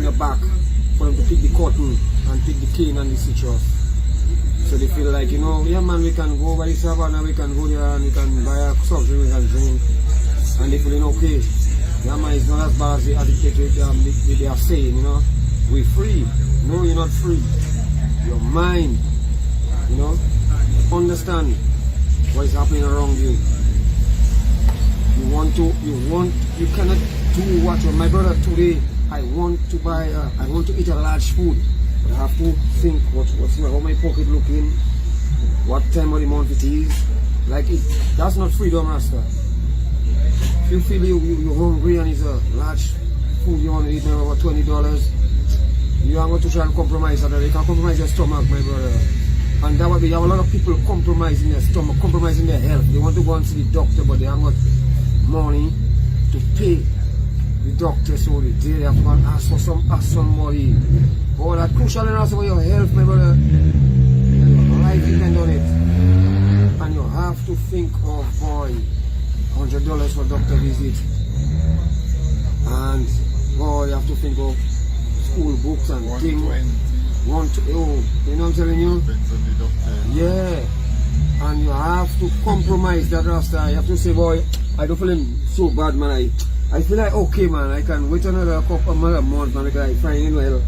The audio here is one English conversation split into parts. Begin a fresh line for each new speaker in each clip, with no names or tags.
on your back for them to pick the cotton and pick the cane and the citrus. So they feel like, you know, yeah man, we can go by the savannah, we can go there and we can buy a soft drink, we can drink. And they feeling okay. Yeah man, it's not as bad as they are saying, you know. We're free. No, you're not free. Your mind, you know, understand what is happening around you. You cannot do what my brother today. I want to eat a large food. But I have to think how my pocket looking, what time of the month it is. Like that's not freedom, Rasta. If you feel you're hungry and it's a large food you want to eat over $20, you are going to try and compromise that. You can compromise your stomach, my brother. And that way, you have a lot of people compromising their stomach, compromising their health. They want to go and see the doctor, but they have not money to pay the doctor, so they have to go and ask somebody. Oh, that's crucial and also for your health, my brother. Your life depends on it. And you have to think of, boy, $100 for doctor visit. And boy, you have to think of school books and things. You know what I'm telling you? Yeah. And you have to compromise that, Rasta. You have to say, boy, I don't feel so bad, man. I feel like, okay, man, I can wait another month, man, because I find well.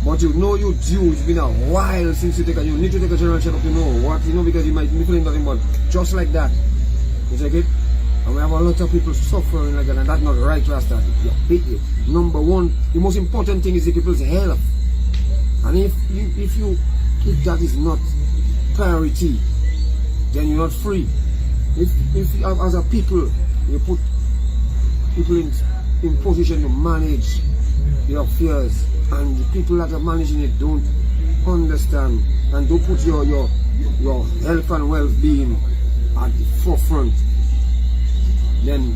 But you know you due. It's been a while since you need to take a general checkup to know what, you know, because you might be feeling nothing but just like that. You take it? And we have a lot of people suffering like that, and that's not right, Rasta. Number one, the most important thing is the people's health. And if that is not priority, then you're not free. If as a people, you put people in position to manage your fears, and the people that are managing it don't understand and don't put your health and well-being at the forefront, then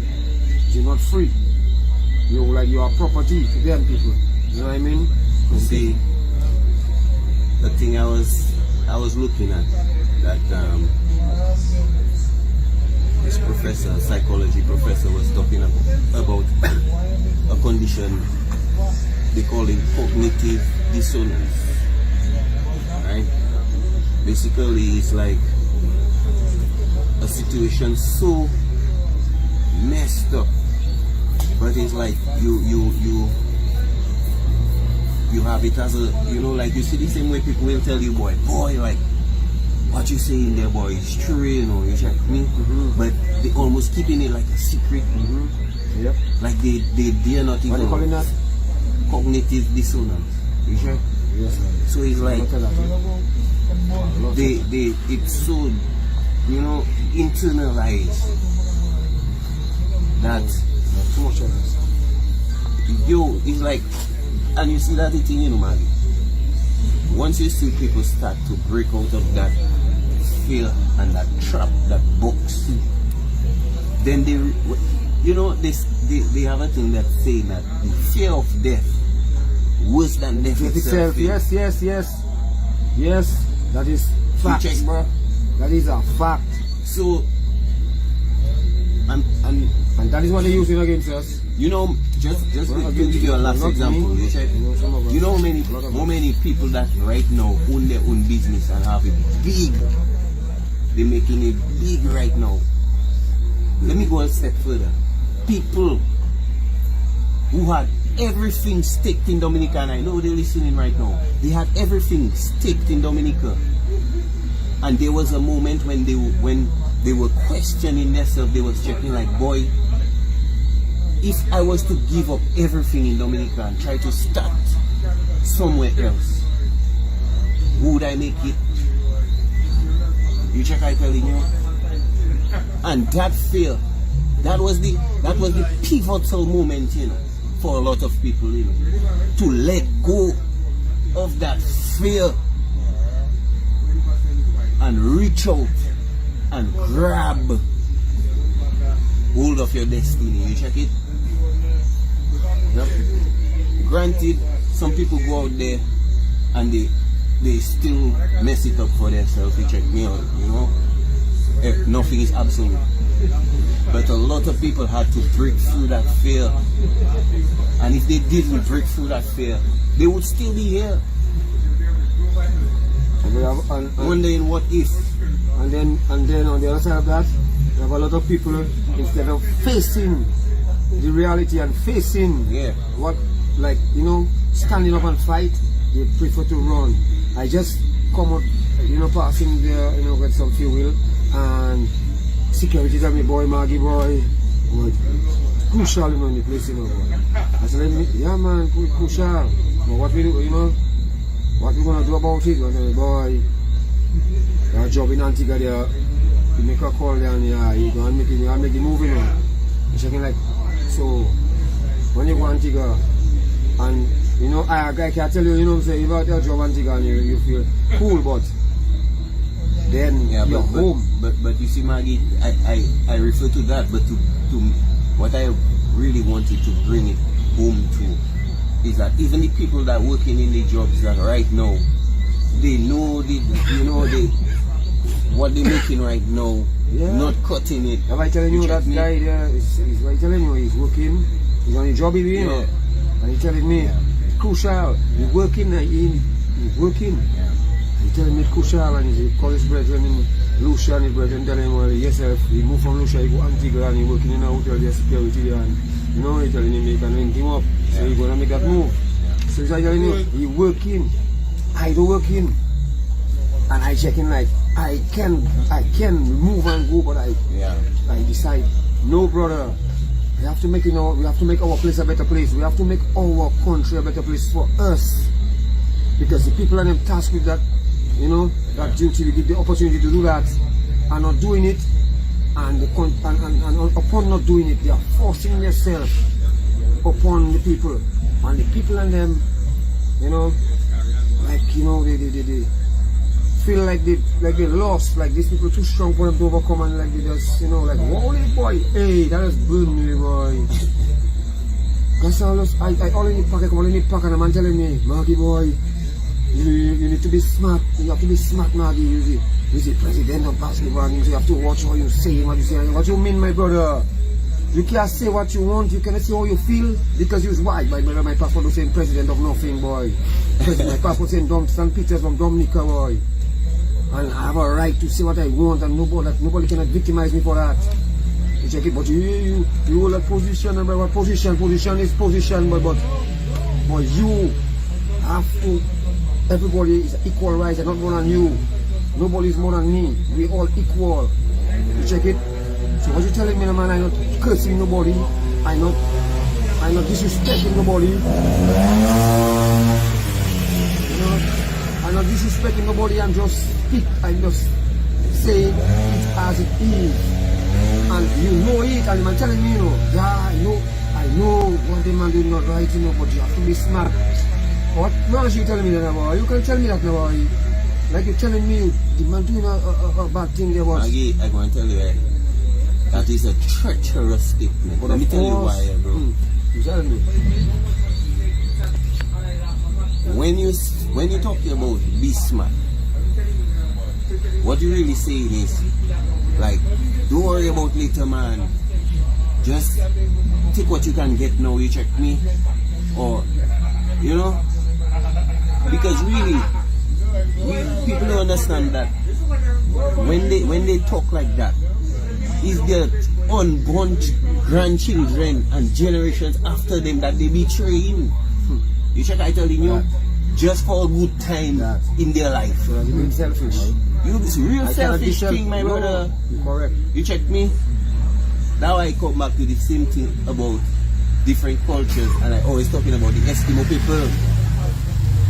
you're not free. You're like you are property to them people. You know what I mean?
You see, the thing I was looking at that this professor, psychology professor, was talking about a condition they call it cognitive dissonance. Right? Basically, it's like a situation so messed up, but it's like you have it as a, you know, like you see the same way people will tell you, boy, like what you saying there, boy, is true, you know, you check me, but they almost keeping it like a secret.
Yep.
Like they dare not even.
What are you calling that?
Cognitive dissonance. You check?
Yes, man.
So it's like it's so, you know, internalized that
too much of this.
Yo, it's like, and you see that thing, you know, man. Once you see people start to break out of that fear and that trap, that box, then they, you know, they have a thing that's saying that the fear of death worse than death itself.
Yes. That is fact, bro. That is a fact.
So,
and that is what they're using against us.
You know, just to give you a last example, you know how many people that right now own their own business and have it big. They're making it big right now. Let me go a step further. People who had everything staked in Dominica, and I know they're listening right now. They had everything staked in Dominica, and there was a moment when they were questioning themselves. They was checking like, boy, if I was to give up everything in Dominica and try to start somewhere else, would I make it? You check, I telling you. And that fear, that was the pivotal moment, you know, for a lot of people, you know, to let go of that fear and reach out and grab hold of your destiny. You check it? Yep. Granted, some people go out there and they still mess it up for themselves. You check me out, you know. Nothing is absolute. But a lot of people had to break through that fear. And if they didn't break through that fear, they would still be here. Wondering what if.
And then on the other side of that, you have a lot of people, instead of facing the reality and facing what, like, you know, standing up and fight, they prefer to run. I just come out, you know, passing there, you know, get some fuel, and security tell me, boy, Maggie boy, crucial, you know, in the place, you know, boy. I said, yeah man, crucial. But what we do, you know, what we gonna do about it? I said, boy, your job in Antigua there, you make a call there and you go and make the move, you know. You're checking like, so when you go Antigua, and you know, a guy can tell you, you know, say, you got your job Antigua and you feel cool, but then you're home.
But you see, Maggie, I refer to that, but to what I really wanted to bring it home to is that even the people that working in the jobs that right now, they know what they're making right now, not cutting it.
Am I telling you that guy there is right telling you he's working, he's on a job, you know, and he's telling me it's crucial, he's working, he's working. He's telling me it's crucial, and he call his brethren in Lucia, and his brethren tell him, well, yes, he moved from Lucia, he go Antigua, and he working in a hotel there, security there, and you know, he's telling him he can link him up, so he's gonna make that move. So he's telling you, he's working, I do working, and I checking like I can move and go, but I decide, no brother, we have to make, you know, we have to make our place a better place. We have to make our country a better place for us, because the people are them tasked with that, you know, that duty, we give the opportunity to do that, are not doing it, and upon not doing it, they are forcing themselves upon the people, and the people and them, you know, like, you know, they feel like they lost, like these people too strong for them to overcome, and like they just, you know, like, holy boy, hey, that just burned me, boy. Cause I all in the pocket, come on in the pocket, and the man telling me, Maggie boy, you need to be smart, you have to be smart, Maggie, you see president of basketball, you have to watch what you say, what you say, what you mean, my brother. You can't say what you want, you cannot say how you feel, because you're white, my brother, my passport was saying president of nothing, boy. My passport saying St. Peter's from Dominica, boy. And I have a right to say what I want, and nobody cannot victimize me for that. You check it, but you hold a position, and my position is position, but you have to, everybody is equal rights, and not more than you. Nobody is more than me. We all equal. You check it? So what you telling me, man, I'm not cursing nobody, I'm not disrespecting nobody. You know? I'm not disrespecting nobody, I'm just saying it as it is. And you know it, and the man telling me, you know, yeah, I know what the man doing not right, you know, but you have to be smart. What nonsense you telling me that, boy? You can tell me that now, boy. Like you're telling me the man doing a bad thing there was.
Maggie, I'm going to tell you, that is a treacherous statement. But let me tell you why, bro.
You tell me.
When you talking about be smart, what you really saying is, like, don't worry about later, man. Just take what you can get now, you check me. Or, you know, because really people don't understand that when they talk like that, it's their unborn grandchildren and generations after them that they betraying. You check, I telling you, just for a good time in their life.
So you're being selfish.
It's real selfish thing, my brother.
You're correct.
You check me. Now I come back to the same thing about different cultures, and I always talking about the Eskimo people.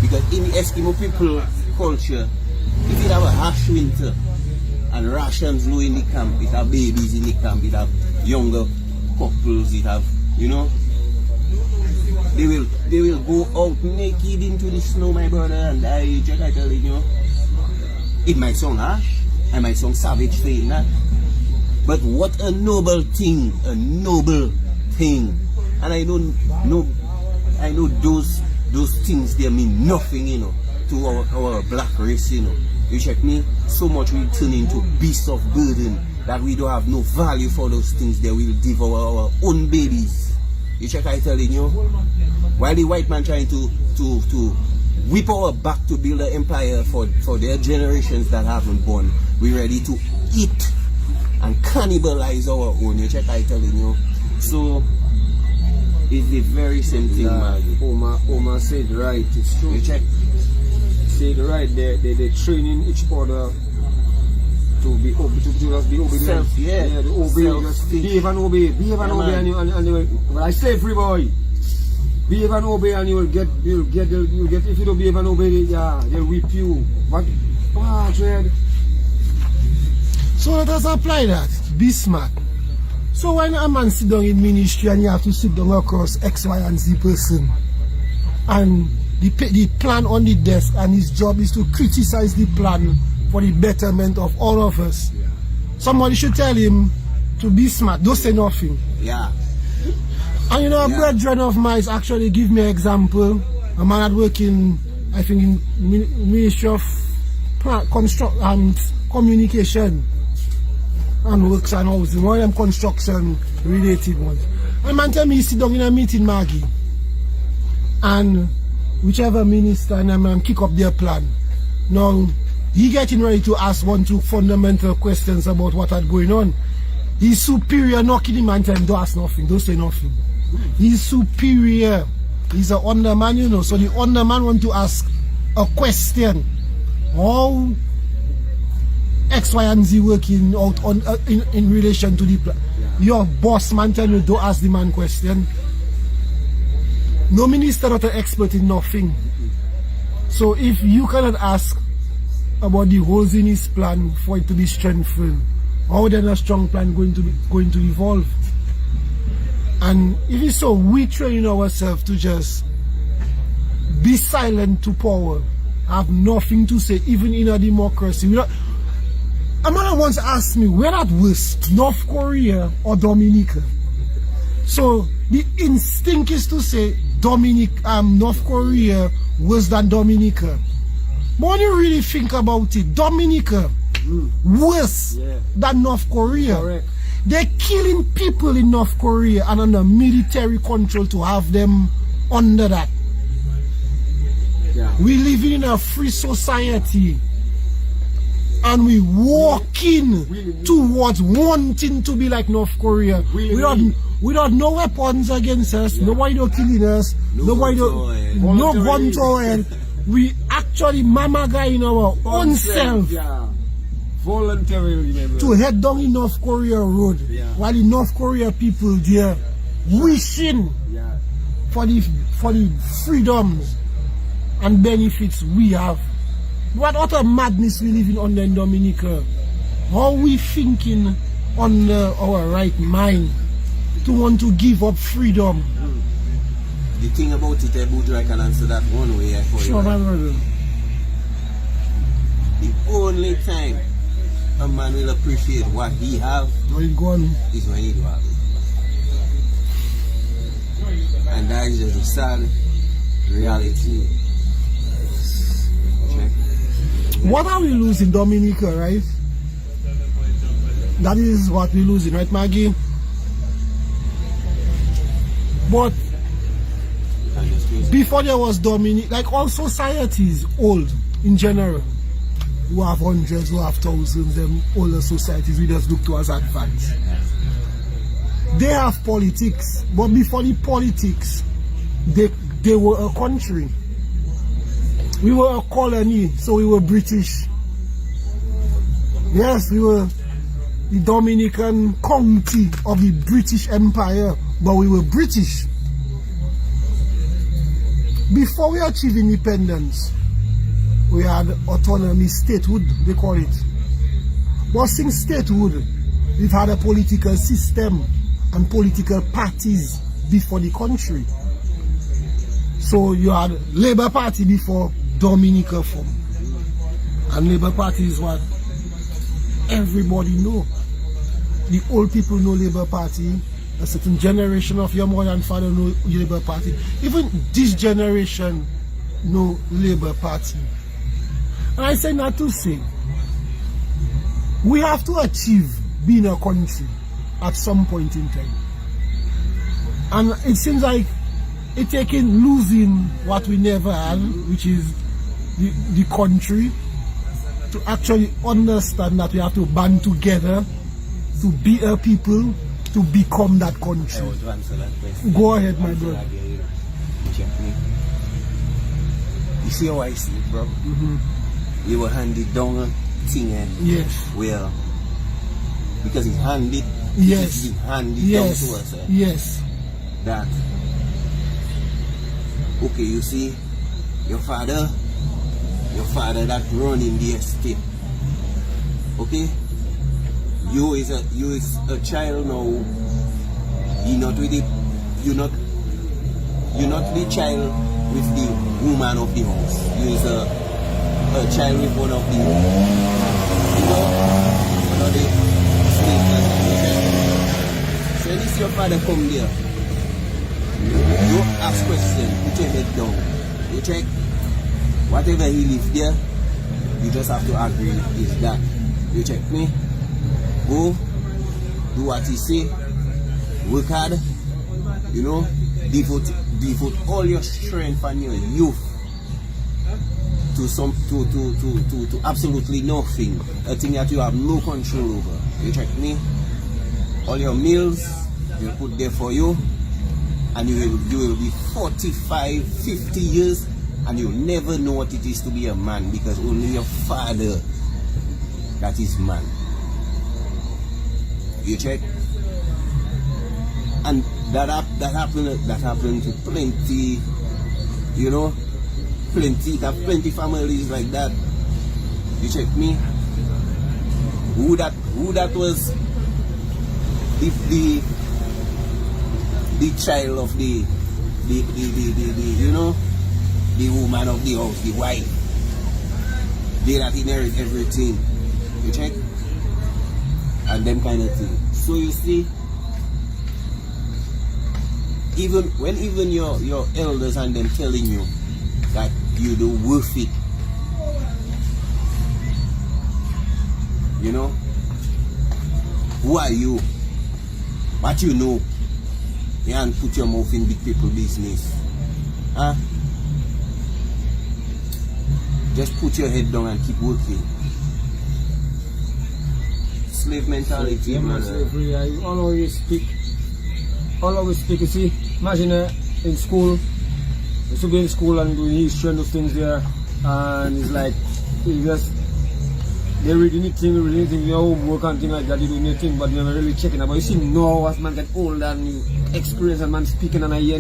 Because in the Eskimo people culture, if you have a harsh winter and rations low in the camp, it have babies in the camp, it have younger couples, it have, you know, they will go out naked into the snow, my brother, and I just I tell you, it might sound harsh, I might sound savage saying that, but what a noble thing, and I know those things they mean nothing, you know, to our black race, you know. You check me, so much we turn into beasts of burden that we don't have no value for those things, they will devour our own babies. You check I telling you? While the white man trying to whip our back to build an empire for their generations that haven't born, we ready to eat and cannibalize our own. You check I telling you? So it's the very same thing, man.
Omar said right, it's true.
You check.
Said right, they're training each other to just be obedient.
The
obey, just behave and obey. Behave and obey, and you will, I say free boy. Behave and obey, and you'll get. If you don't behave and obey, they'll whip you. But Dread.
So let us apply that. Be smart. So when a man sit down in ministry and you have to sit down across X, Y, and Z person, and the plan on the desk, and his job is to criticize the plan for the betterment of all of us.
Yeah.
Somebody should tell him to be smart, don't say nothing.
Yeah.
And you know, a brethren of mine actually give me an example. A man that work in, I think, in Ministry of Construct and Communication and Works and Housing, one of them construction related ones. A man tell me he sit down in a meeting, Maggie, and whichever minister and a man kick up their plan. Now, he getting ready to ask 1 2 fundamental questions about what had going on. His superior knocking him and tell him, don't ask nothing, don't say nothing. He's superior. He's an underman, you know. So the underman want to ask a question. How X, Y, and Z working out on in relation to the plan. Your boss man tell you, don't ask the man question. No minister not an expert in nothing. So if you cannot ask about the holes in his plan for it to be strengthened, how then a strong plan going to evolve? And if it's so, we train ourselves to just be silent to power, have nothing to say, even in a democracy. A man once asked me, where at worst, North Korea or Dominica? So the instinct is to say North Korea worse than Dominica. But when you really think about it, Dominica worse than North Korea.
Correct.
They're killing people in North Korea and under military control to have them under that.
Yeah.
We live in a free society and we walking towards wanting to be like North Korea. Without no weapons against us, nobody no killing us, no gun towing. We actually mama guy in our own self.
Yeah. Voluntarily,
to head down in North Korea road, while the North Korea people there wishing for the freedoms and benefits we have. What utter madness we live in under in Dominica? How we thinking on our right mind to want to give up freedom?
The thing about it, I can answer that one way for you.
Sure, my brother.
The only time a man will appreciate what he have is when he do have it. And that is just a sad reality.
What are we losing, Dominica, right? That is what we're losing, right, Maggie? But before there was Dominica, like all societies, old in general, who have hundreds, who have thousands, them older societies we just look to as advanced. They have politics, but before the politics, they were a country. We were a colony, so we were British. Yes, we were the Dominican county of the British Empire, but we were British. Before we achieved independence, we had autonomy, statehood, they call it. But since statehood, we've had a political system and political parties before the country. So you had Labour Party before Dominica formed. And Labour Party is what everybody know. The old people know Labour Party. A certain generation of your mother and father know Labour Party. Even this generation know Labour Party. And I say not to say, we have to achieve be in a country at some point in time. And it seems like it's taking losing what we never had, which is the country, to actually understand that we have to band together to be a people, to become that country.
I want to answer that question.
Go ahead, my brother.
Check me. You see how I see it, bro? You were handed down a thing and
Yes.
well, because it's handed,
Yes.
it's handed
Yes.
down to us.
Yes.
That okay, you see, your father that running the estate. Okay, you is a child now. You're not with it. You're not the child with the woman of the house. You is a child with one of the one of the slaves. So when you see your father come there, you ask questions, put your head down, you check. Whatever he lives there, you just have to agree is that. You check me, go, do what he say, work hard, you know, devote all your strength and your youth to absolutely nothing, a thing that you have no control over. You check me, all your meals, you put there for you. And you will be 45, 50 years and you'll never know what it is to be a man, because only your father that is man. You check? And that happened to plenty, you know, plenty families like that. You check me? Who that was the child of the you know, the woman of the house, the wife. They that inherit everything. You check? And them kind of thing. So you see, even your elders and them telling you that you do worth it. You know? Who are you? What you know? You can't put your mouth in big people business. Huh? Just put your head down and keep working. Slave mentality,
Yeah, man, slavery. I always speak. You see, imagine in school, you used to be in school and doing history and those things there, and it's like, you just, they reading anything, your homework and things like that, you do anything, but you're not really checking it. But you see now, as man get older and you experience and man speaking and I hear,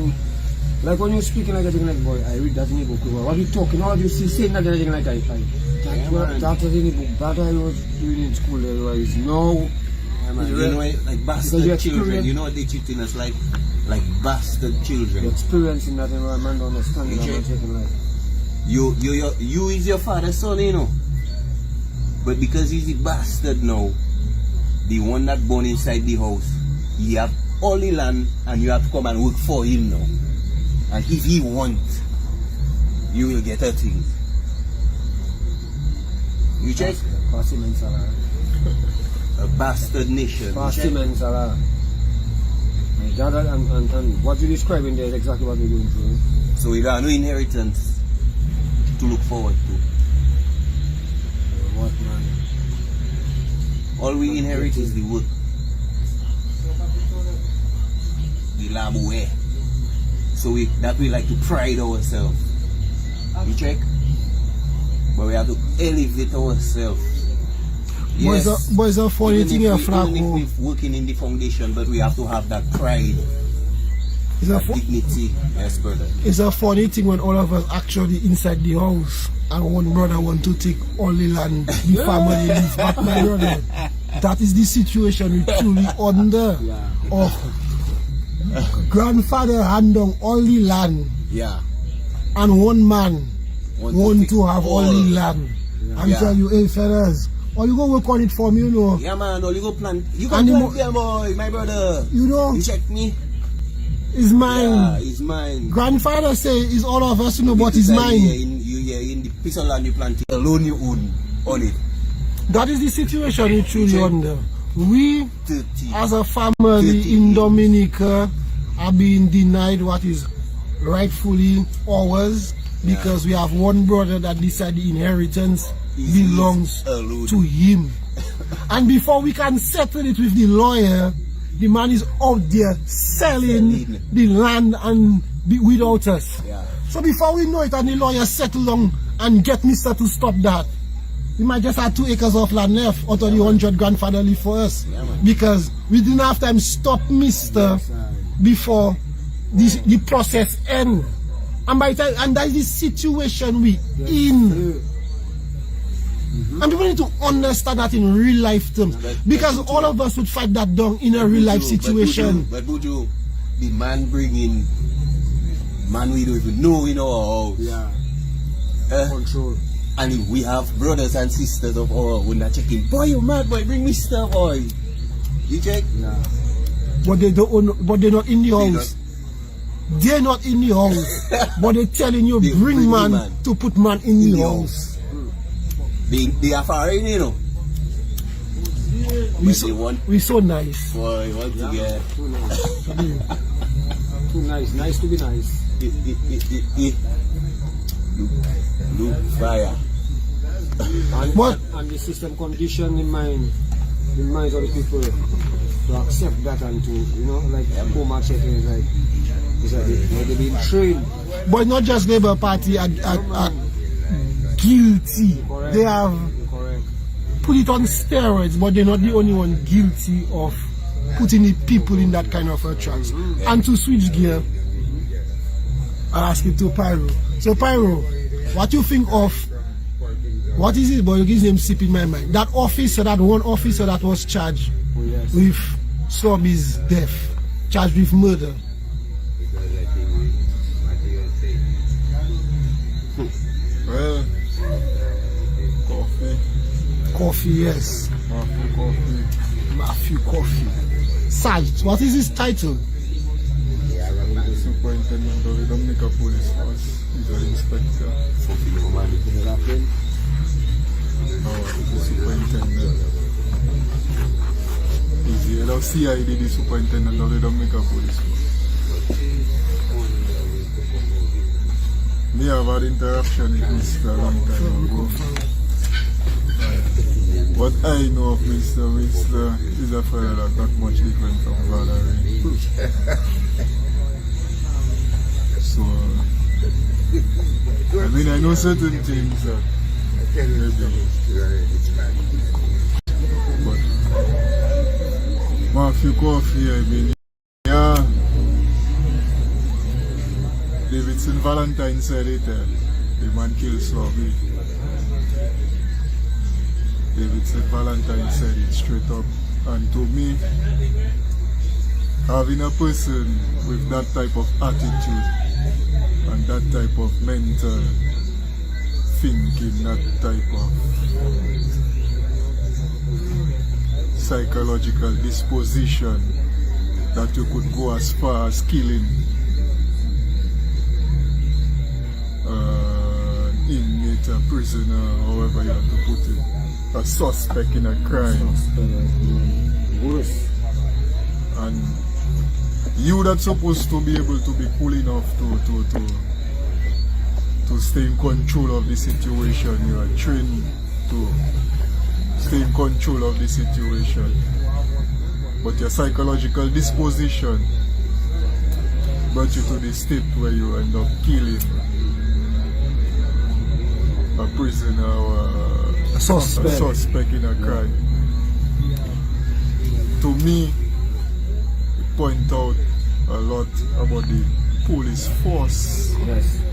like when you're speaking like that, you're like, boy, I read that in the book. What are you talking? All you see saying that, you're like, that was in the book. That I was doing in school. There is no.
Yeah, man, you know, like bastard children. You know what they treating us like bastard children.
The experience in that environment, understanding that I'm taking like.
You is your father's son, you know. But because he's a bastard now, the one that born inside the house, he have all the land and you have to come and work for him now. And if he wants, you will get a thing. You check? A bastard nation.
And what you describing there is exactly what we're going through.
So we got no inheritance to look forward to.
What, man?
All we inherit is the work. The laboué. So we like to pride ourselves. You check? But we have to elevate ourselves. Yes.
But it's a funny thing here, Franco.
Even if we're working in the foundation, but we have to have that pride. That dignity. Yes, brother.
It's a funny thing when all of us actually inside the house and one brother want to take all the land, the family leave back, my brother. That is the situation we truly under.
Yeah.
Oh, grandfather hand down all the land.
Yeah.
And one man want to have all the land. Yeah. I'm telling you, hey fellas, all you go work on it for me, you know.
Yeah, man, all you go plant. You can plant there, boy, my brother.
You know.
You check me.
It's mine.
Yeah, it's mine.
Grandfather say it's all of us, you know, but it's mine.
In the piece of land you plant alone, you own on it.
That is the situation you truly under. we
30.
as a family
30
in Dominica are being denied what is rightfully ours because we have one brother that decided the inheritance belongs to him. And before we can settle it with the lawyer, the man is out there selling the land and without us.
Yeah.
So before we know it and the lawyer settle down and get Mr. to stop that, we might just have 2 acres of land left out of the 100 grandfatherly for us. Because we didn't have time stop Mr. before the process end. And by the time, and that's the situation we in. And people need to understand that in real life terms. Because all of us would fight that down in a real life situation.
But Buju, the man bringing man we don't even know in our house.
Yeah. Control.
And we have brothers and sisters of our own that checking. Boy, you mad boy, bring me stuff, boy. You check?
Yeah.
But they don't own, but they're not in the house. They're not in the house. But they're telling you bring man to put man in the house.
They are foreign, you know.
We so nice.
Boy, want to get
Too nice. Nice to be nice.
Look fire.
And the system condition in minds of the people to accept that and to, you know, like Puma checking is like they're being trained.
But not just Labour Party are guilty.
Correct.
They have put it on steroids, but they're not the only one guilty of putting the people in that kind of a trance. And to switch gear, I'll ask it to Pyro. So Pyro, what you think of, what is it, but his name slip in my mind, that officer, that one officer that was charged with Swabby's death, charged with murder?
Well,
Coffee, yes. Matthew Coffee. Sarge, what is his title?
Superintendent of the Dominica Police Force. He's an inspector. The superintendent. He's the head of CID, the superintendent of the Dominica Police Force. Me have had interaction with Mr. a long time ago. What I know of Mr. is a fellow that's not much different from Valerie. So, I mean, I know certain things that maybe, but Matthew Coffee, I mean, yeah, Davidson Valentine said it, the man killed Swabby. Davidson Valentine said it straight up, and to me, having a person with that type of attitude and that type of mental thinking, that type of psychological disposition, that you could go as far as killing an inmate, a prisoner, however you have to put it, a suspect in a crime.
Worse.
And you that's supposed to be able to be cool enough to stay in control of the situation. You are trained to stay in control of the situation. But your psychological disposition brought you to the state where you end up killing a prisoner or a suspect in a crime. To me, it points out a lot about the police force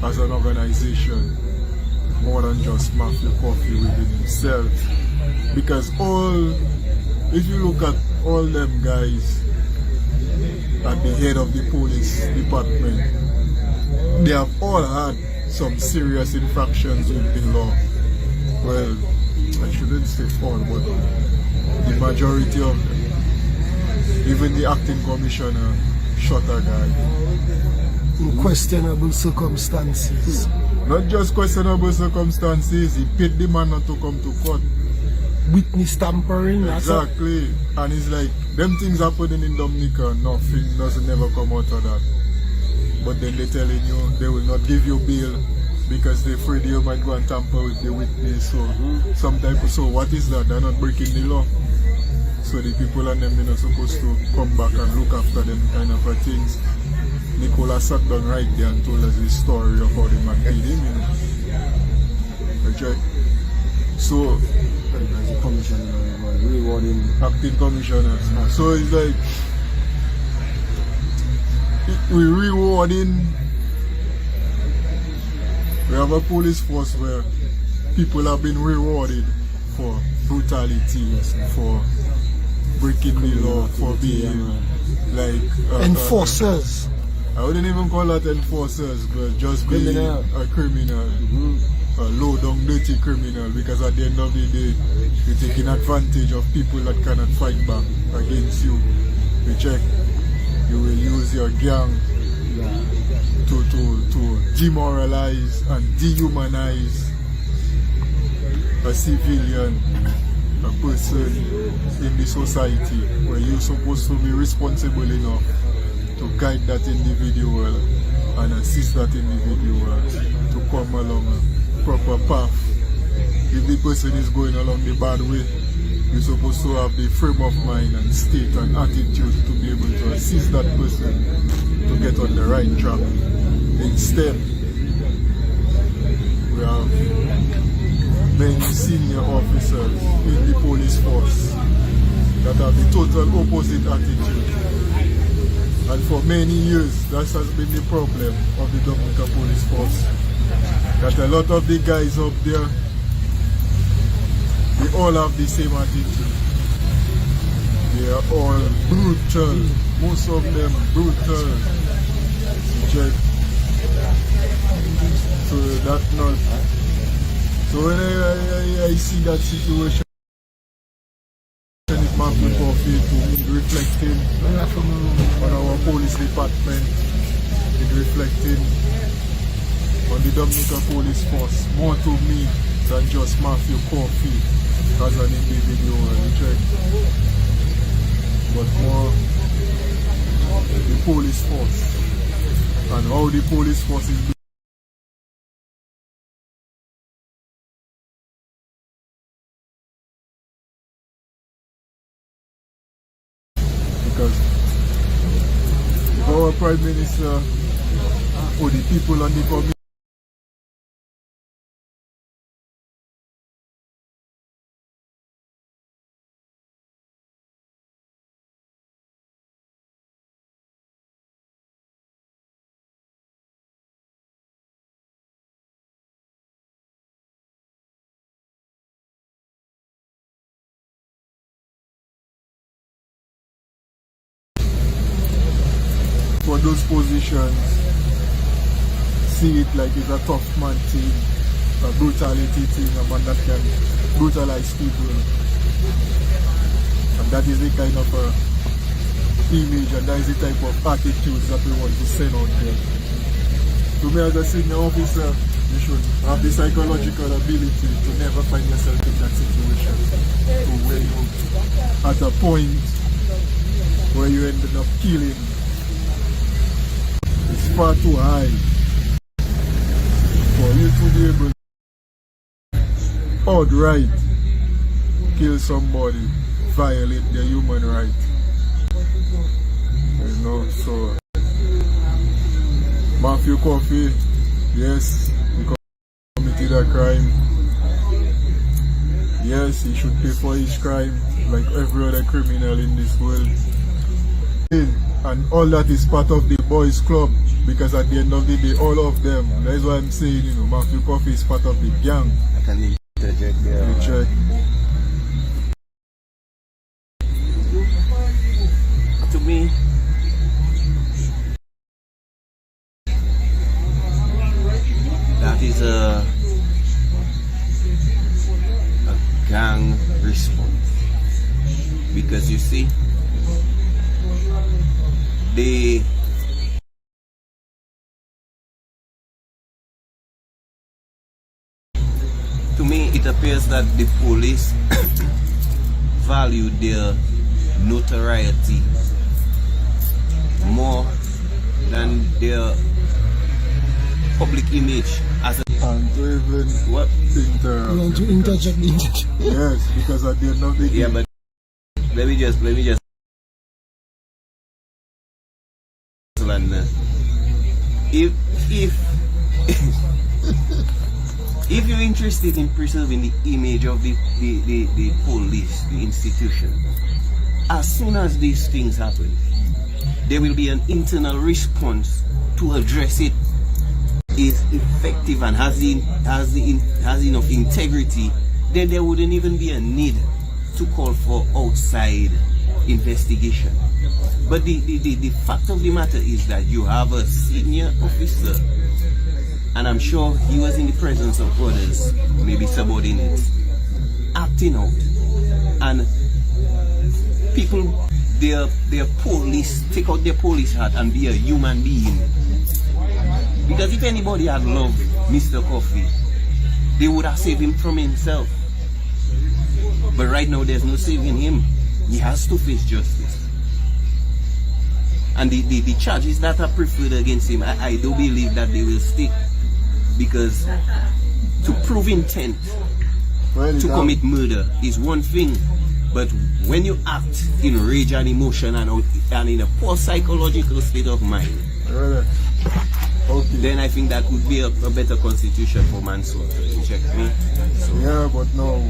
as an organization, more than just Matthew Coffee within himself. Because if you look at all them guys at the head of the police department, they have all had some serious infractions with the law. Well, I shouldn't say all, but the majority of them. Even the acting commissioner shot a guy.
In questionable circumstances.
Not just questionable circumstances, he paid the man not to come to court.
witness tampering.
Exactly. And it's like, them things happening in Dominica, nothing doesn't never come out of that. But then they're telling you they will not give you bail because they're afraid you might go and tamper with the witness. So sometimes, so what is that? They're not breaking the law. So the people and them, they're not supposed to come back and look after them kind of things. Nicola sat down right there and told us the story of how the man paid him, you know. Okay. So,
As a commissioner, rewarding.
acting commissioner. So it's like, we rewarding. We have a police force where people have been rewarded for brutality, for breaking the law, for being like
Enforcers.
I wouldn't even call that enforcers, but just being a criminal, a low down dirty criminal, because at the end of the day, you're taking advantage of people that cannot fight back against you. You check, you will use your gang to demoralize and dehumanize a civilian, a person in the society where you're supposed to be responsible enough to guide that individual and assist that individual to come along a proper path. If the person is going along the bad way, you're supposed to have the frame of mind and state and attitude to be able to assist that person to get on the right track. Instead, we have many senior officers in the police force that have the total opposite attitude. And for many years, that has been the problem of the Dominica Police Force. That a lot of the guys up there, they all have the same attitude. They are all brutal. Most of them brutal. Check. So that not. So when I see that situation, it might be reflecting on our police department, it reflecting on the Dominica Police Force, more to me than just Matthew Coffee as an individual, check. But more the police force and how the police force is being. Because if our Prime Minister or the people on the community for those positions, see it like it's a tough man thing, a brutality thing, a man that can brutalize people. And that is the kind of image and that is the type of attitudes that we want to send out there. To me as a senior officer, you should have the psychological ability to never find yourself in that situation. So where you at a point where you ended up killing. It's far too high for you to be able to outright kill somebody, violate their human right. You know, so Matthew Coffee, yes, he committed a crime. Yes, he should pay for his crime like every other criminal in this world. And all that is part of the boys club, because at the end of the day, all of them, that's why I'm saying, you know, Matthew Coffee is part of the gang.
I can interject there.
You check.
To me, that is a gang response, because you see, to me it appears that the police value their notoriety more than their public image as a
And to even
what?
You want to interject the interjection?
Yes, because at the end of the day,
Yeah, but let me just if you're interested in preserving the image of the police, the institution, as soon as these things happen, there will be an internal response to address it. Is effective and has enough integrity, then there wouldn't even be a need to call for outside investigation. But the fact of the matter is that you have a senior officer, and I'm sure he was in the presence of others, maybe subordinates, acting out, and people, their police, take out their police hat and be a human being. Because if anybody had loved Mr. Coffee, they would have saved him from himself. But right now there's no saving him. He has to face justice. And the charges that are preferred against him, I do believe that they will stick. Because to prove intent to commit murder is one thing, but when you act in rage and emotion and in a poor psychological state of mind,
okay.
then I think that would be a better constitution for manslaughter. You check me? So
Yeah, but no.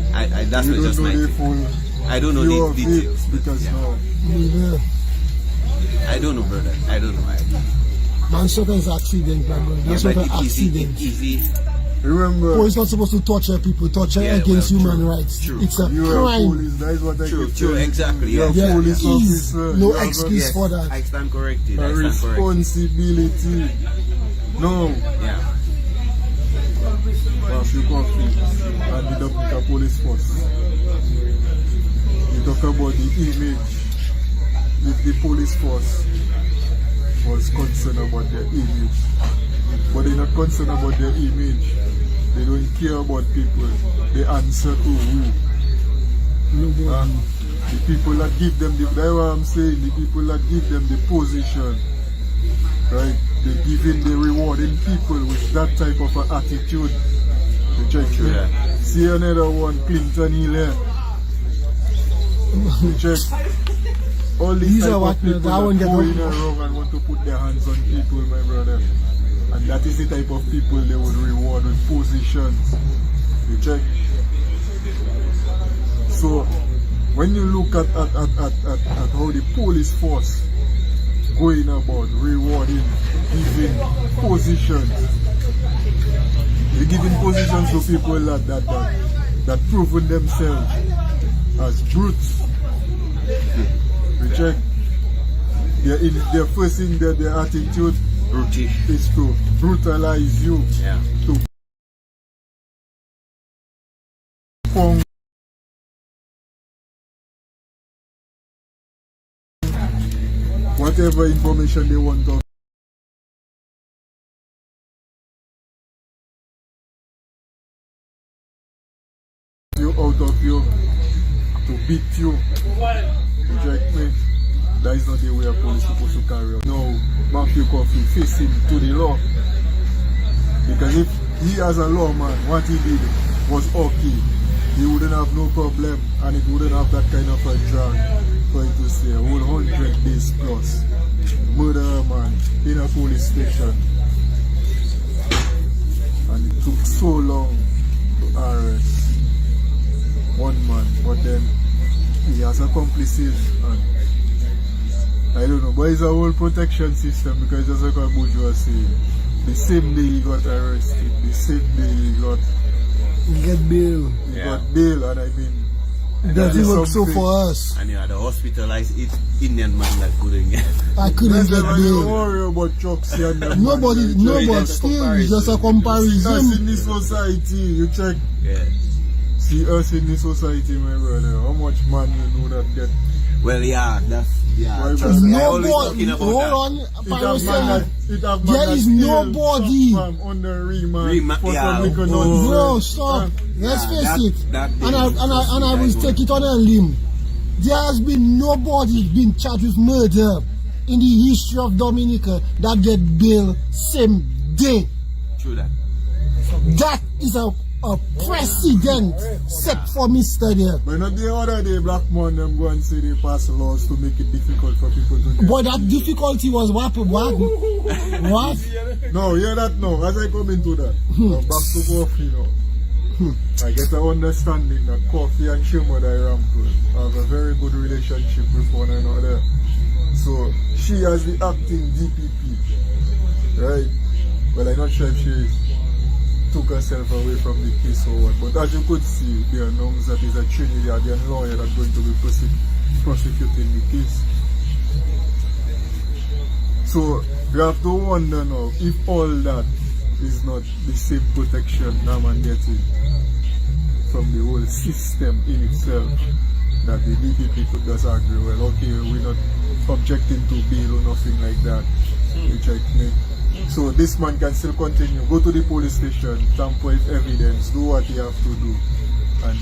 that's
you
just
don't
my
know the
thing.
full
I don't know
view
the
of
details.
it because
yeah.
no.
Yeah.
I don't know, brother. I don't know.
Manslaughter is accident, my brother. That's
but
not an
it's
accident.
easy.
Remember,
Police not supposed to torture people. Torture
Yeah,
against
well,
human
true,
rights.
true.
It's a
you are
crime.
police. That is what I
True,
keep
true,
telling
exactly,
you.
yeah.
You're
Yeah,
police
is
officer.
no
You have
excuse for that.
I stand corrected.
a
I stand corrected.
responsibility. No.
Yeah.
Pass Coffee and the Dominica Police Force. You talk about the image. If the police force was concerned about their image, but they're not concerned about their image, they don't care about people, they answer to who? The people that give them that's what I'm saying, the people that give them the position, right? They giving the rewarding people with that type of an attitude. You check it.
Yeah.
See another one, Clinton Hill here. You check. All these type of people that
one get
going around and want to put their hands on people, my brother. And that is the type of people they would reward with positions. You check. So when you look at how the police force going about rewarding, giving positions, they're giving positions to people that proven themselves as brutes. You check. Their first thing, their attitude
Brutish.
is to brutalize you,
Yeah.
to pong whatever information they want of you, out of you, to beat you. Reject me. That is not the way a police is supposed to carry out. No, Matthew Coffee face him to the law. Because if he as a lawman, what he did was okay, he wouldn't have no problem and it wouldn't have that kind of a drag for him to say a whole 100 days plus. Murder a man in a police station. And it took so long to arrest one man, but then he has accomplices and I don't know, but it's a whole protection system because just like what Buju was saying, the same day he got arrested, the same day he got
bail.
got bail, and I mean
It doesn't work so
something.
for us.
And you had a hospitalized Indian man that couldn't get.
I couldn't get
Don't
bail.
worry about Chucksy and them.
Nobody, still, it's just a
See us
comparison.
in the society, you check.
Yeah.
See us in the society, my brother. How much man you know that get?
Well, yeah, that's
Why,
trust me, I always
Nobody,
talking about
hold
that.
on, Parasite.
There
is nobody.
Under remand for
yeah,
some little
Bro,
nonsense.
stop. Let's face
that-
it.
that
And I will take it on a limb. There has been nobody been charged with murder in the history of Dominica that get bail same day.
True that.
That is a precedent set for Mr. there.
But not the other day, black man them go and say they pass laws to make it difficult for people to get.
But that difficulty was what? What?
No, hear that now. As I come into that, back to coffee now. I get an understanding that Coffee and Shimoda Rample have a very good relationship with one another. So she as the acting DPP, right? Well, I'm not sure if she took herself away from the case or what, but as you could see, they announced that it's a Trinidadian lawyer that's going to be prosecuting the case. So you have to wonder now if all that is not the same protection that man getting from the whole system in itself, that the DPP could just agree, well, okay, we're not objecting to bail or nothing like that. You check me. So this man can still continue, go to the police station, tamper with evidence, do what he have to do, and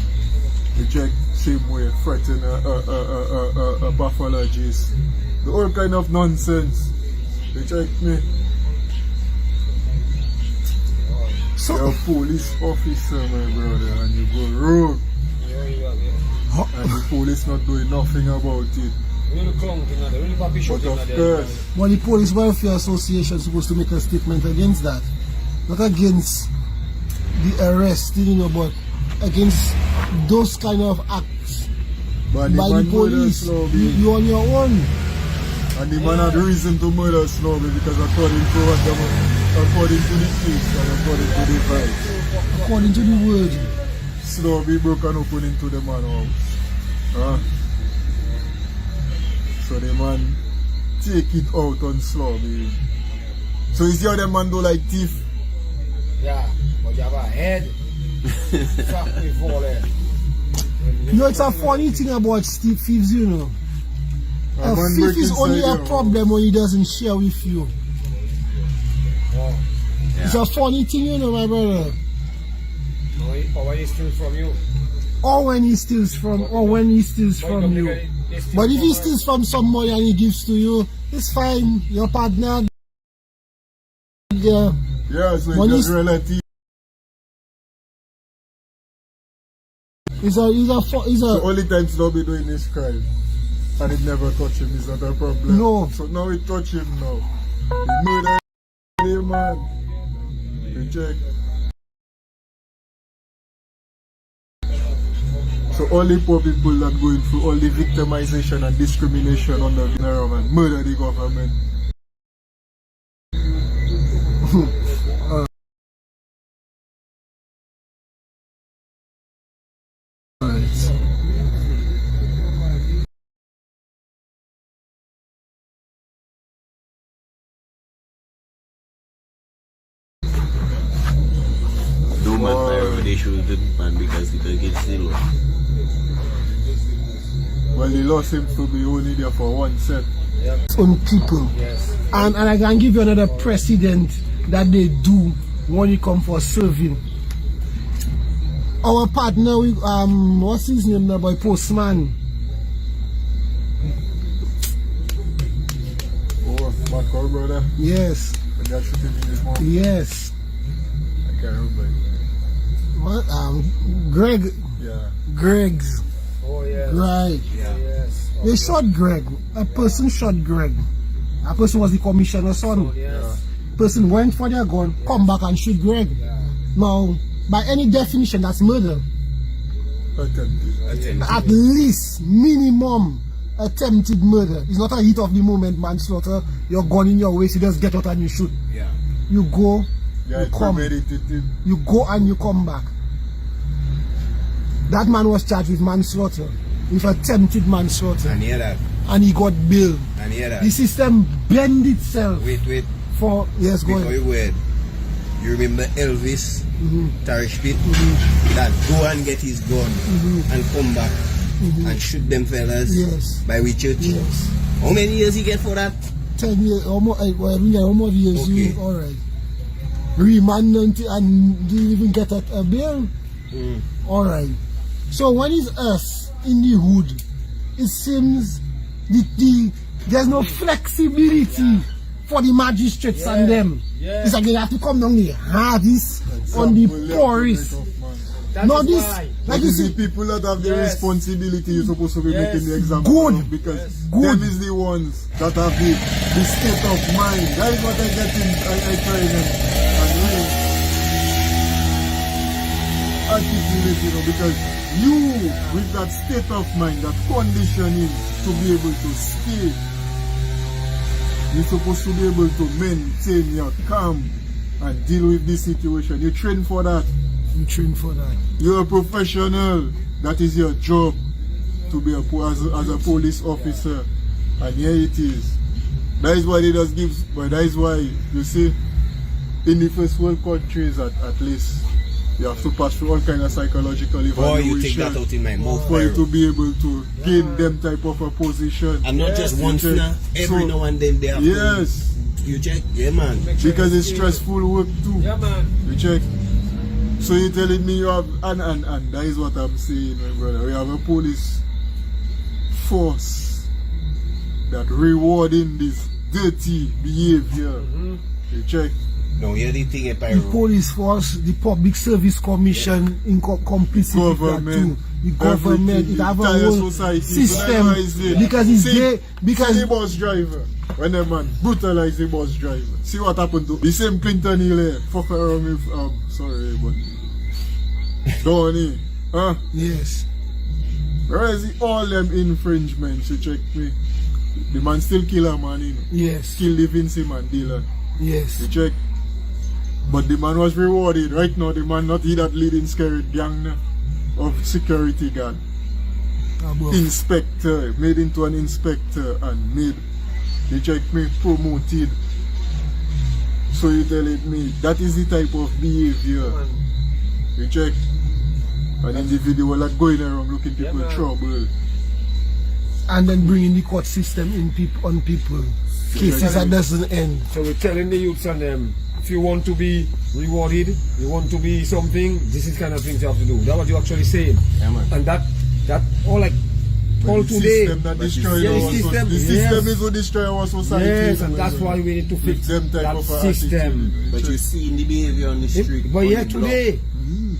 you check same way, threaten a pathologist, the whole kind of nonsense. You check me.
So,
you're a police officer, my brother, and you go rogue. And the police not doing nothing about it. But of course.
but the Police Welfare Association is supposed to make a statement against that. Not against the arresting, you know, but against those kind of acts
But
by the police. You on your own.
And the man had reason to murder Snowby because according to the case and according to the vibe,
According to the word.
Snowby broke and open into the man house. So the man take it out on Snowby. So is the other man do like thief?
Yeah, but you have a head. Fuck me for it.
You know, it's a funny thing about thieves, you know. A thief is only a problem when he doesn't share with you.
Oh.
Yeah.
It's a funny thing, you know, my brother.
Or when he steals from you.
Or when he steals from, or when he steals from you. But if he steals from somebody and he gives to you, it's fine. Your partner. Yeah.
Yeah, so
When
it's just
he's-
relative.
The
only time Snowby doing this crime and it never touch him is not a problem.
No.
So now it touch him now. He murder him, man. You check. So all the poor people that going through all the victimization and discrimination under the government, murder the government.
No man wherever they should do man because it against the law.
Well, the law seems to be only there for one set.
own people.
Yes.
And I can give you another precedent that they do when you come for serving. Our partner, what's his name now, boy? Postman.
Oh, my car brother.
Yes.
And they are shooting in his mouth.
Yes.
I can't remember.
What? Greg.
Yeah.
Greg's.
Oh, yes.
Right.
Yeah. Yes.
They shot Greg. A person shot Greg. A person was the commissioner's son.
Yes.
Person went for their gun, come back and shoot Greg.
Yeah.
Now, by any definition, that's murder.
Attempted.
At least, minimum, attempted murder. It's not a heat of the moment manslaughter. Your gun in your waist, you just get out and you shoot.
Yeah.
You go,
Yeah,
you come.
premeditated.
You go and you come back. That man was charged with manslaughter, with attempted manslaughter,
And hear that.
and he got bail.
And hear that.
The system bend itself
Wait.
for, yes, go
Before
ahead.
you word. You remember Elvis, Tarish Pit, that go and get his gun and come back and shoot them fellas
Yes.
by we church.
Yes.
How many years he get for that?
10 years, almost, almost years,
Okay.
alright. Remand and didn't even get a bail. Alright. So when it's us in the hood, it seems there's no flexibility for the magistrates and them. It's like they have to come down the hardest on the poorest. Not this, like you see,
people that have the responsibility, you're supposed to be making the example
Good.
of, because
Good.
them is the ones that have the state of mind. That is what I get in, I try them and really articulate, you know, because you, with that state of mind, that conditioning to be able to stay, you're supposed to be able to maintain your calm and deal with this situation. You train for that.
You train for that.
You're a professional. That is your job, to be as a police officer. And here it is. That is why they just give, but that is why, you see, in the first world countries at least, you have to pass through all kind of psychological evaluation.
Boy, you take that out in my mouth.
For you to be able to gain them type of a position.
And not just once now, every now and then they have
yes.
You check? Yeah, man.
Because it's stressful work too.
Yeah, man.
You check. So you're telling me you have, and that is what I'm saying, my brother. We have a police force that rewarding this dirty behavior. You check.
No, hear the thing,
The
Pyro.
police force, the Public Service Commission in complicity with that too. The government,
everything,
it have a
entire
whole
society.
system
So that's why I say,
because it's
see,
there,
see
because
the bus driver, when a man brutalize the bus driver, see what happened to the same Clinton Hill here, fuck around with sorry but Donny, huh?
yes,
Where is it, all them infringements? You check me. The man still kill a man, you know.
yes,
Kill the Vince man dealer.
yes.
You check. But the man was rewarded. Right now the man not he that leading scary gang now, of security guard.
Above.
Inspector, made into an inspector and made, you check me, promoted. So you telling me that is the type of behavior. You check. An individual that going around looking people trouble.
And then bringing the court system in on people. Cases that doesn't end.
So we're telling the youths and them, if you want to be rewarded, you want to be something, this is kind of things you have to do. That's what you're actually saying.
Yeah, man.
And that all like all
The
today.
system that destroy
Yeah,
our
the system,
the
yes.
system is what destroy our society.
Yes, and that's why we need to fix
them type
that
of
system.
attitude.
But you see in the behavior on the street.
But
on
yeah,
the block.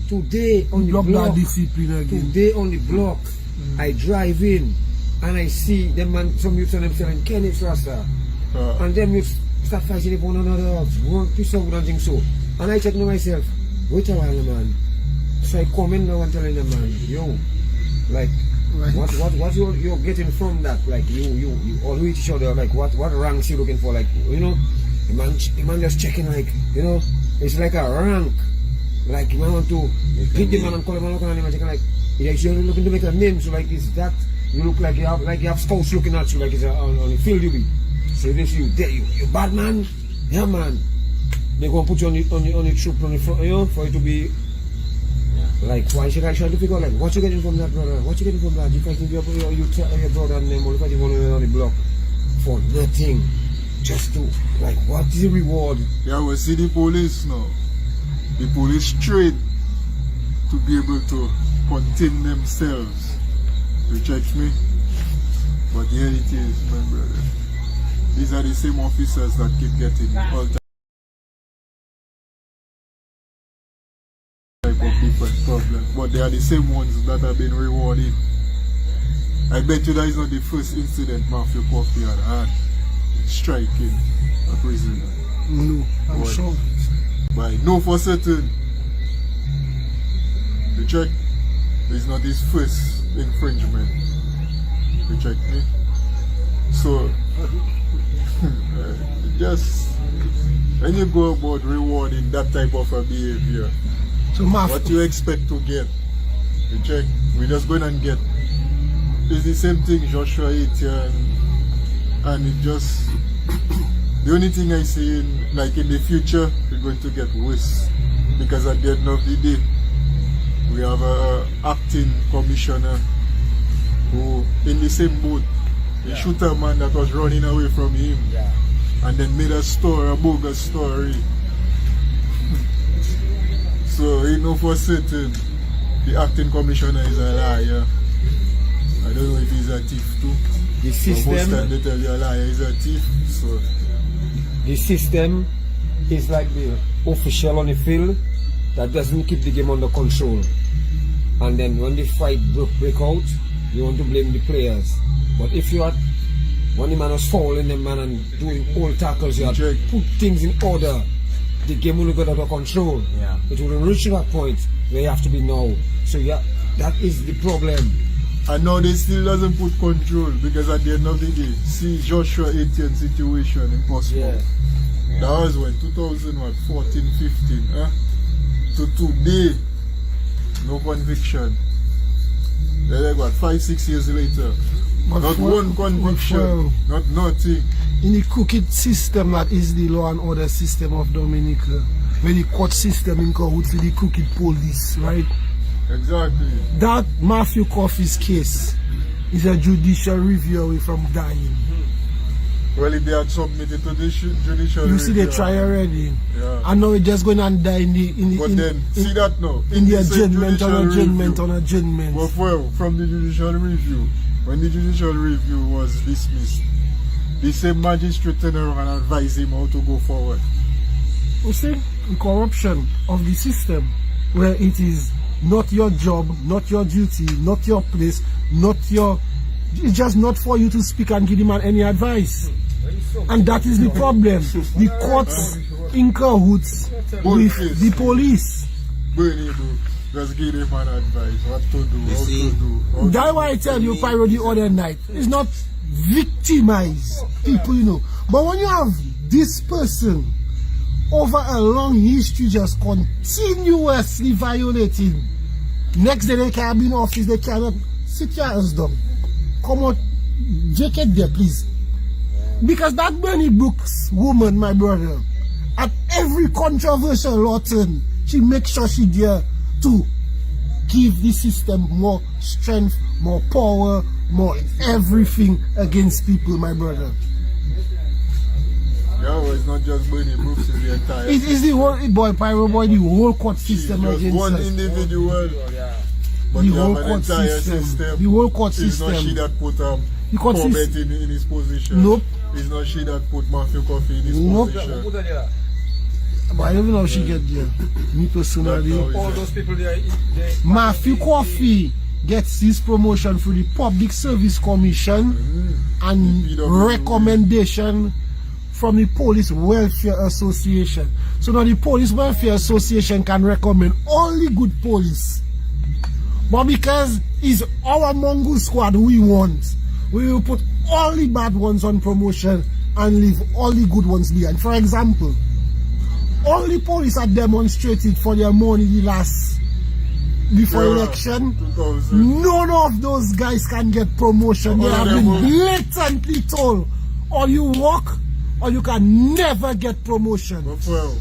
today on the
Block
block,
that discipline again.
today on the block, I drive in and I see them man, some youths and them selling Kenneth Rasta. And them youths start fighting with one another, one piece of and things so. And I check to myself, wait a while, man. So I come in now and telling them, man, yo, like,
Right.
what you're getting from that? Like, you all with each other, like, what ranks you looking for? Like, you know, the man just checking, like, you know, it's like a rank. Like, you man want to hit the man and call him and look at him and checking, like, you're looking to make a name, so like, is that, you look like you have scouts looking at you, like it's on the field you be. So this you bad man, yeah man. They gonna put you on the troop on the front, you know, for you to be like, why should I try to figure out like what you getting from that, brother? What you getting from that? You fighting your brother and them, or you fighting one on the block for nothing, just to like, what is the reward?
Yeah, we see the police now. The police trained to be able to contain themselves. You check me? But here it is, my brother. These are the same officers that keep getting all type of different problems. But they are the same ones that have been rewarded. I bet you that is not the first incident Mafia Coffee had had striking a prisoner.
No, I'm
What?
sure.
But I know for certain, you check, it's not his first infringement. You check me? So, just when you go about rewarding that type of a behavior,
So
what you expect to get? You check, we just going and get. It's the same thing Joshua ate here, and it just, the only thing I see in, like in the future, we're going to get worse. Because at the end of the day, we have a acting commissioner who, in the same boat, he shoot a man that was running away from him. And then made a bogus story. So he know for certain the acting commissioner is a liar. I don't know if he's a thief too.
The
So most
system,
time they tell you a liar is a thief. So
the system is like the official on the field that doesn't keep the game under control. And then when the fight break out, you want to blame the players. But if you are, when the man was fouling them man and doing all tackles, you had
Check.
put things in order, the game will get out of control.
Yeah.
It will reach that point where you have to be now. So yeah, that is the problem.
and now they still doesn't put control because at the end of the day, see Joshua Etienne situation in Portsmouth. That was when 2014, 15, huh? To today, no conviction. Then like what, 5-6 years later,
But
not
for-
one conviction,
for-
not nothing.
In the crooked system that is the law and order system of Dominica, where the court system in cahoots with the crooked police, right?
Exactly.
That Matthew Coffey's case is a judicial review away from dying.
Well, if they had submitted to the judicial
You see, they
review,
try already.
Yeah.
And now it's just going and die in the
But then, see that now?
in the
this
adjournment
judicial
on adjournment
review.
on adjournment.
But well, from the judicial review, when the judicial review was dismissed, the same magistrate turned around and advised him how to go forward.
You see, the corruption of the system, where it is not your job, not your duty, not your place, not your. It's just not for you to speak and give the man any advice. And that is the problem. The courts in cahoots with the police.
Bernie, bro, just give him an advice, what to do, how
see,
to do. How
That's
to
why I tell you, Pyro, the other night, it's not victimize people, you know. But when you have this person over a long history just continuously violating, next day they can't be in office, they cannot sit your ass down. Come out, jacket there, please. Because that Bernie Brooks woman, my brother, at every controversial law turn, she makes sure she there to give the system more strength, more power, more everything against people, my brother.
Yeah, well, it's not just Bernie Brooks, it's the entire
It is the whole boy, Pyro boy, the whole court
It's
system
just
against
one
us.
individual. But
The
you
whole
have an
court
entire
system. The whole court
It's not
system.
she that put
The court
Corbett
system.
in his position.
Nope.
It's not she that put Matthew Coffey in his
Nope.
position.
But I don't know how she get there. Me personally.
That's how
All
it is.
those people there,
Matthew Coffey gets his promotion through the Public Service Commission and
PWA.
recommendation from the Police Welfare Association. So now the Police Welfare Association can recommend only good police. But because it's our mongoose squad we want, we will put all the bad ones on promotion and leave all the good ones behind. For example, all the police are demonstrated for their money before
Yeah,
election.
2000.
None of those guys can get promotion. They
All
have
of them
been
will.
blatantly told, or you walk, or you can never get promotion.
But well,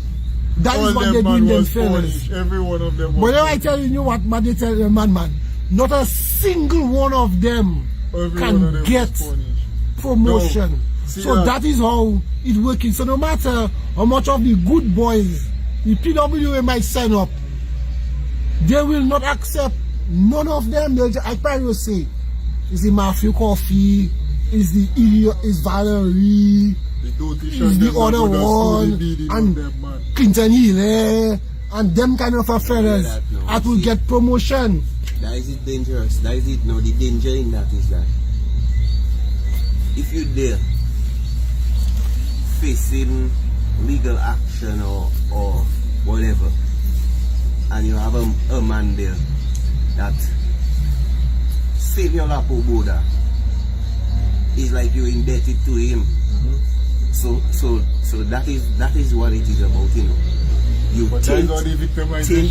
That
all
is what
them
they do
man
in them
was
fellas.
punished. Every one of them
But
was
then I tell you what, man, they tell you, man, not a single one of them
Every one of
can
them
get
was punished.
promotion.
No. See
So that is how it working. So no matter how much of the good boys the PWA might sign up, they will not accept none of them. They'll just, I probably say, is the Matthew Coffey, is the idiot, is Valerie,
The dirty
is
shot
the
them
other
and put a
one,
story beating on
and
them, man.
Clinton Hill, and them kind of fellas
that, no.
that will get promotion.
That is it dangerous. That is it. No, the danger in that is that if you dare facing legal action or whatever, and you have a man there that save your lapo border, it's like you're indebted to him. So that is what it is about, you know. You
But that's how the victimization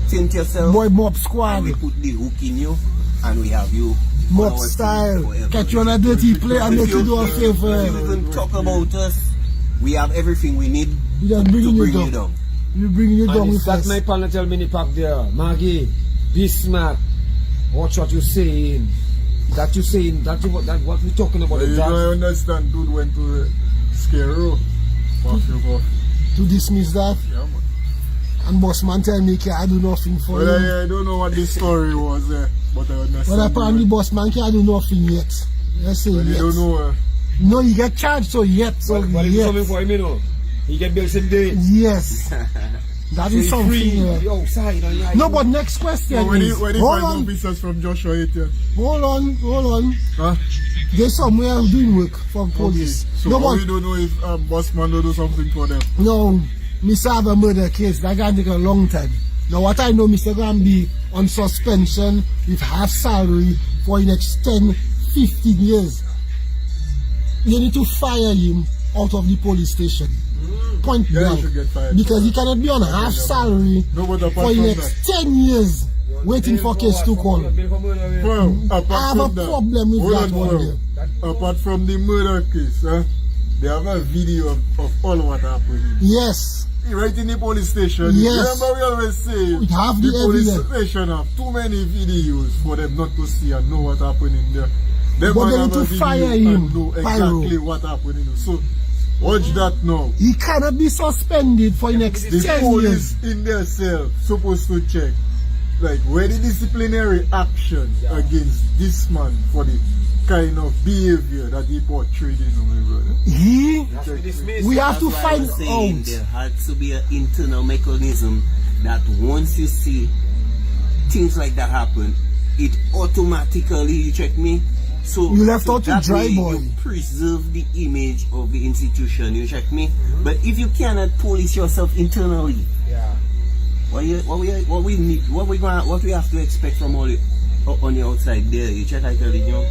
tint yourself,
Boy mob
and
squad,
we put the hook in you, and we have you on
mob
our team
style,
forever.
catch you on a dirty play and make you do a
If
favor.
you even talk about us, we have everything we need
We just
to
bringing
bring
you
you
down.
down.
We bring you down
and
with
that's
us.
my partner tell me in the pack there, Maggie, be smart, watch what you're saying. That you're saying, that what we're talking about.
But you
that,
don't understand, dude went to Scare Row. Matthew Coffey.
To dismiss that.
Yeah, man.
And bossman tell me I do nothing for him.
Well, I don't know what the story was, but I understand.
But apparently bossman can't do nothing yet. Let's say
But
yet.
you don't know.
No, he get charged, so yet. So
What is
yet.
coming for him, you know? He get bail same day.
Yes. That is
So he free.
something.
He outside.
No, but next question
When
is,
the
hold
5
on,
officers from Joshua 8,
hold on.
huh?
There's somewhere doing work for police.
So
No,
how
but
we don't know if bossman will do something for them.
no, Mr. have a murder case that can take a long time. Now what I know, Mr. Gonna be on suspension with half salary for the next 10, 15 years. You need to fire him out of the police station. Point
Yeah, he
blank.
should get fired.
Because he cannot be on half salary
No, but apart
for the
from
next 10 years waiting for case to call.
Well,
I
apart
have a
from that,
problem with
hold
that
on,
one
bro.
there.
Apart from the murder case, they have a video of all what happened.
Yes.
Right in the police station.
Yes.
Remember we always say
We have the
police
evidence.
station have too many videos for them not to see and know what happened in there. Them
But
man
they
have
need
a
to
video
fire
and
him,
know
Pyro.
exactly what happened in there. So watch that now.
He cannot be suspended for the next
The
10 years.
police in themselves supposed to check like where the disciplinary action against this man for the kind of behavior that he portrayed in my brother.
We have to
That's why I
find
was saying
out.
there had to be an internal mechanism that once you see things like that happen, it automatically, you check me? So
You left out the
that
dry
way
boy.
You preserve the image of the institution, you check me? But if you cannot police yourself internally, what we have to expect from all the, on the outside there, you check I tell you.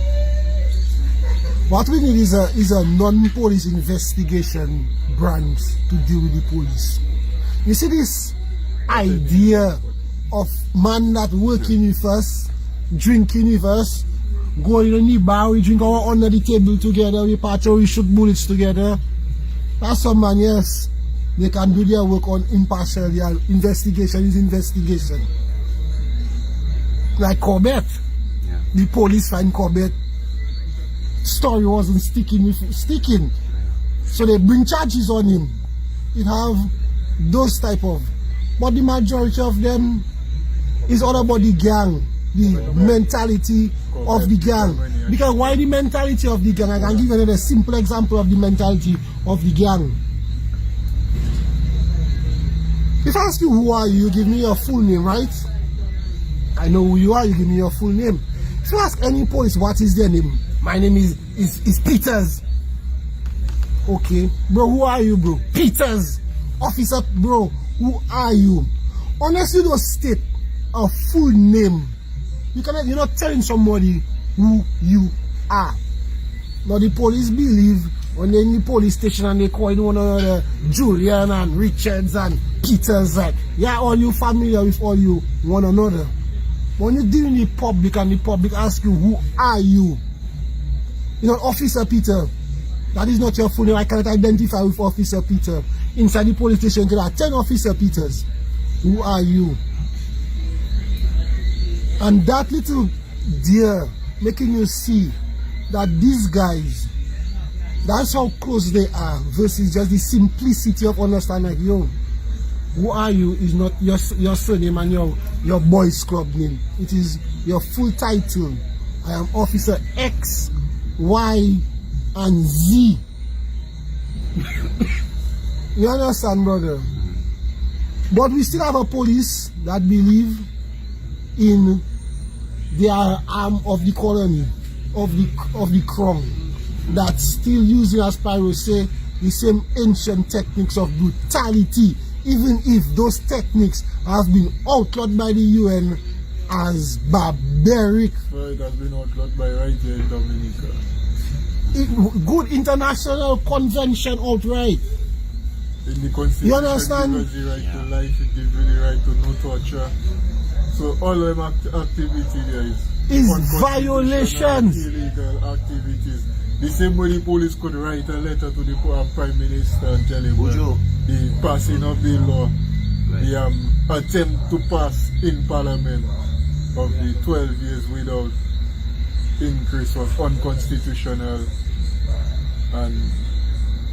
What we need is a non-police investigation branch to deal with the police. You see this idea of man that working with us, drinking with us, going in the bar, we drink our under the table together, we patrol, we shoot bullets together. That's some man, yes. They can do their work on impartial. Investigation is investigation. Like Corbett.
Yeah.
The police find Corbett. Story wasn't sticking. So they bring charges on him. It have those type of. But the majority of them is all about the gang. The mentality of the gang. Because why the mentality of the gang? I can give you another simple example of the mentality of the gang. If I ask you who are you, give me your full name, right? I know who you are, you give me your full name. If you ask any police what is their name, my name is Peters. Okay, bro, who are you, bro? Peters. Officer, bro, who are you? Unless you don't state a full name, you're not telling somebody who you are. Now the police believe when they're in the police station and they call one another Julian and Richards and Peters, like, yeah, all you familiar with all you one another. But when you deal in the public and the public ask you, who are you? You know, Officer Peter, that is not your full name. I cannot identify with Officer Peter. Inside the police station, there are 10 Officer Peters. Who are you? And that little deer making you see that these guys, that's how close they are versus just the simplicity of understanding, like, yo, who are you is not your surname and your boys club name. It is your full title. I am Officer X, Y, and Z. You understand, brother? But we still have a police that believe in their arm of the colony, of the crown, that still using, as Pyro say, the same ancient techniques of brutality, even if those techniques have been outlawed by the UN as barbaric.
Well, it has been outlawed by right here in Dominica.
Good international convention outright.
In the Constitution,
You understand?
it gives you the right to life, it gives you the right to no torture. So all them activity there
Is
unconstitutional,
violations.
illegal activities. The same way the police could write a letter to the Prime Minister and tell him the passing of the law, the attempt to pass in Parliament of the 12 years without increase was unconstitutional, and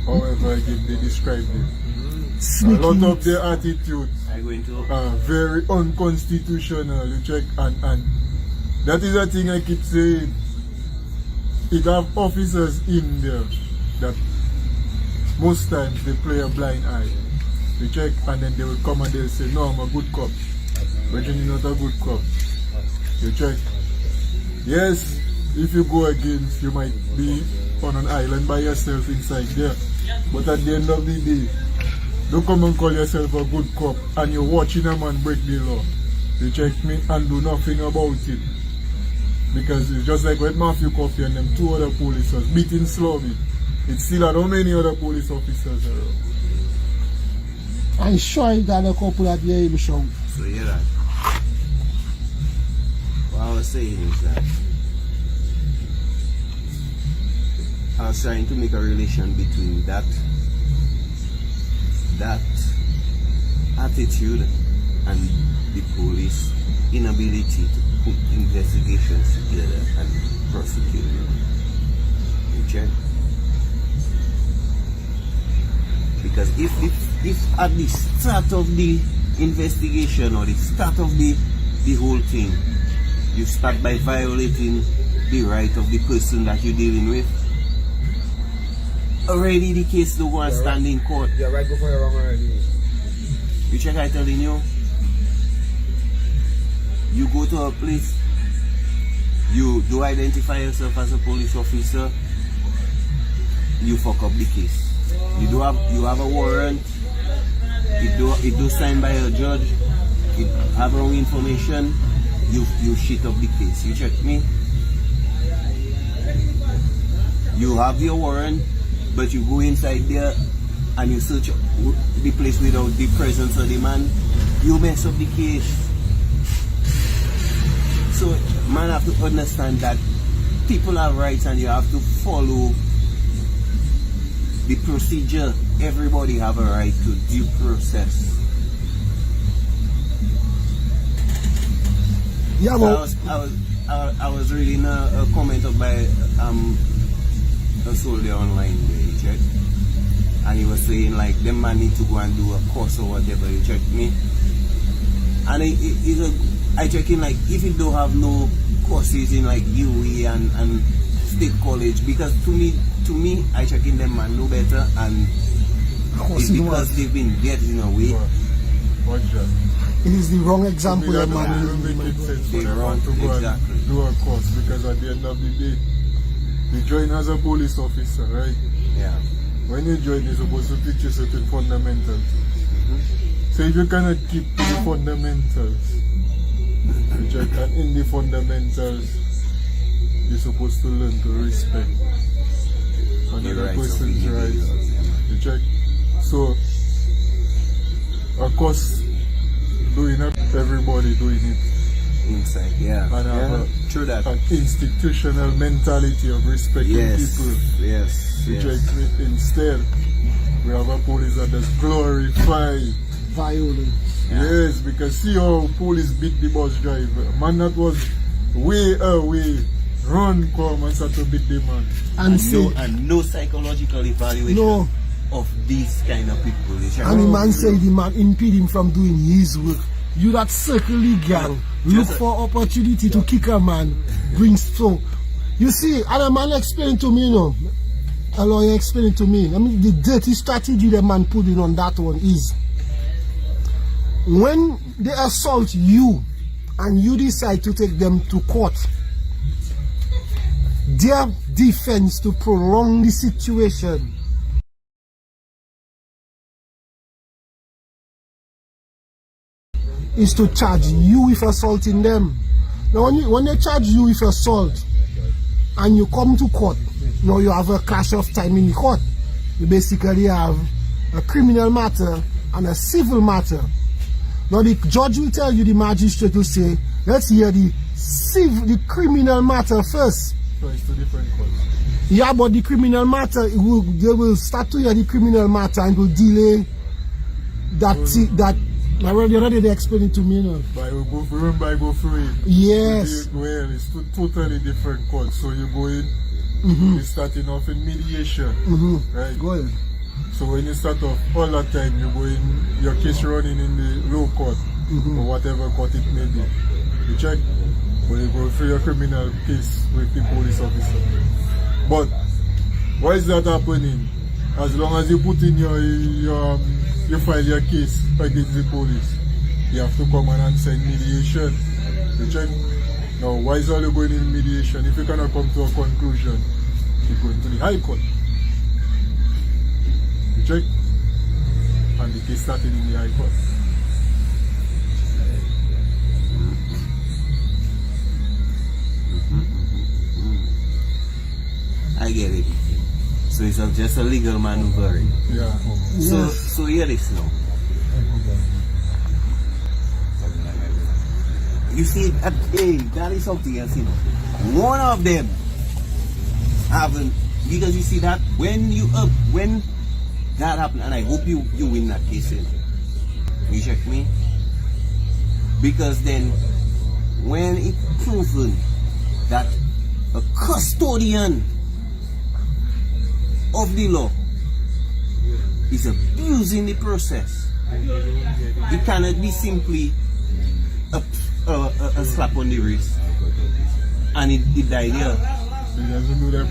however again they described it. A lot of their attitudes
I going to?
Very unconstitutional. You check, and that is the thing I keep saying. It have officers in there that most times they play a blind eye. You check, and then they will come and they'll say, no, I'm a good cop. But you're not a good cop. You check. Yes, if you go against, you might be on an island by yourself inside there. But at the end of the day, don't come and call yourself a good cop and you're watching a man break the law. You check me and do nothing about it. Because it's just like when Matthew Coffey and them 2 other police beating Slobby. It's still at how many other police officers around.
I'm sure you got a couple at the able show.
So yeah, that. What I was saying is that I was trying to make a relation between that attitude and the police inability to put investigations together and prosecute them. You check? Because if at the start of the investigation or the start of the whole thing, you start by violating the right of the person that you're dealing with, already the case don't go and stand in court.
Yeah, right before you're wrong already.
You check, I telling you, you go to a place, you do identify yourself as a police officer, you fuck up the case. You have a warrant, it do signed by a judge, it have wrong information, you shit up the case. You check me? You have your warrant, but you go inside there and you search the place without the presence of the man, you mess up the case. So man have to understand that people have rights and you have to follow the procedure. Everybody have a right to due process.
Yeah,
So
well,
I was reading a comment up by a soldier online there, you check, and he was saying like them man need to go and do a course or whatever. You check me, and I check in like if you don't have no courses in like UE and state college, because to me I check in them man know better, and it's because they've been getting away.
Watch that.
it is the wrong example,
That
man.
doesn't even make sense for
They
them
wrong,
to go
exactly.
and do a course, because at the end of the day, you join as a police officer, right?
Yeah.
When you join, you're supposed to teach you certain fundamentals. So if you cannot keep to the fundamentals, you check, and in the fundamentals, you're supposed to learn to respect another
rights of
person's rights.
individuals,
You check. So, of course, doing it, everybody doing it,
Inside, yeah.
and have
Yeah. True that.
an institutional mentality of respecting
Yes.
people.
Yes.
You
Yes.
check. Instead, we have a police that just glorify.
Violence.
Yeah.
Yes, because see how police beat the bus driver. Man that was way away, run come and start to beat the man.
And
No psychological evaluation
No.
of these kind of people. You check.
and the man say the man impede him from doing his work. You that circle the gang, look
Just a-
for opportunity to kick a man, bring so. You see, and a man explained to me, you know, a lawyer explained to me, I mean, the dirty strategy the man put in on that one is, when they assault you and you decide to take them to court, their defense to prolong the situation is to charge you with assaulting them. Now when they charge you with assault and you come to court, now you have a clash of time in the court. You basically have a criminal matter and a civil matter. Now the judge will tell you, the magistrate will say, let's hear the criminal matter first.
So it's two different courts.
Yeah, but the criminal matter, they will start to hear the criminal matter and will delay that. My brother, the other day they explained it to me, you know.
Remember I go through it.
Yes.
Well, it's two totally different courts. So you go in, you're starting off in mediation, right?
Go ahead.
So when you start off, all that time you go in, your case running in the low court or whatever court it may be. You check, when you go through your criminal case with the police officer. But why is that happening? As long as you put in you file your case against the police, you have to come and send mediation. You check. Now, why is all you going in mediation? If you cannot come to a conclusion, you go to the High Court. You check? And the case started in the High Court.
I get it. So it's just a legal maneuvering.
Yeah.
So hear this now. You see, that is something else, you know. One of them haven't, because you see that when that happened, and I hope you win that case, you know. You check me? Because then, when it's proven that a custodian of the law is abusing the process, it cannot be simply a slap on the wrist and it died here.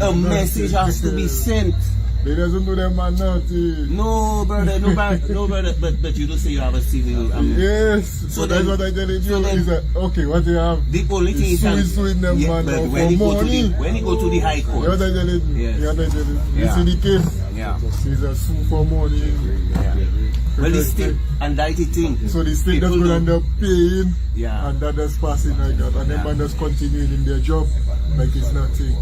A message has to be sent.
They doesn't do them man nothing.
No brother, but you don't say you have a civil.
Yes.
So
that's
then,
what I telling you.
so then,
is that, okay, what you have?
The only thing is
suing them man
but
for
when
money.
when you go to the High Court,
What I telling you?
Yes.
You
Yeah.
see the case?
yeah.
It's a sue for money.
Yeah. Well, the state, and that's the thing.
So the state
People
just will
don't-
end up paying,
Yeah.
and that just passing like that, and
Yeah.
them man just continuing in their job like it's nothing.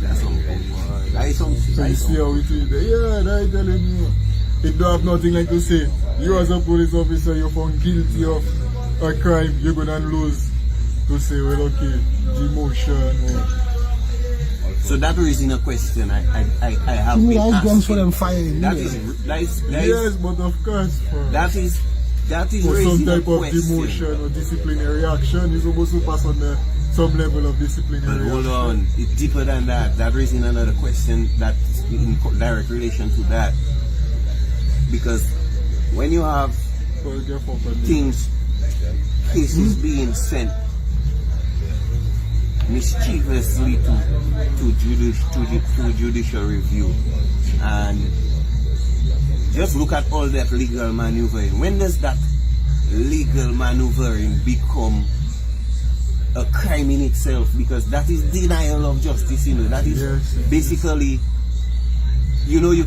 That's something. That is something.
So
That
you
is
see how it is. Yeah, that is telling you. It don't have nothing like to say, you as a police officer, you're found guilty of a crime, you're gonna lose to say, well, okay, demotion or...
So that raising a question I have
You
been
guys
asking.
guns for them firing.
That
yeah.
is
Yes, but of course,
that is
for some
raising a
type of
question.
demotion or disciplinary action, you're supposed to pass on some level of
But
disciplinary
hold
action.
on, it's deeper than that. That raising another question that's in direct relation to that. Because when you have
So you get fucked on
things, cases being sent mischievously to judicial review, and just look at all that legal maneuvering. When does that legal maneuvering become a crime in itself? Because that is denial of justice, you know. That is
Yes.
basically, you know, you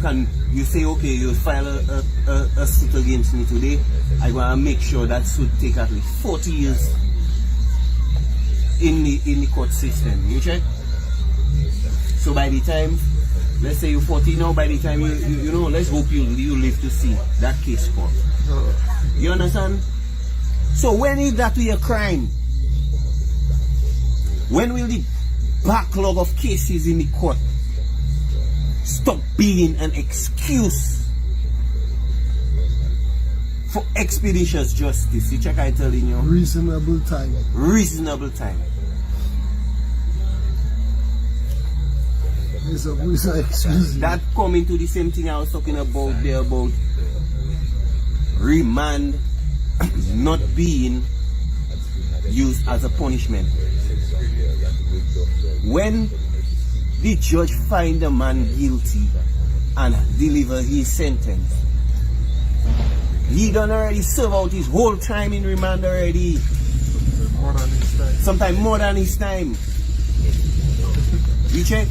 say, okay, you file a suit against me today. I want to make sure that suit take at least 40 years in the court system. You check? So by the time, let's say you're 40 now, by the time you know, let's hope you live to see that case court. You understand? So when is that a crime? When will the backlog of cases in the court stop being an excuse for expeditious justice? You check, I telling you.
Reasonable time.
Reasonable time.
It's a excuse.
That coming to the same thing I was talking about there about remand not being used as a punishment. When the judge find a man guilty and deliver his sentence, he done already serve out his whole time in remand already.
More than his time.
Sometimes more than his time. You check?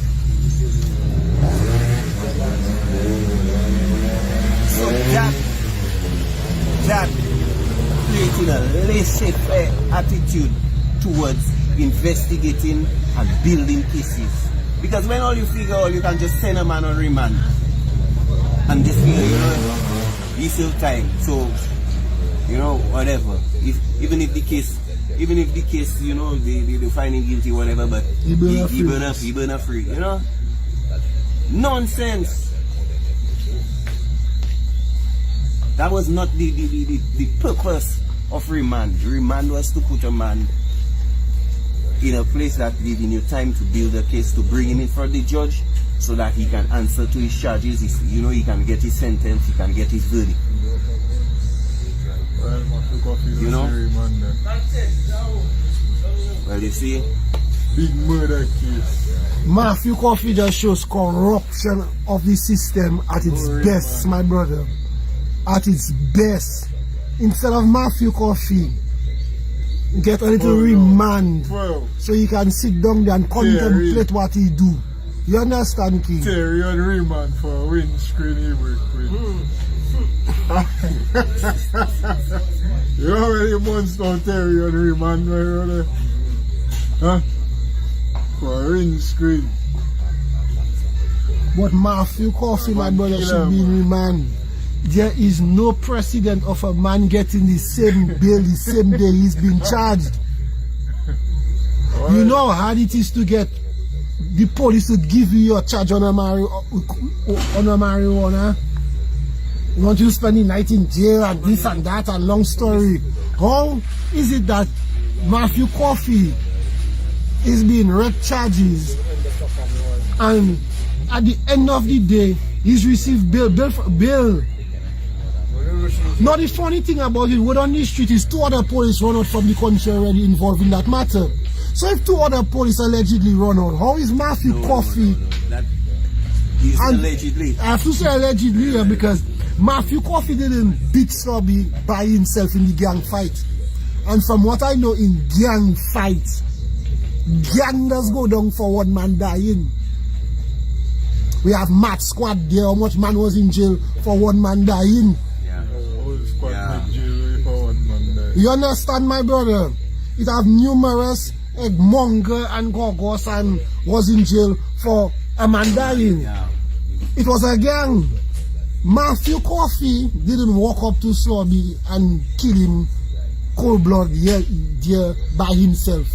So that creating a laissez-faire attitude towards investigating and building cases. Because when all you figure out, you can just send a man on remand and just figure, you know, he still time. So, you know, whatever. Even if the case, you know, they find him guilty, whatever, but he burn a free, you know? Nonsense. That was not the purpose of remand. Remand was to put a man in a place that giving you time to build a case, to bring him in front of the judge, so that he can answer to his charges. You know, he can get his sentence, he can get his verdict.
Well, Matthew Coffee is
You know?
a scary man then.
Well, you see,
Big murder case.
Matthew Coffee just shows corruption of the system at its best, my brother. At its best. Instead of Matthew Coffee, get a little remand
Well,
so he can sit down there and contemplate what he do. You understand, King?
Terry on remand for a windscreen he work with. You know how many months now Terry on remand, my brother? Huh? For a windscreen.
But Matthew Coffee, my brother, should be in remand. There is no precedent of a man getting the same bail the same day he's been charged. You know how hard it is to get the police to give you your charge on a marijuana? You want you to spend the night in jail and this and that and long story. How is it that Matthew Coffee is being read charges and at the end of the day he's received bail? Now the funny thing about it, word on the street is 2 other police run out from the country already involved in that matter. So if 2 other police allegedly run out, how is Matthew Coffee?
That he's allegedly.
I have to say allegedly here because Matthew Coffee didn't beat Sobby by himself in the gang fight. And from what I know in gang fights, gang does go down for one man dying. We have match squad there, how much man was in jail for one man dying. You understand, my brother? It have numerous Monger and Gogos and was in jail for a man dying. It was a gang. Matthew Coffee didn't walk up to Sobby and kill him cold blood there by himself.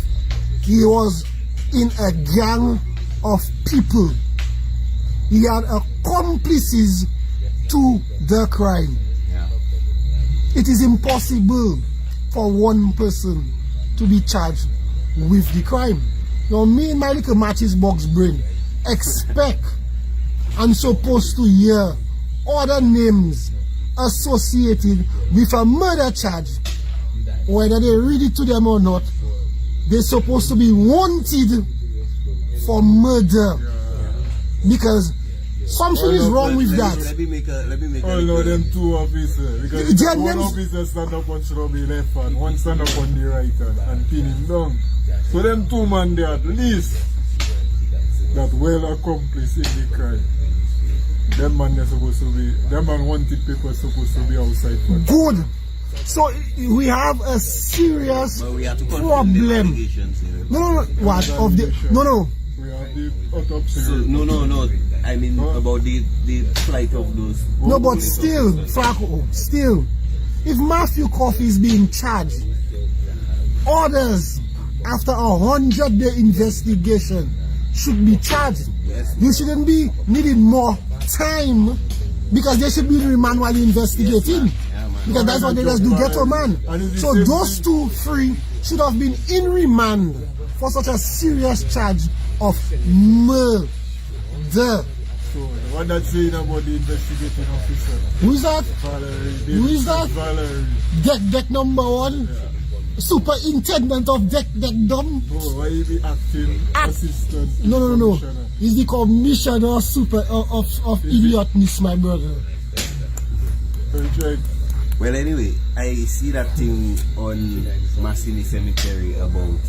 He was in a gang of people. He had accomplices to the crime. It is impossible for one person to be charged with the crime. Now, me and my little matches box brain expect and supposed to hear other names associated with a murder charge. Whether they read it to them or not, they're supposed to be wanted for murder. Because something is wrong with that.
Let me make a
Oh no, them 2 officers. Because
Their
one
names-
officer stand up on Shrubby left hand, one stand up on the right hand and pin him down. So them 2 men there at least that well accomplished in the crime. Them man they're supposed to be, them man wanted people supposed to be outside for.
Good. So we have a serious
But we have to confirm the
problem.
allegations here.
No. What of the? No.
We have the autopsy.
So, no. I mean about the plight of those.
No, but still, Franco, still, if Matthew Coffee is being charged, others after 100-day investigation should be charged.
Yes.
You shouldn't be needing more time because they should be in remand while investigating.
Yeah, man.
Because that's what they just do, ghetto man.
And it's the
So
same
those
thing.
2 should have been in remand for such a serious charge of murder.
So what that saying about the investigating officer?
Who is that?
Valerie.
Who is that?
Valerie.
Deck number 1. Superintendent of deck dumb.
Oh, why you be acting assistant?
No.
commissioner?
He's the commissioner of idiotness, my brother.
Check.
Well, anyway, I see that thing on Massini Cemetery about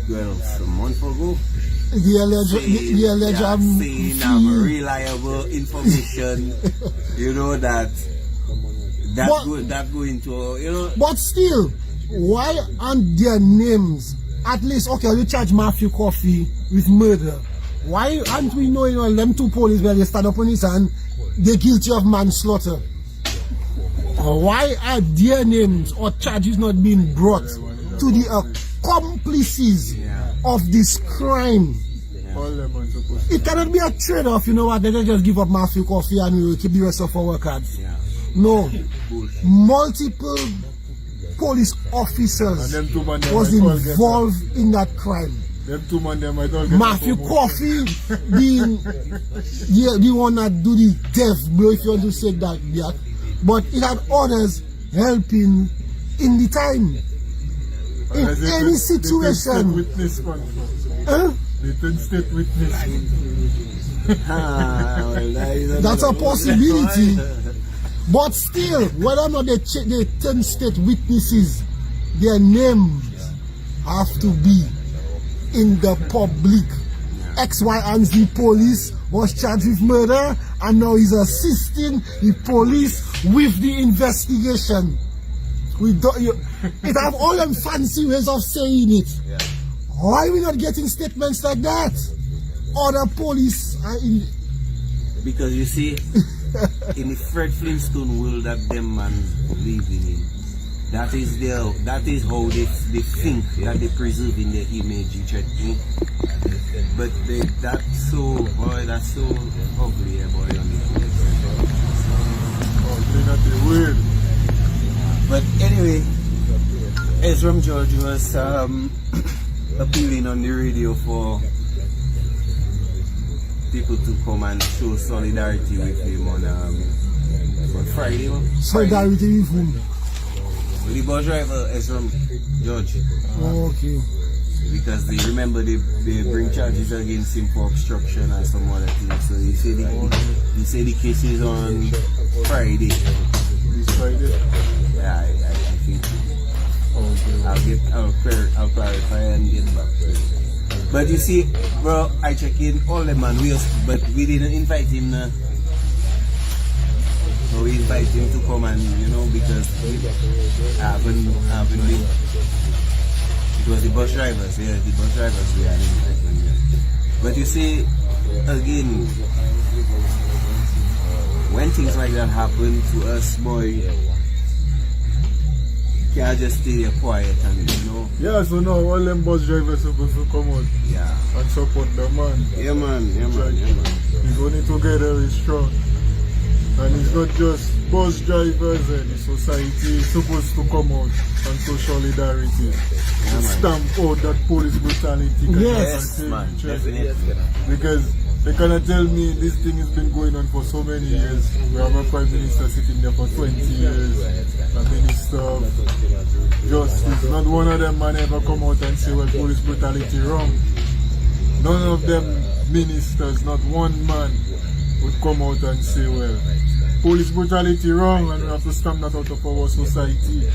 12 months ago.
The alleged
saying reliable information, you know, that go into, you know.
But still, why aren't their names at least? Okay, you charge Matthew Coffee with murder. Why aren't we knowing all them 2 police where they stand up on his hand, they're guilty of manslaughter? Why are their names or charges not being brought to the accomplices of this crime?
All them are supposed to.
It cannot be a trade-off, you know what? They just give up Matthew Coffee and we will keep the rest of our cards.
Yeah.
No. Multiple police officers
And them 2 men
was
they all get
involved in that crime.
Them two man, they might all get
Matthew
a promotion.
Coffee being the one that do the death blow, if you want to say that. But it had others helping in the time. In
As they
any
can-
situation.
They can state witness, man.
Huh?
They can state witness.
Ah, well, that is
That's a
another-
possibility. But still, whether or not they check the 10 state witnesses, their names have to be in the public. X, Y, and Z police was charged with murder, and now he's assisting the police with the investigation. It have all them fancy ways of saying it.
Yeah.
Why are we not getting statements like that? Other police are in.
Because you see, in the Fred Flintstone world that them man living in, that is how they think that they preserve in their image, you check me. But that's so ugly, boy, on the
Oh, they not the weird.
But anyway, Ezra George was appealing on the radio for people to come and show solidarity with him on Friday.
Solidarity with whom?
With the bus driver, Ezra George.
Okay.
Because they remember they bring charges against him for obstruction and some other things. So he said the case is on Friday.
This Friday.
Yeah, I think so.
Okay.
I'll clarify and get back to it. But you see, bro, I check in all the man, but we didn't invite him. So we invite him to come and because I haven't been. It was the bus drivers, yeah, the bus drivers we had invited. But you see, again, when things like that happen to us, boy, can't just stay quiet and
Yeah, so now all them bus drivers supposed to come out
yeah.
and support the man.
Yeah man.
He's only together is strong. And it's not just bus drivers and the society is supposed to come out and show solidarity.
man.
Stamp out that police brutality.
Yes,
man, definitely.
Because they cannot tell me this thing has been going on for so many years. We have a prime minister sitting there for 20 years, a minister of justice. Not one of them man ever come out and say, well, police brutality wrong. None of them ministers, not one man would come out and say, well, police brutality wrong and we have to stamp that out of our society.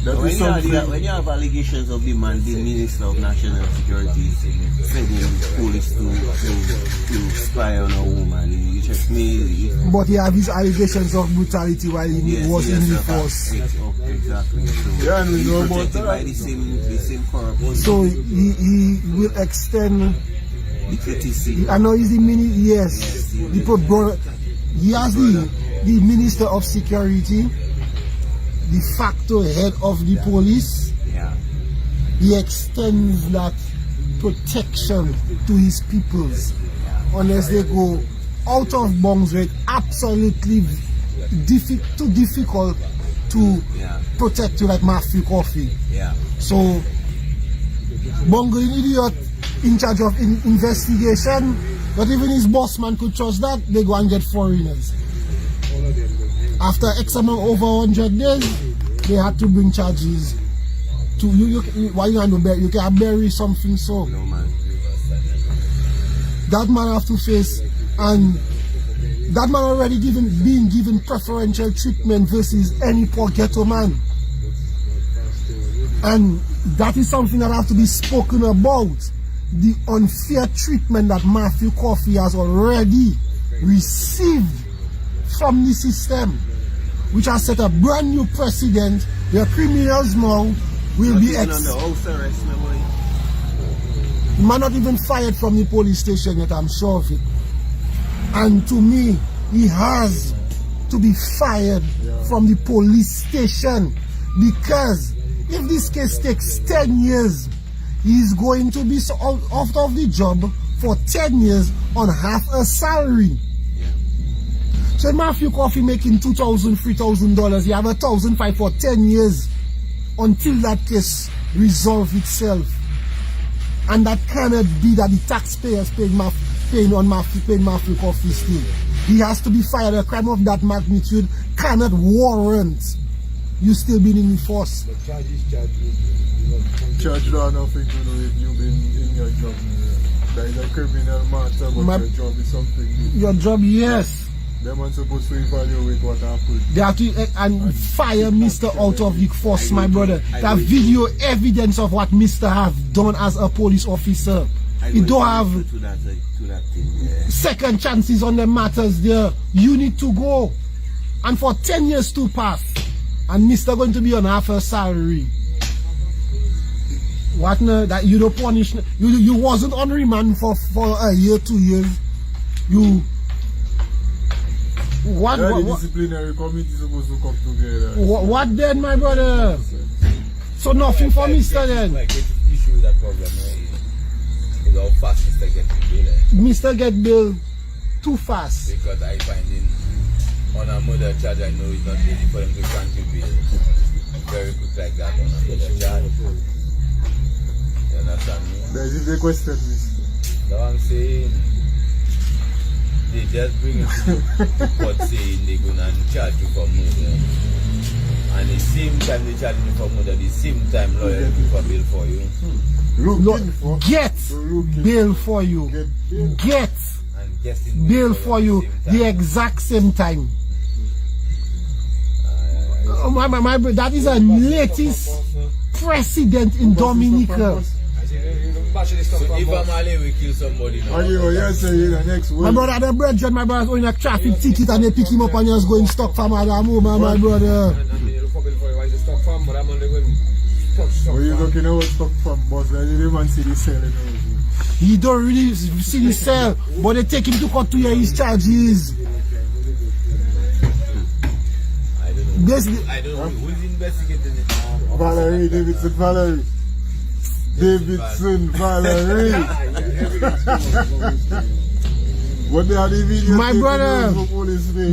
That
When
is
you,
something.
when you have allegations of the man, the Minister of National Security sending police to spy on a woman, you check me.
But he have his allegations of brutality while he was in the force.
Exactly. So
Yeah, and we
he's
know about
protected
that.
by the same corruption.
So he will extend.
The KTC.
I know he's the yes. He has the Minister of Security, de facto head of the police.
Yeah.
He extends that protection to his peoples unless they go out of bounds where it's absolutely too difficult to protect you like Matthew Coffee.
Yeah.
So Bongo idiot in charge of investigation, but even his boss man could trust that, they go and get foreigners. After X amount over 100 days, they had to bring charges to you. Why you want to bury? You can bury something so.
No man.
That man have to face, and that man already being given preferential treatment versus any poor ghetto man. And that is something that has to be spoken about. The unfair treatment that Matthew Coffee has already received from the system, which has set a brand new precedent where criminals now will be
Not even on the house arrest, my boy.
he might not even fired from the police station yet, I'm sure of it. And to me, he has to be fired from the police station, because if this case takes 10 years, he's going to be out of the job for 10 years on half a salary. So Matthew Coffee making $2,000, $3,000, you have $1,500 for 10 years until that case resolves itself. And that cannot be that the taxpayers paying Matthew Coffee still. He has to be fired. A crime of that magnitude cannot warrant you still being in the force.
The charge is charged.
Charge don't have nothing to do with you being in your job. That is a criminal matter, but your job is something different.
Your job, yes.
Them are supposed to evaluate what happened.
They have to and fire Mr. out of the force, my brother. That video evidence of what Mr. have done as a police officer. You don't have
to that thing, yeah.
second chances on the matters there. You need to go. And for 10 years to pass, and Mr. going to be on half a salary. What no? That you don't punish. You wasn't on remand for a year, 2 years. You. What?
Yeah, the
What?
disciplinary committee is supposed to come together.
What then, my brother? So nothing for Mr. then.
Like, the issue with that problem is how fast Mr. gets bail.
Mr. get bail too fast.
Because I find on a murder charge, I know it's not easy for them to grant you bail very quick like that on a murder charge. You understand me?
That is the question, mister.
That's what I'm saying. They just bring it to court saying they're going to charge you for murder. And the same time they charge you for murder, the same time lawyer looking for bail for you.
Get bail for you. Get
And getting
bail for you the exact same time. Oh, my, that is a latest precedent in Dominica.
So if I'm alley, we kill somebody now.
And you are saying the next
My
one.
brother, the brethren, my brother's owning a traffic ticket and they pick him up and just going stuck for Madam Uma, my brother.
When you're talking about stock from boss, I didn't even see the selling.
He don't really see the cell, but they take him to court to hear his charges.
I don't know who's investigating it.
Valerie, Davidson Valerie. Davidson Valerie. What they are the video
My brother,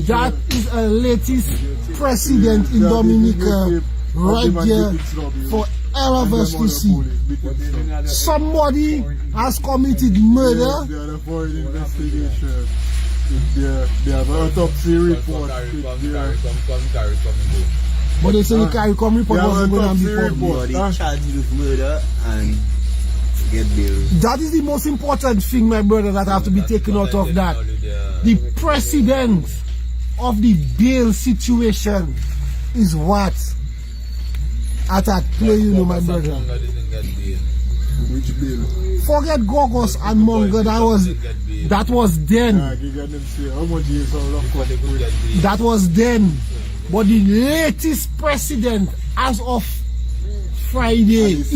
that is a latest precedent in Dominica right there for all of us to see. Somebody has committed murder.
They are for an investigation. They have an autopsy report.
But they say the CARICOM report wasn't going to be published.
They charge you with murder and get bail.
That is the most important thing, my brother, that have to be taken out of that. The precedent of the bail situation is what at play, you know, my brother.
Which bill?
Forget Gogos and Mongo, that was then.
How much is
That was then. But the latest precedent as of Friday is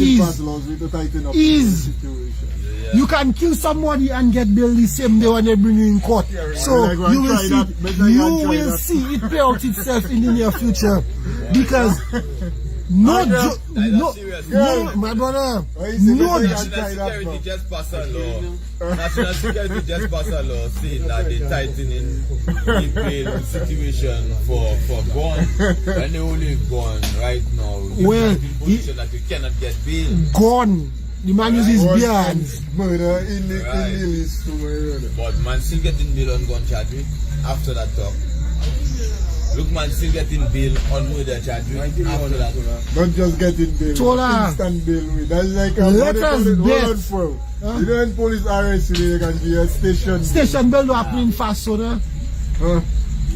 you can kill somebody and get bail the same day when they bring you in court. So you will see it play out itself in the near future. Because no, my brother,
National Security just passed a law. National Security just passed a law saying that they're tightening the bail situation for gun. And they only gun right now.
Well,
position that you cannot get bail.
gone. The man uses beard.
Murder in the list.
But man still getting bail on gun charge after that talk. Look, man still getting bail on murder charge after that.
Not just getting bail.
Chola.
Instant bail. That's like a
Let us bet.
You know when police arrest you, they can be a station.
Station bail don't happen in fast, so no?
Huh?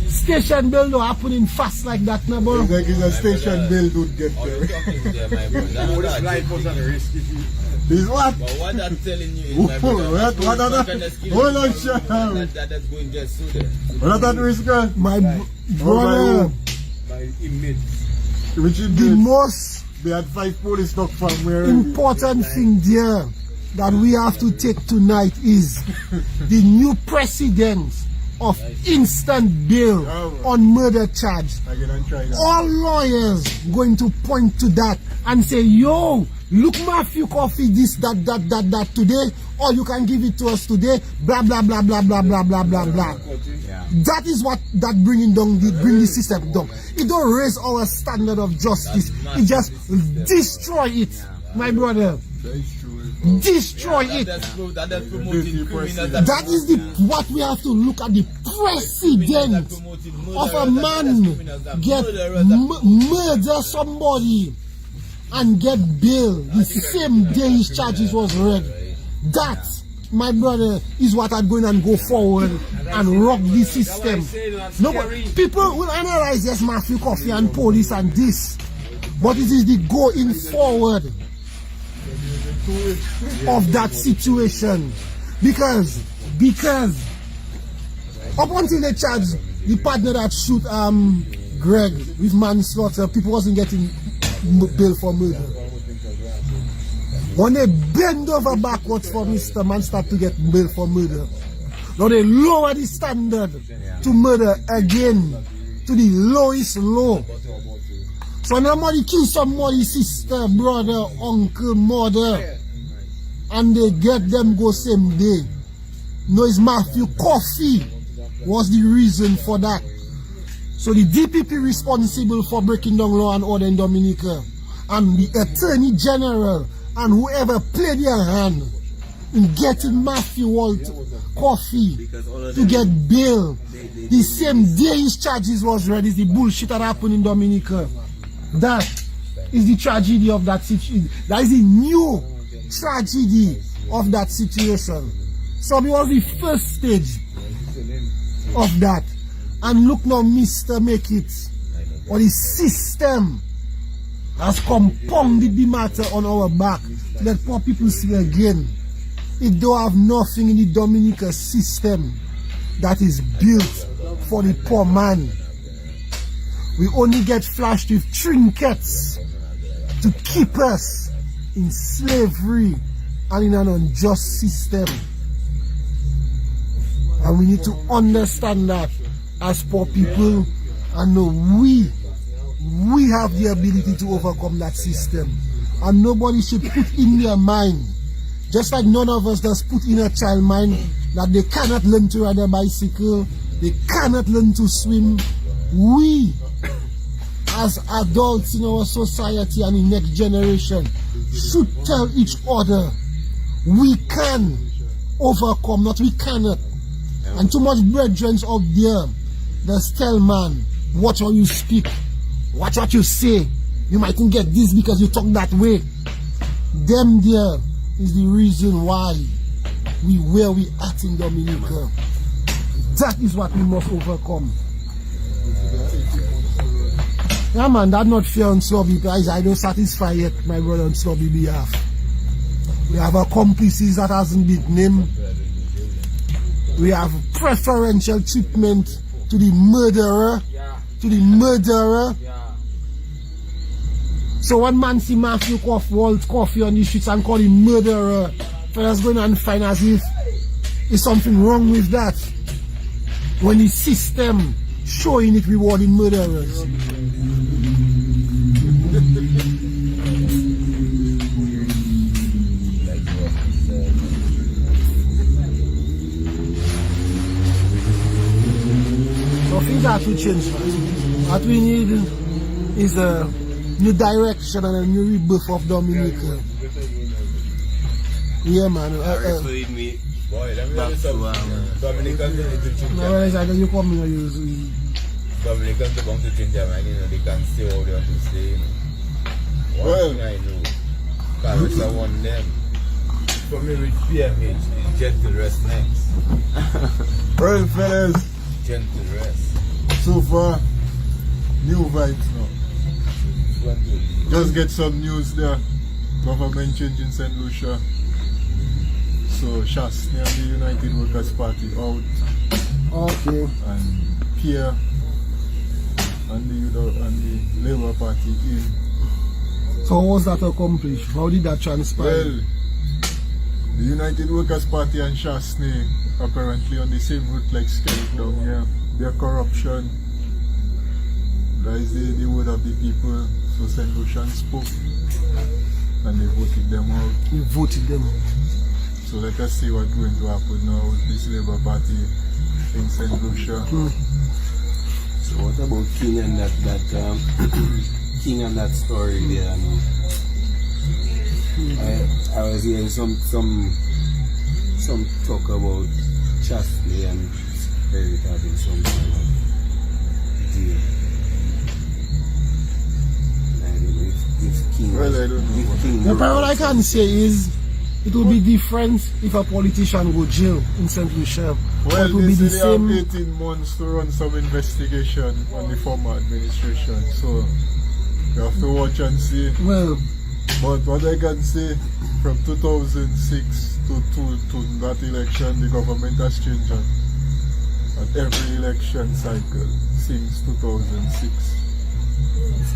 Station bail don't happen in fast like that, no, bro.
It's like it's a station bill to get
All
there.
you talking there, my brother.
Is what?
But what I'm telling you is, my brother,
What are that? Hold on, Sean.
that's going just through there.
What are that risk?
My brother,
Which is
the most
they had 5 police stuck from where
important thing there that we have to take tonight is the new precedent of instant bail on murder charge.
Again, and try that.
All lawyers going to point to that and say, yo, look Matthew Coffee this, that today, or you can give it to us today, blah, blah, blah, blah, blah, blah, blah, blah, blah. That is what that bring the system down. It don't raise our standard of justice. It just destroy it. my brother.
That is true.
Destroy it.
That's promoting criminals.
That is what we have to look at. The precedent of a man get murder somebody and get bail the same day his charges was read. That, my brother, is what are going to go forward and rock the system. Nobody, people will analyze yes, Matthew Coffee and police and this, but it is the going forward of that situation, because up until they charge the partner that shoot Greg with manslaughter, people wasn't getting bail for murder. When they bend over backwards for Mr. Man start to get bail for murder, now they lower the standard to murder again to the lowest low. So nobody kill somebody's sister, brother, uncle, mother, and they get them go same day. No, it's Matthew Coffee was the reason for that. So the DPP responsible for breaking down law and order in Dominica, and the Attorney General and whoever played their hand in getting Matthew Coffee to get bail the same day his charges was read, is the bullshit that happened in Dominica. That is the tragedy of that situation. That is the new tragedy of that situation. So it was the first stage of that. And look now, Mr. Make It, or the system has compounded the matter on our back. Let poor people see again. It don't have nothing in the Dominica system that is built for the poor man. We only get flashed with trinkets to keep us in slavery and in an unjust system. And we need to understand that as poor people, and know we have the ability to overcome that system. And nobody should put in their mind, just like none of us does put in a child mind, that they cannot learn to ride a bicycle, they cannot learn to swim. We, as adults in our society and in next generation, should tell each other we can overcome, not we cannot. And too much brethren out there that tell man, watch how you speak, watch what you say. You mightn't get this because you talk that way. Them there is the reason why we where we at in Dominica. That is what we must overcome. Yeah man, that's not fair on Slobby guys. I don't satisfy yet my brother on Slobby behalf. We have accomplices that hasn't been named. We have preferential treatment to the murderer. So one man see Matthew Coffee on the streets and call him murderer, fellas going and find as if there's something wrong with that. When the system showing it rewarding murderers. So things have to change, man. What we need is a new direction and a new rebirth of Dominica. Yeah, man.
Boy, let me tell you something. Dominicans don't need to change their mind.
You come here, you
Dominicans don't want to change their mind, you know, they can say all they want to say, you know. One thing I know, Paris I want them. For me with PMH, it's gentle rest next.
Well, fellas,
Gentle rest.
so far, new vibes now. Just get some news there. Government change in St. Lucia. So Shasney and the United Workers Party out.
okay.
And Pierre and the Labour Party in.
So how was that accomplished? How did that transpire?
Well, the United Workers Party and Shasney apparently on the same route like Skellig down here. Their corruption. That is the word of the people. So St. Lucian spoke and they voted them out.
You voted them out.
So let us see what's going to happen now with this Labour Party in St. Lucia.
So what about King and that King and that story there? I was hearing some talk about Chastity and Spirit having some kind of deal. If King,
Well, I don't know.
if King
The part I can say is it will be different if a politician go jail in St. Lucia.
Well,
it will be
they
the
say they
same.
have 18 months to run some investigation on the former administration, so you have to watch and see.
Well,
But what I can say, from 2006 to that election, the government has changed at every election cycle since 2006.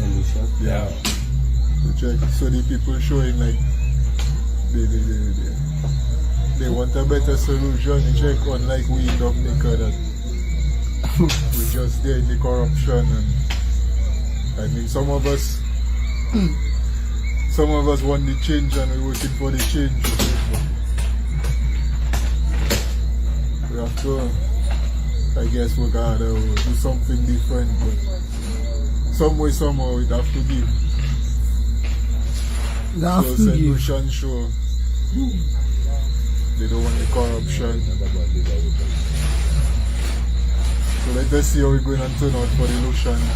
solution.
Yeah. To check. So the people showing like they want a better solution. You check, unlike we in Dominica that we just there in the corruption, and I mean some of us want the change and we're working for the change. We have to, I guess, work harder or do something different, but some way, somehow it have to give.
they have
So
to give.
solution show they don't want the corruption. So let us see how we're going to turn out for the Lucians.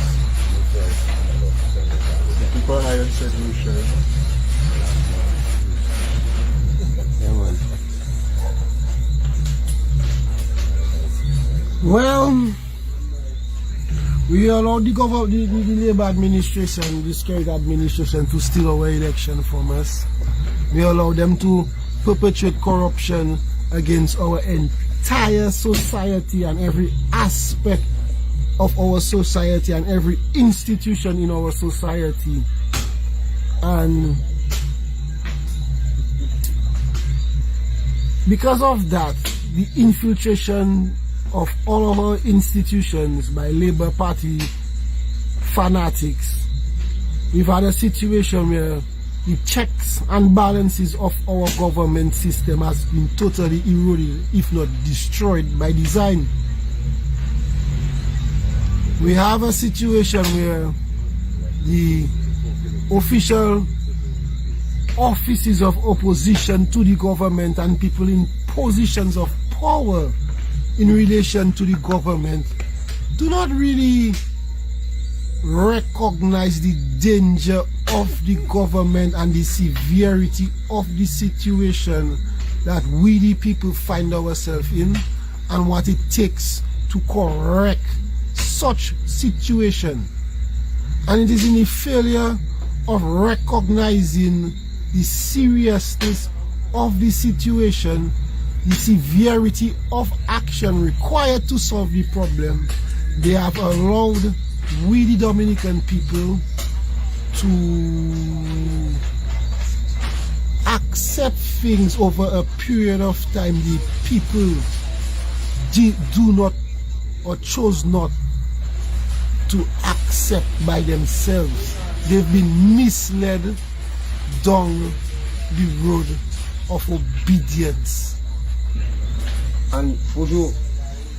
Keep an eye on St. Lucia.
Yeah, man.
Well, we allow the Labour administration, the Security administration, to steal our election from us. We allow them to perpetuate corruption against our entire society and every aspect of our society and every institution in our society. And because of that, the infiltration of all of our institutions by Labour Party fanatics, we've had a situation where the checks and balances of our government system has been totally eroded, if not destroyed by design. We have a situation where the official offices of opposition to the government and people in positions of power in relation to the government do not really recognize the danger of the government and the severity of the situation that we the people find ourselves in, and what it takes to correct such situation. And it is in the failure of recognizing the seriousness of the situation, the severity of action required to solve the problem, they have allowed we the Dominican people to accept things over a period of time the people do not or chose not to accept by themselves. They've been misled down the road of obedience.
And Pudu,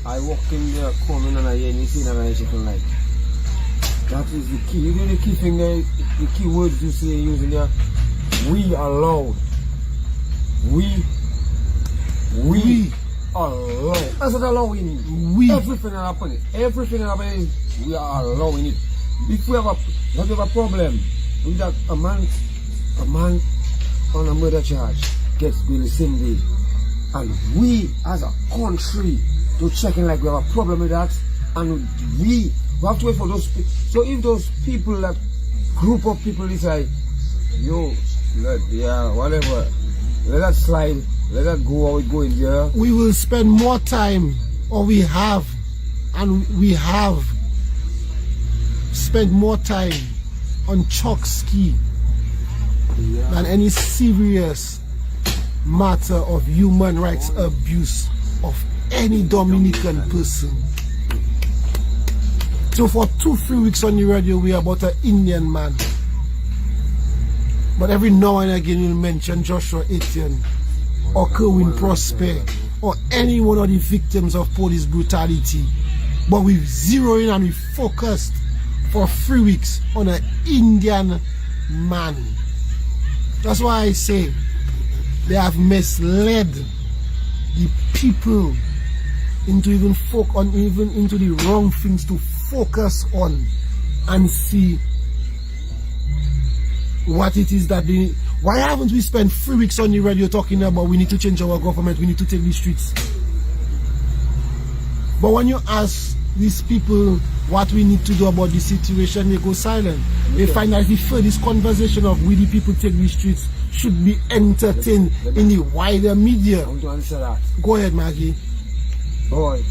I walk in there, come in and I hear anything and I chicken like. That is the key. You know the key thing there, the key words you say using there. We allowed. We allow. That's what allowing it.
We.
Everything that happens. Everything that happens, we are allowing it. If we have a problem with that a man on a murder charge gets going the same day, and we as a country to check in like we have a problem with that, and we have to wait for those people. So if those people, that group of people decide, yo, whatever, let that slide, let that go how it go in there.
We will spend more time, or we have spent more time on Chokski than any serious matter of human rights abuse of any Dominican person. So for 2-3 weeks on the radio we are about an Indian man, but every now and again you'll mention Joshua Etienne or Kerwin Prosper or any one of the victims of police brutality, but we zero in and we focused for 3 weeks on an Indian man. That's why I say they have misled the people into into the wrong things to focus on and see what it is that they. Why haven't we spent 3 weeks on the radio talking about we need to change our government, we need to take the streets? But when you ask these people what we need to do about the situation, they go silent. They find that the furthest conversation of we the people take the streets should be entertained in the wider media.
I want to answer that.
Go ahead, Maggie.
Boy,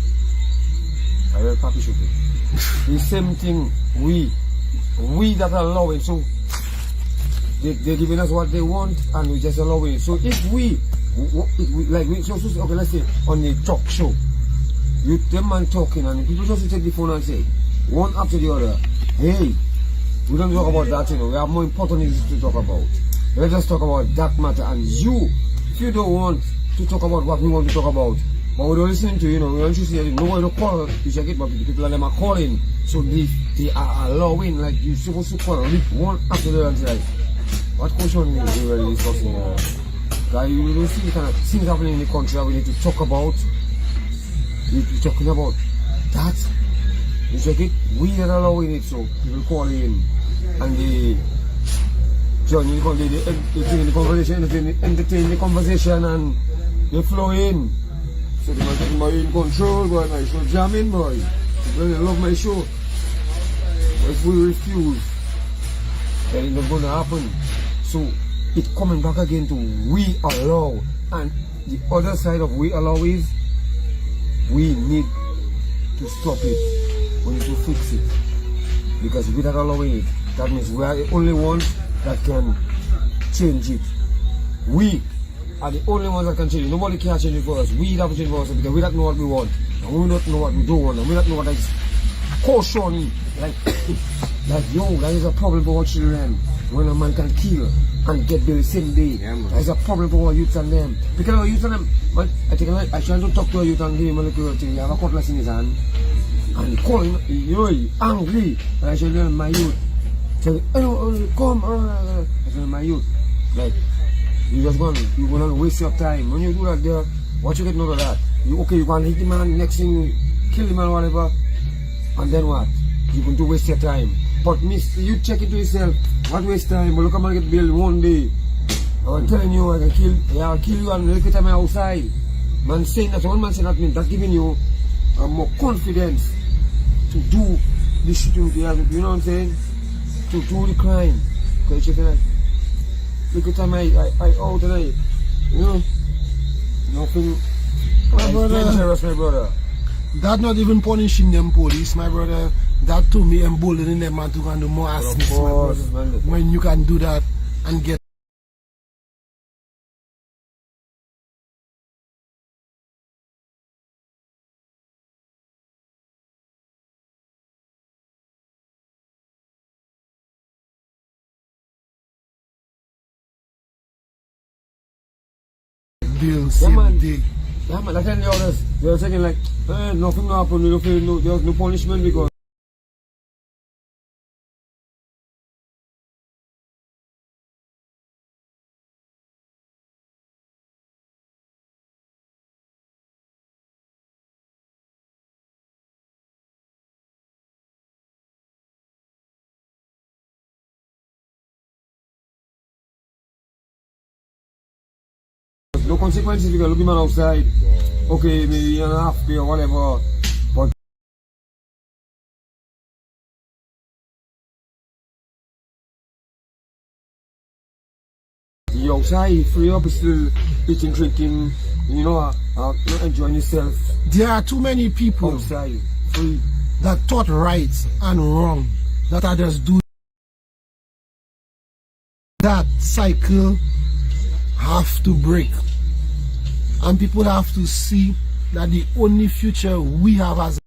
I will papi shoot it. The same thing we that are allowing, so they're giving us what they want and we just allow it. So if we okay, let's say on the talk show, you them man talking and people just take the phone and say, one after the other, hey, we don't talk about that, you know, we have more important things to talk about. Let's just talk about that matter. And you, if you don't want to talk about what we want to talk about, but we don't listen to, you know, we don't see it, nobody don't call, you check it, but the people that are calling, so they are allowing, like, you're supposed to call one after the other and say, like, what question is we really discussing? Guy, you don't see the kind of things happening in the country that we need to talk about. We're talking about that. You check it, we are allowing it, so people call in and they join the conversation, entertain the conversation and they flow in. So they might get in control, boy, my show jamming, boy. They love my show. But if we refuse, then it's not going to happen. So it's coming back again to we allow. And the other side of we allow is we need to stop it. We need to fix it. Because without allowing it, that means we are the only ones that can change it. We are the only ones that can change it. Nobody can change it for us. We have to change it for us because we don't know what we want. And we don't know what we don't want. And we don't know what is caution. Like yo, that is a problem for our children. When a man can kill and get the same day. Yeah, that's a problem for our youth and them. Because our youth and them, man, I try to talk to a youth and give him a little thing. He have a cutlass in his hand. And he call him, you know, he angry. And I tell my youth, come, I tell my youth, like, you're gonna waste your time. When you do that there, what you get out of that? You can hit the man, next thing, kill the man, whatever. And then what? You going to waste your time. But miss, you check it to yourself, what waste time? But look, I'm gonna get billed one day. I'm telling you, I'll kill you and look at me outside. Man saying that, one man saying that means that's giving you more confidence to do the shit you have, you know what I'm saying? To do the crime. Because you like, look at me, I out tonight. You know? Nothing dangerous, my brother.
That not even punishing them police, my brother. That to me emboldening them man to go and do more assist, my brother. When you can do that and get bill same day.
Yeah, man, like the others, they're saying like, nothing happened, there's no punishment because no consequences because look him outside. Okay, maybe you don't have to pay or whatever. But you outside, free up, still eating, drinking, you know, enjoying yourself.
There are too many people
Outside, free.
that thought right and wrong that are just do that cycle have to break. And people have to see that the only future we have as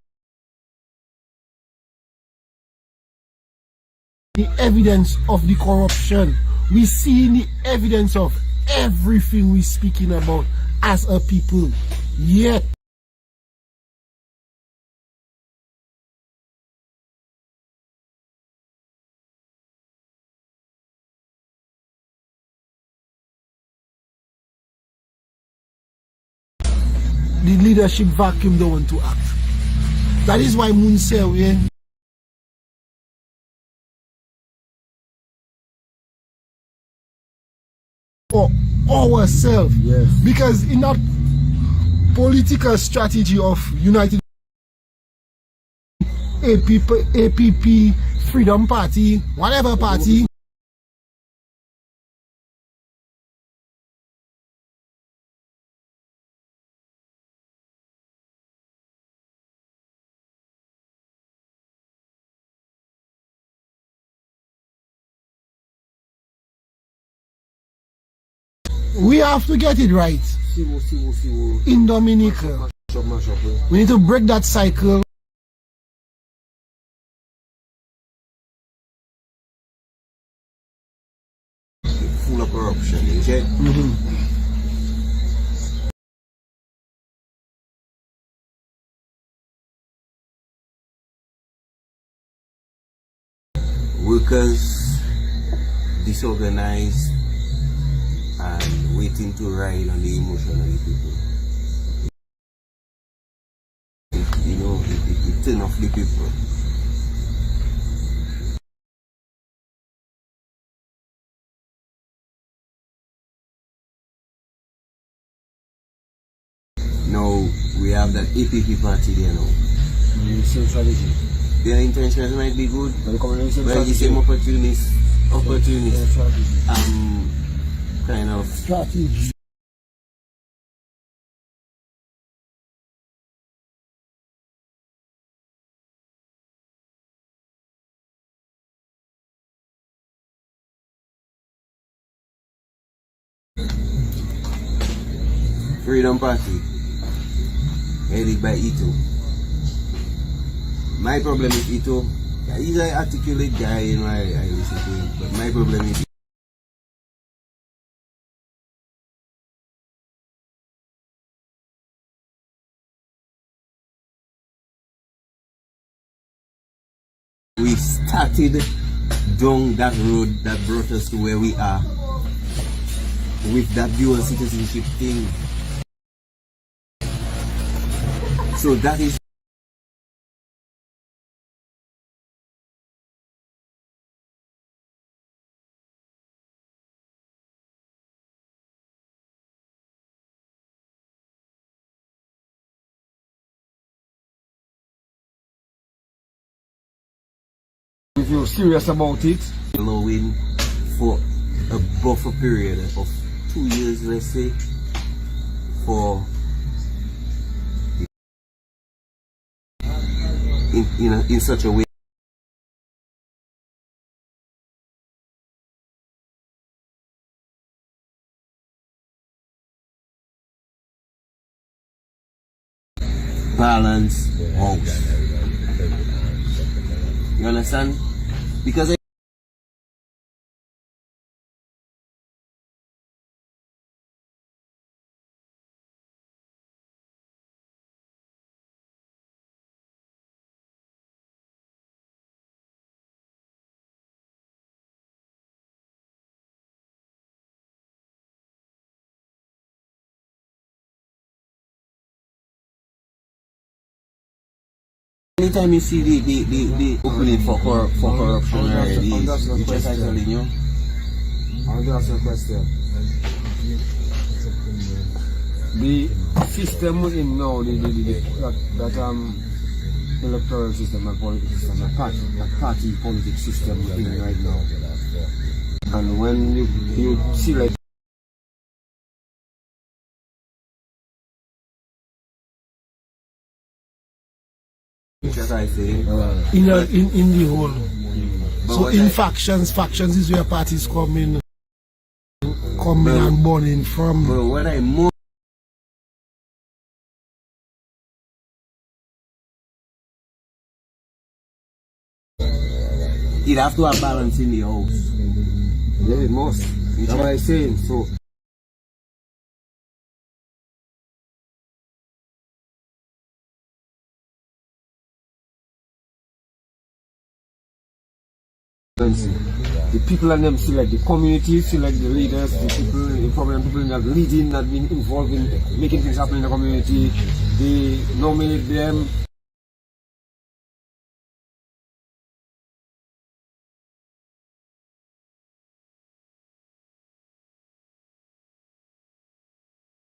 the evidence of the corruption. We see the evidence of everything we're speaking about as a people. Yet leadership vacuum don't want to act. That is why Moun Séwyè for ourselves.
Yes.
Because in that political strategy of United APP, Freedom Party, whatever party, we have to get it right. In Dominica, we need to break that cycle.
Full of corruption, you check? Workers disorganized and waiting to ride on the emotion of the people. You know, it turn off the people. Now we have that APP party there now.
Same strategy.
Their intentions might be good,
But the combination
but the same opportunist kind of
Strategy.
Freedom Party, headed by Ito. My problem is Ito. He's an articulate guy, you know, I listen to him. But my problem is we started down that road that brought us to where we are with that dual citizenship thing. So that is
if you're serious about it,
allowing for a buffer period of 2 years, let's say, for in such a way balance house. You understand? Because anytime you see the opening for corruption, you just actually know.
I'll ask you a question. The system in now, that electoral system and political system, that party politics system we're in right now. And when you see like
Just I say.
In the whole. So in factions is where parties come in and burning from.
But what I more it have to have balance in the house.
yeah, it must. That's what I'm saying. So the people and them select the community, select the leaders, the people, the problem people that leading, that been involved in making things happen in the community. They nominate them.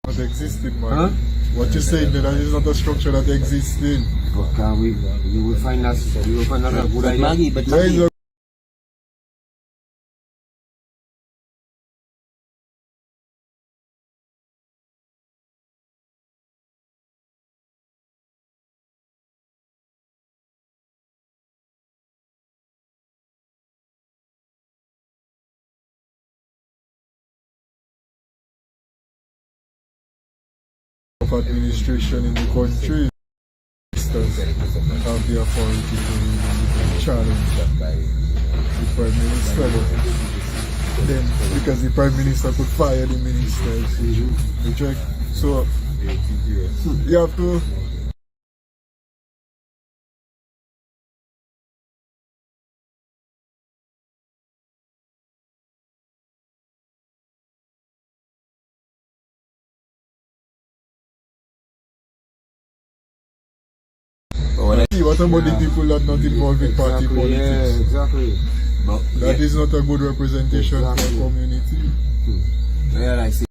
Not existing, man.
Huh?
What you're saying that is not a structure that exists in.
But we will find that a good idea.
Maggie, but
There is
Maggie,
a of administration in the country. Ministers have the authority to challenge the Prime Minister. Then, because the Prime Minister could fire the ministers, you check. So, you have to. See, what about the people that not involved in party
Exactly,
politics?
yeah, exactly.
but,
That is not a good representation for
Exactly.
a community.
well, I see.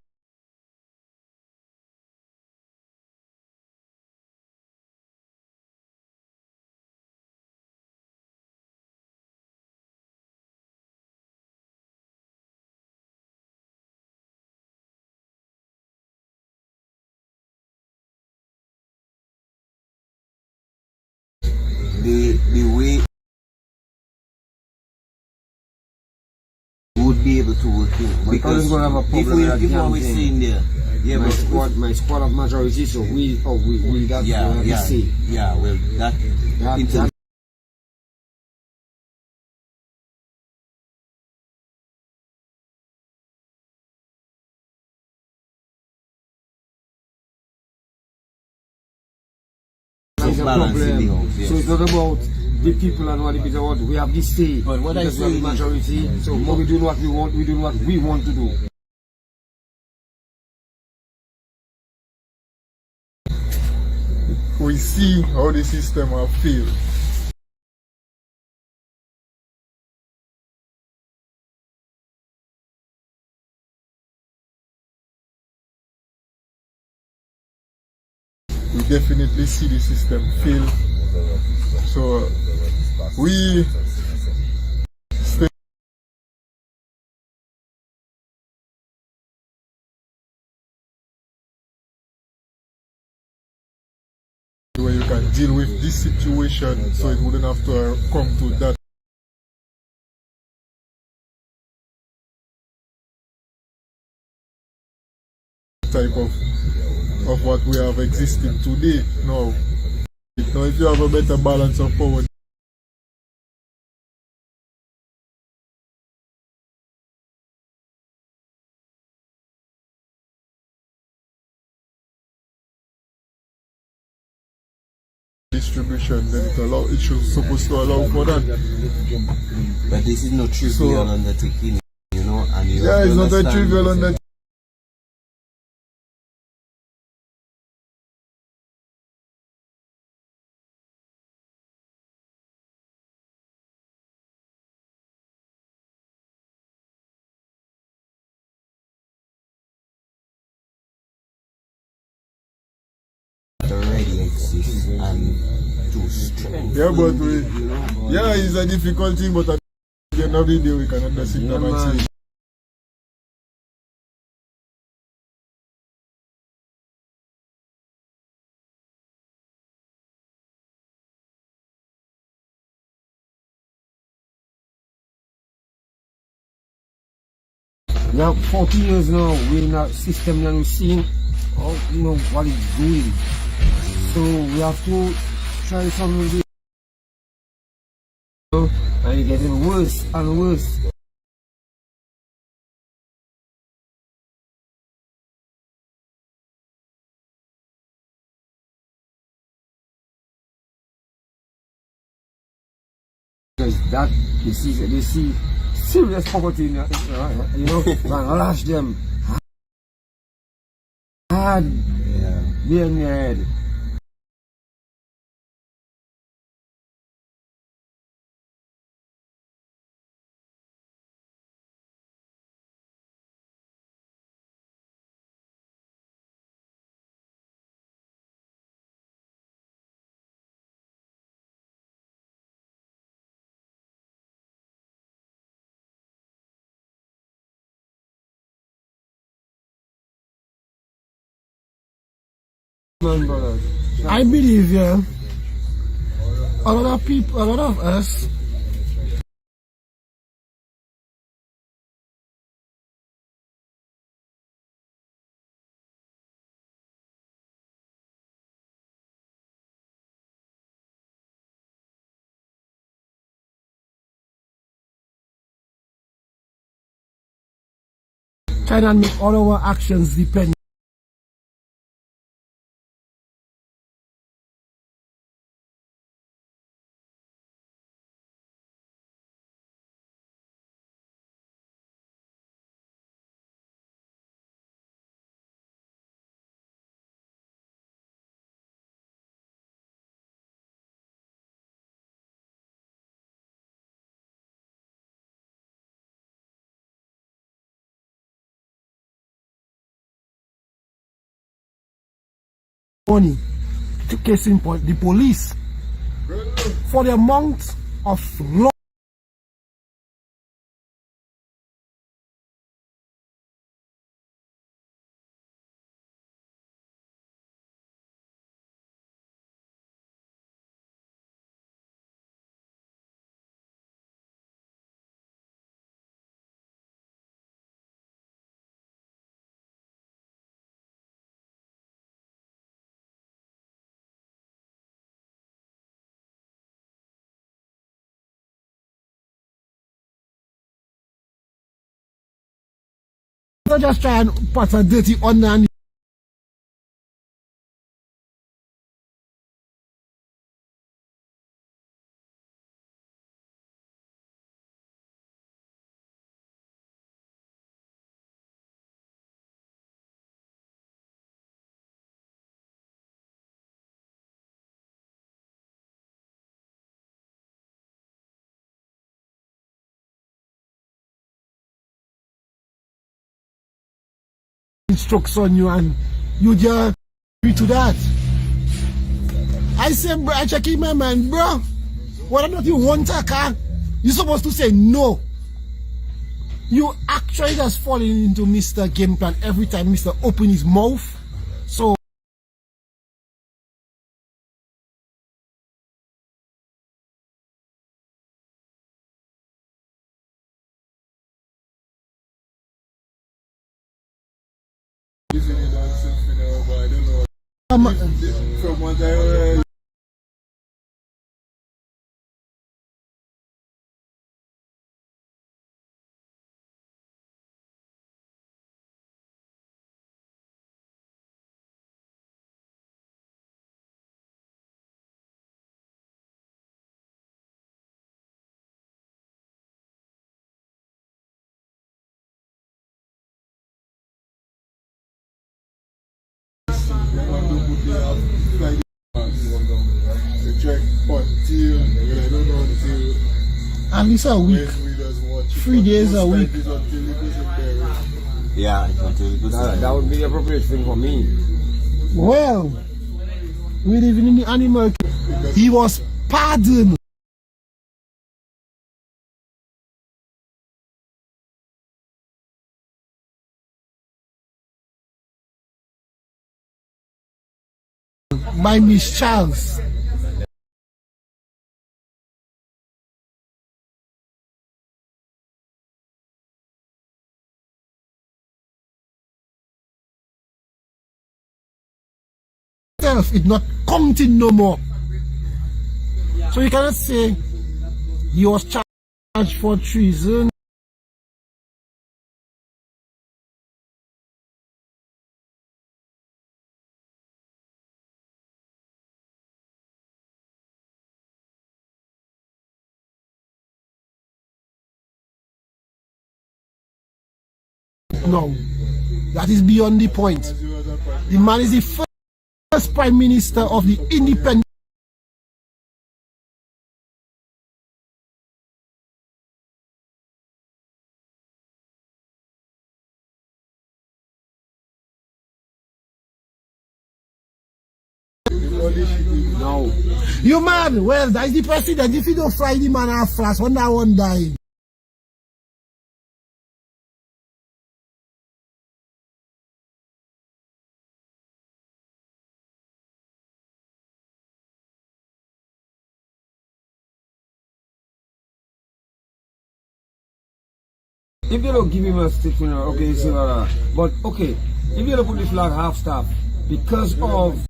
The way would be able to work in
But
because
always gonna have a
if
problem
we
with that
if what
damn
we're
thing.
seeing there, yeah,
My squad of majority, so we got
yeah,
to
yeah,
see.
yeah. Well, that
That is a
balance in the
problem.
house, yes.
So it's not about the people and what it is about. We have this say.
But what I
because we have
say
the
is-
majority. So we do what we want. We do what we want to do.
We see how the system have failed. We definitely see the system fail. So we stay where you can deal with this situation so it wouldn't have to come to that. Type of what we have existing today. Now, if you have a better balance of power, distribution, then it should supposed to allow for that.
but this is not trivial undertaking, you know, and you
Yeah,
have to
it's not a
understand-
trivial undertaking.
already exists and to strengthen
Yeah, but
the,
we,
you know,
yeah, it's a difficult thing, but at the end of the day, we can understand
Yeah,
that and
man.
see.
Now 40 years now we're in a system and we're seeing what it's doing. So we have to try something and it's getting worse and worse. Because that they see serious poverty, you know, man, lash them hard, be in your head. Man, brothers.
I believe, yeah, a lot of people, a lot of us, try and make all our actions depend. Money. Case in point, the police, for the amount of law not just try and put a dirty under. Instructs on you and you just agree to that. I say, bro, I check in my mind, bro. Whether or not you want a car, you're supposed to say no. You actually just falling into Mr. Game Plan every time Mr. open his mouth. So
From what I heard, the checkpoint till I don't know until
at least a week.
we just watch
3 days a week.
Yeah,
That would be the appropriate thing for me.
Well, we living in the animal. He was pardoned. By Miss Charles. It not counting no more. So you cannot say he was charged for treason. now. That is beyond the point. The man is the first Prime Minister of the independent.
No.
You man, well, that is the president. If you don't fly the man half fast, when that one die.
If they don't give him a stick, you know, okay, say but okay, if you don't put the flag half staff because of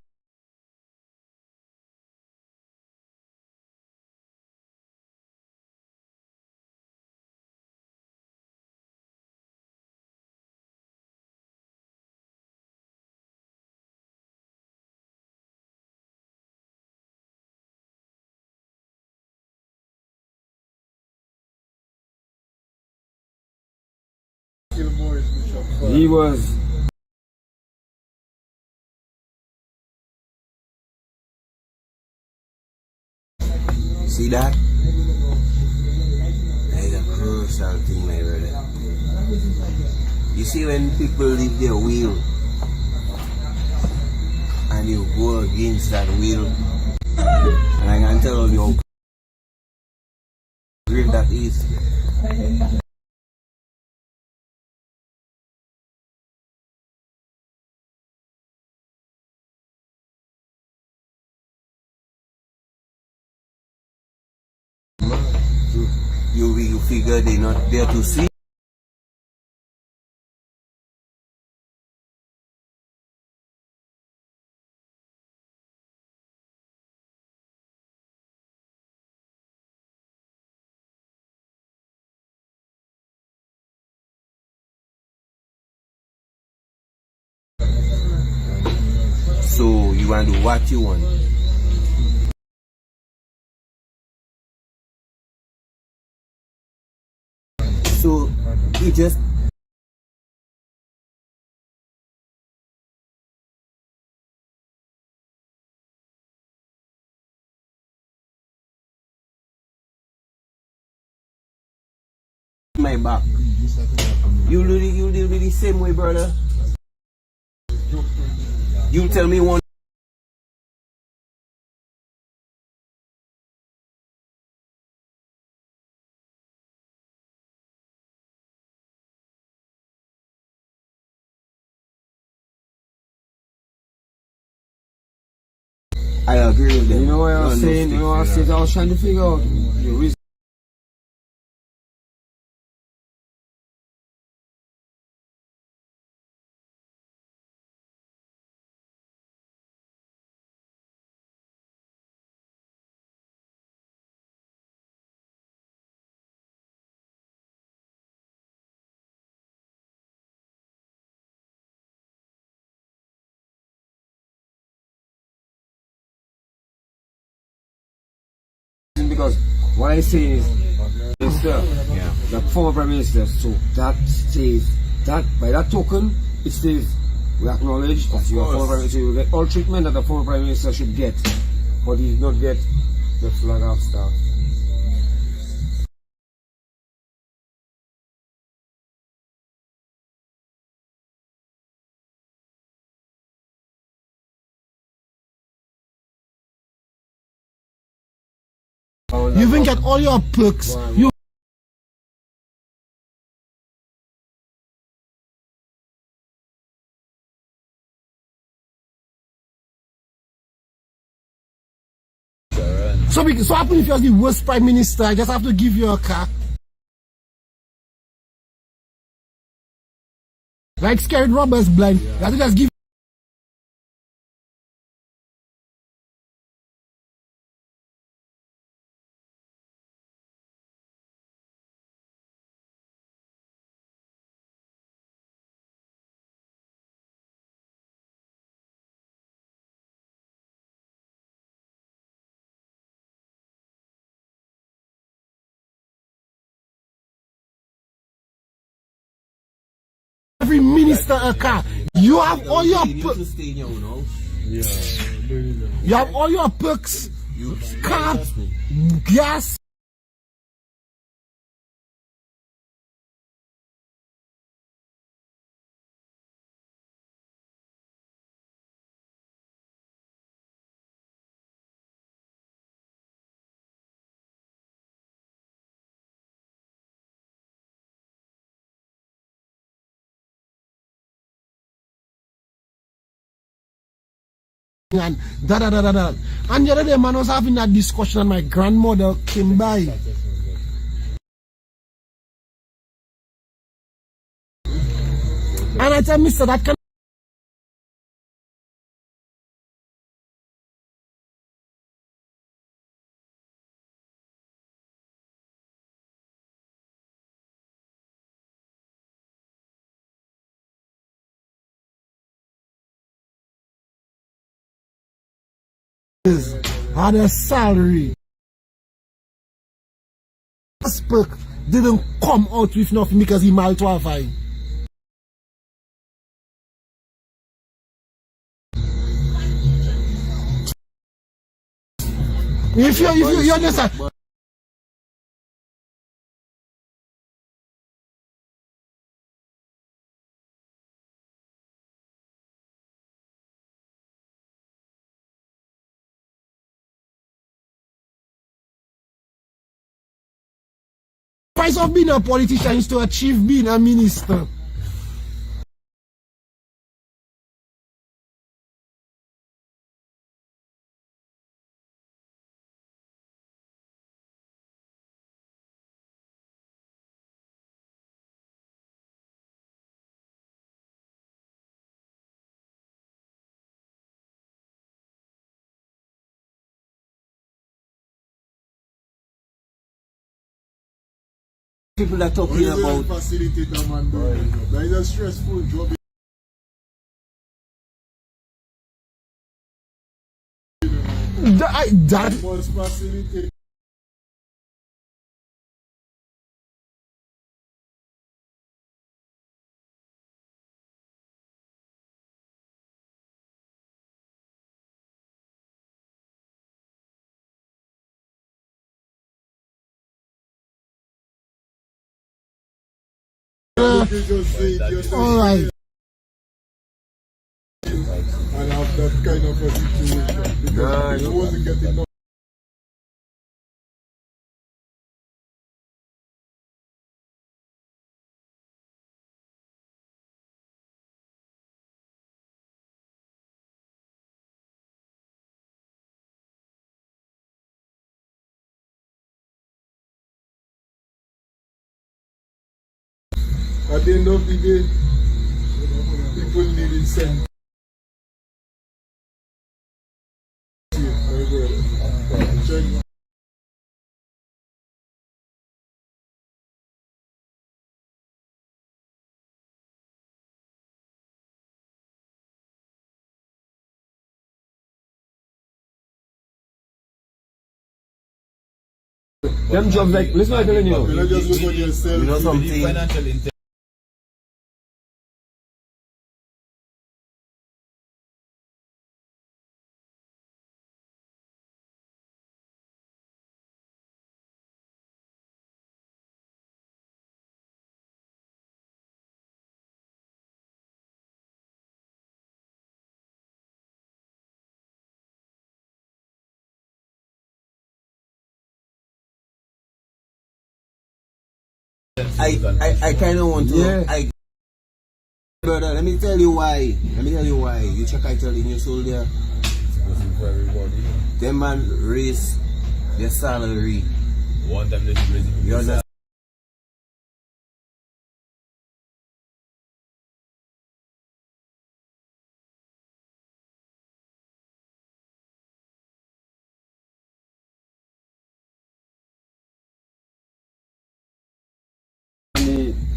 he was
See that? That is a crucial thing, my brother. You see when people leave their will and you go against that will, and I can tell you how grave that is. You figure they're not there to see. So you want to do what you want. So you just my back. You do the same way, brother. You tell me one. I agree with them.
you know what I was saying, you know what I said, I was trying to figure out the reason. Because what I say is, Minister, the former Prime Minister, so that stays, that by that token, it stays, we acknowledge that you are former Prime Minister, you get all treatment that the former Prime Minister should get, but he did not get the flag half staff.
You even get all your perks. You so happen if you're the worst Prime Minister, I just have to give you a car. Like scared robbers blind. You have to just give. every minister a car. You have all your
You need to stay in your own house.
you have all your perks, car, gas. And da da da da da. And the other day, man, I was having that discussion, and my grandmother came by. And I tell Mr. that can had a salary. Aspect didn't come out with nothing because he married to a fine. If you understand. Price of being a politician is to achieve being a minister.
People are talking about
Facilitator, man, that is a stressful job.
That
Must facilitate.
all right.
And have that kind of a situation because he wasn't getting no. At the end of the day, people need incentive. Check.
Them jobs like, listen what I'm telling you.
You know, just look at yourself.
you know
With the
something.
financial intelligence.
I kind of want to.
Yeah.
Brother, let me tell you why. You check title in your soul there.
For everybody.
Them man raise their salary.
One time they should raise it.
You understand?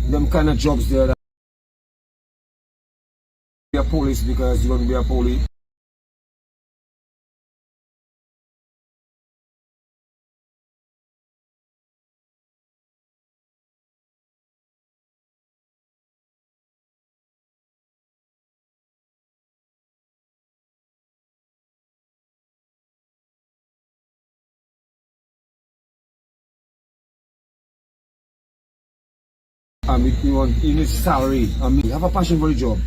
Them kind of jobs there that be a police because you want to be a police. you need salary. I mean, you have a passion for the job.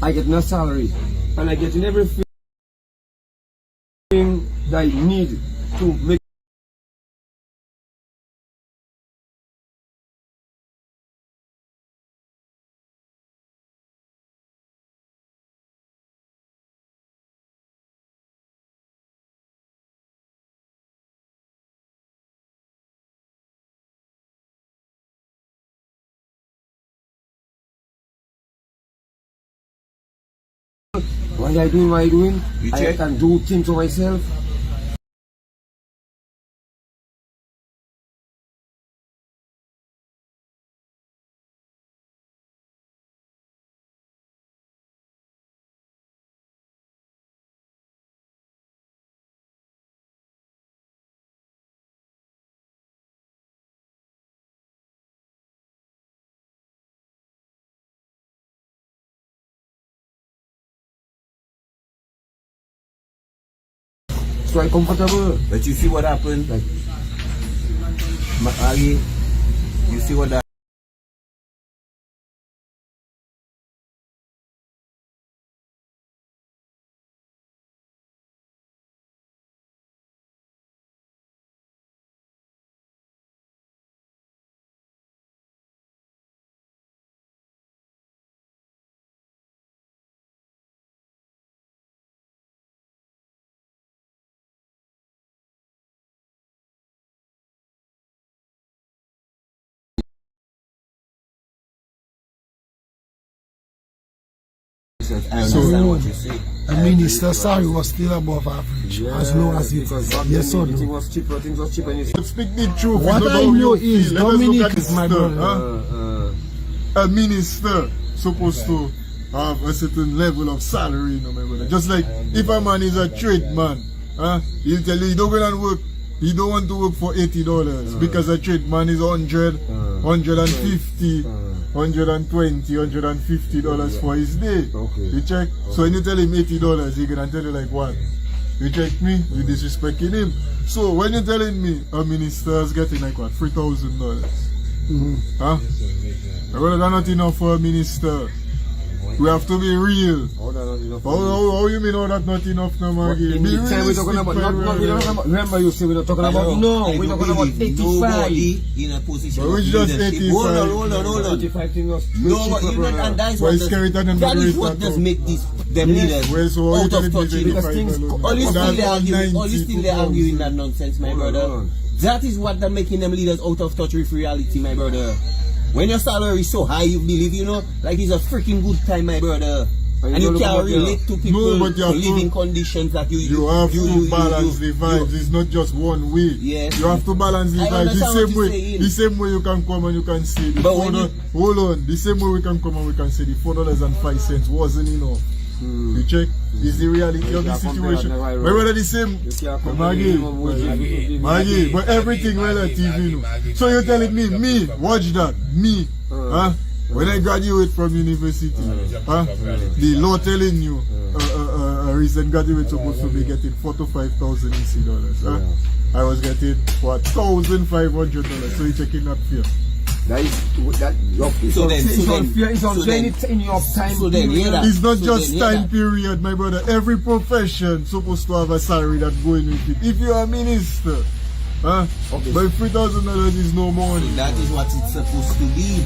I get no salary, and I get in everything that I need to make. What I doing? I can do things for myself. So I'm comfortable.
But you see what happened? Like, Ali, you see what that. I understand what you say.
A minister salary was still above average, as low as it is. Yes or
Things
no?
was cheaper,
Let's speak the truth.
What
It's not
I
how
know
you
is
feel. Let us look
Dominic
at
is my
the
brother.
stuff, huh? A minister supposed to have a certain level of salary, you know, my brother. Just like if a man is a tradesman, he'll tell you he don't go and work. He don't want to work for $80 because a tradesman is 100, 150, 120, $150 for his day.
Okay.
You check? So when you tell him $80, he gonna tell you like what? You check me? You disrespecting him. So when you're telling me a minister is getting like what? $3,000? Huh? My brother, that's not enough for a minister. We have to be real. How you mean all that not enough now, Maggie?
In
Be
the time we're talking about, we don't talking about, remember you say we're not talking about, no, we're talking about 85.
Nobody in a position
But
of
it's just
leadership.
85.
Hold on.
85 thing was
No, but you know, and that is
Why
what
is carried on them
that is
the
what
great
does
tattoo?
make them leaders
Well, so
out of touch with
because
$85
things-
alone.
all you
That's
still there arguing that
190
nonsense, my
Hold on,
brother.
hold on.
That is what they're making them leaders out of touch with reality, my brother. When your salary is so high, you believe, you know, like it's a freaking good time, my brother. And you can't relate to people
but you have
living
to-
conditions that
You have to balance the vibes. It's not just one way.
Yes.
You have to balance the
I
vibes. The
understand
same
what you're
way.
saying.
The same way you can come and you can say the
But when you-
hold on. The same way we can come and we can say the $4.05 wasn't enough. You check? Is the reality of the
can't compare
situation.
that,
But whether the same Maggie, but everything relative, you know. So you're telling me, watch that, me, huh? When I graduate from university, the law telling you a recent graduate supposed to be getting $4,000 to $5,000 NC dollars. I was getting what $1,500. So you're checking that fear.
That is that.
So then-
It's in your time.
so then,
period.
yeah, that-
It's not
So
just
then, yeah,
time
that-
period, my brother. Every profession supposed to have a salary that's going with it. If you're a minister, but $3,000 is no money.
That is what it's supposed to be.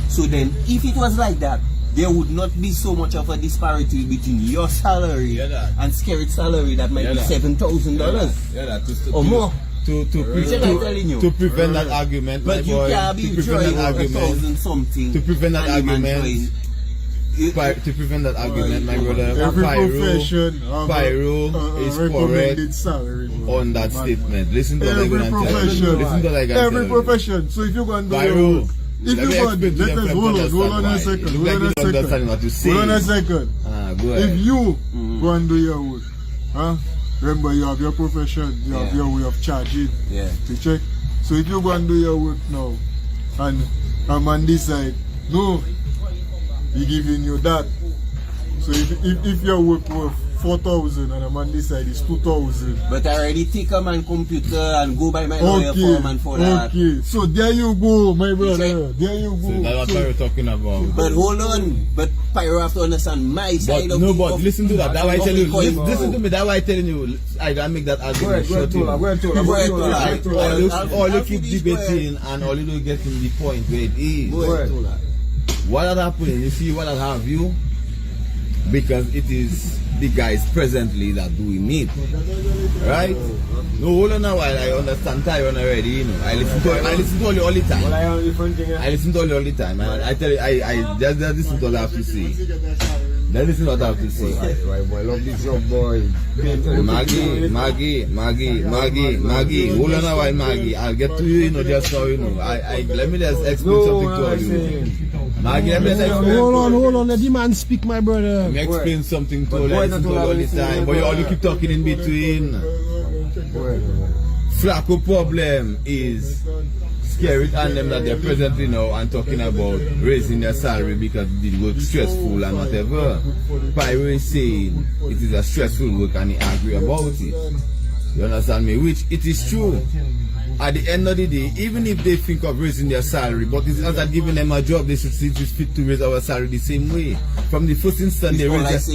So then, if it was like that, there would not be so much of a disparity between your salary and Skerrit's salary that might be $7,000 or more.
To
Which I'm telling you.
prevent that argument, my
But you
boy,
can't
to
be
prevent
throwing
that argument,
1,000 something.
to prevent that
and man
argument,
throwing-
to prevent that argument, my brother,
Every profession have
Pyro
a
is
recommended
correct
salary, bro.
on that statement. Listen to what I'm
Every
going to tell you.
profession.
Listen to what I'm going to
Every
tell you.
profession. So if you go and do
Pyro,
your work, if
let
you
me
go and
explain to
let
them
us
for
hold on a
understand
second,
why.
hold
Look
on a
like you don't understand what
second,
you're
hold on a
saying.
second.
Go
If
ahead.
you go and do your work, remember you have your profession, you have
Yeah.
your way of charging.
Yeah.
To check. So if you go and do your work now, and a man decide, no, he giving you that. So if your work worth 4,000 and a man decide it's 2,000.
But I already take a man computer and go by my lawyer for a man for that.
Okay, so there you go, my brother. There you go.
So that's what we're talking about.
But hold on, but Pyro have to understand my side
But
of
no,
the
but listen to that. That's why I tell you.
of-
Listen to me. That's why I telling you. I gotta make that argument short. You know. All you keep debating and all you do getting the point where it is. What had happened? You see what had have you? Because it is the guys presently that doing it. Right? No, hold on a while. I understand Tyrone already, you know. I listen to all you all the time. I listen to all you all the time. I tell you, I just listen to what I have to say. That is what I have to say.
Right, boy, love this job, boy.
Maggie. Hold on a while, Maggie. I'll get to you, you know, just so you know. Let me just explain something to you. Maggie, let me just explain.
Hold on, let the man speak, my brother.
Let me explain something to you. I listen to you all the time. But you keep talking in between. Flacco problem is scary and them that they're presently now and talking about raising their salary because it was stressful and whatever. Pyro is saying it is a stressful work and he agree about it. You understand me? Which it is true. At the end of the day, even if they think of raising their salary, but it's not that giving them a job, they should see it is fit to raise our salary the same way. From the first instant they raise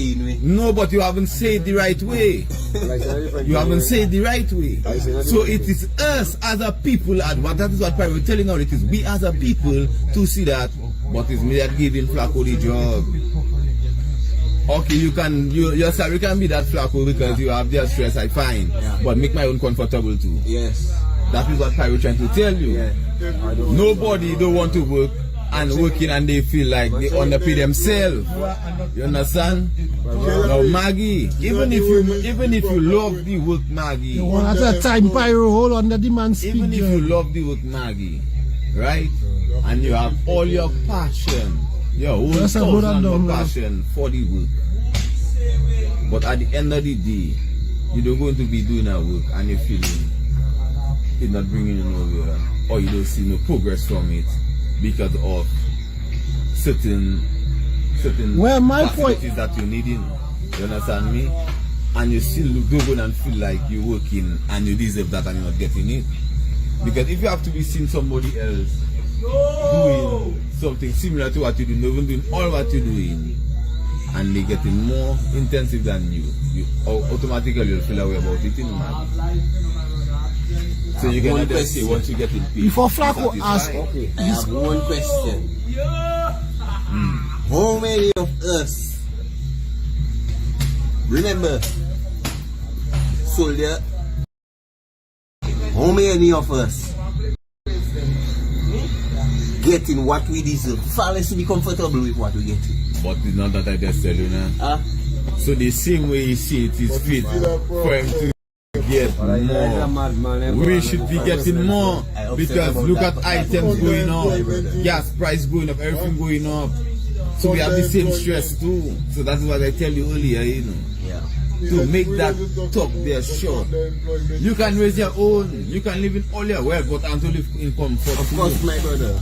no, but you haven't said it the right way. You haven't said it the right way. So it is us as a people, that is what Pyro telling us, it is we as a people to see that, but it's me that giving Flacco the job. Okay, your salary can be that Flacco because you have their stress, I find. But make my own comfortable too.
Yes.
That is what Pyro trying to tell you. Nobody don't want to work and working and they feel like they underpay themselves. You understand? Now Maggie, even if you love the work, Maggie.
One at a time, Pyro, hold on, let the man speak.
Even if you love the work, Maggie, right? And you have all your passion, your whole passion for the work. But at the end of the day, you don't going to be doing that work and you're feeling it's not bringing you nowhere, or you don't see no progress from it because of certain
well, my point
is that you're needing. You understand me? And you still go and feel like you're working and you deserve that and you're not getting it. Because if you have to be seeing somebody else doing something similar to what you do, not even doing all what you're doing, and they're getting more intensive than you automatically you'll feel away about it in man. So you can just say once you get in peace.
Before Flacco ask,
I have one question. How many of us remember soldier? How many of us getting what we deserve? Far less to be comfortable with what we get.
But it's not that I just tell you now. So the same way you see it is fit for him to get more. We should be getting more because look at items going up, gas price going up, everything going up. So we have the same stress too. So that's what I tell you earlier, you know. To make that talk there short. You can raise your own, you can live in all your wealth, but until live in comfort.
Of course, my brother.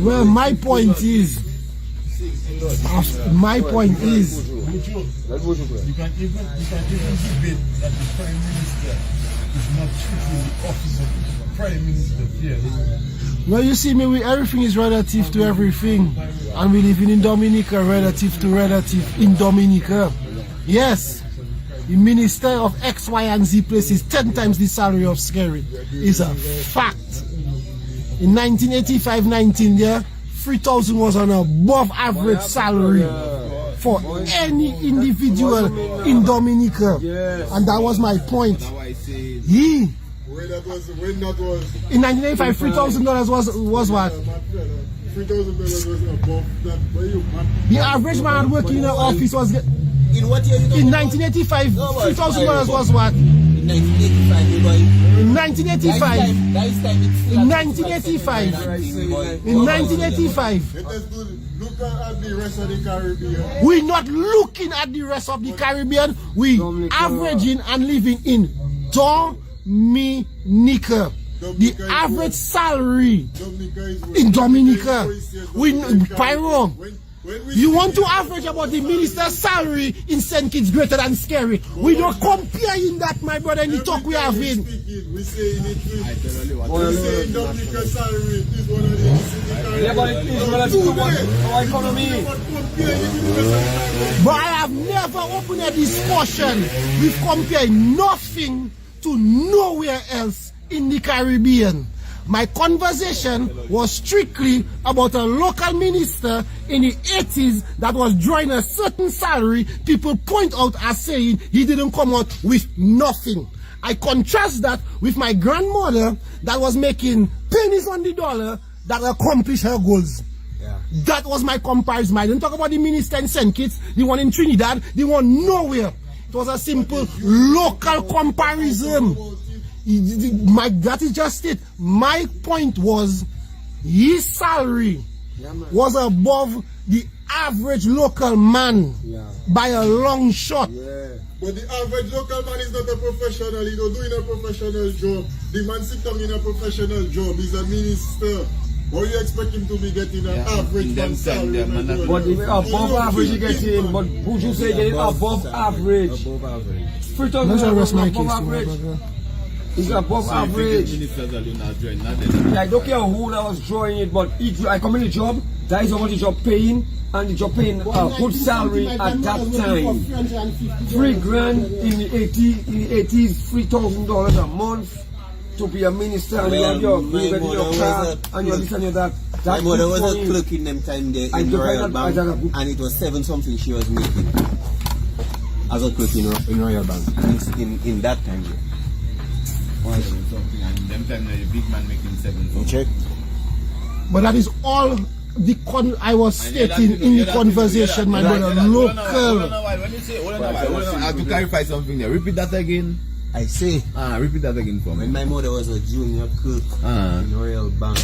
Well, my point is,
You can even debate that the Prime Minister is not treating the office of the Prime Minister fairly.
well, you see me, everything is relative to everything, and we living in Dominica, relative to relative in Dominica. Yes, the minister of X, Y, and Z places 10 times the salary of Scary. Is a fact. In 1985-19, yeah, 3,000 was an above average salary for any individual in Dominica, and that was my point. He in 1985, $3,000 was what?
$3,000 was above that.
The average man working in an office was.
In what year?
In 1985, $3,000 was what?
In 1985, boy.
In 1985. In 1985. In 1985.
Let us look at the rest of the Caribbean.
We're not looking at the rest of the Caribbean. We averaging and living in Dominica. The average salary in Dominica. We Pyro. You want to average about the minister's salary in St. Kitts greater than Scary. We don't compare in that, my brother, in the talk we have in.
We say in it, we say Dominican salary is one of the
Yeah, but it is relative to our economy.
But I have never opened a discussion with comparing nothing to nowhere else in the Caribbean. My conversation was strictly about a local minister in the 80s that was drawing a certain salary. People point out as saying he didn't come out with nothing. I contrast that with my grandmother that was making pennies on the dollar that accomplished her goals.
Yeah.
That was my comparison. I didn't talk about the minister in St. Kitts, the one in Trinidad, the one nowhere. It was a simple local comparison. That is just it. My point was his salary was above the average local man by a long shot.
Yeah.
But the average local man is not a professional. He don't doing a professional job. The man sit down in a professional job. He's a minister. How you expect him to be getting an average man salary?
But if above average he gets in, but would you say getting above average?
Above average.
$3,000 above average. It's above average. Yeah, I don't care who that was drawing it, but I come in the job, that is how much the job paying, and the job paying a good salary at that time. $3,000 in the 80s, $3,000 a month to be a minister, and you have your car, and your this and your that.
My mother was a clerk in them time there in Royal Bank, and it was 7 something she was making as a clerk in Royal Bank in that time there.
And them time the big man making 7.
Check.
But that is all I was stating in the conversation, my brother. Local.
When you say, I have to clarify something there. Repeat that again.
I say,
repeat that again for me.
when my mother was a junior clerk in Royal Bank,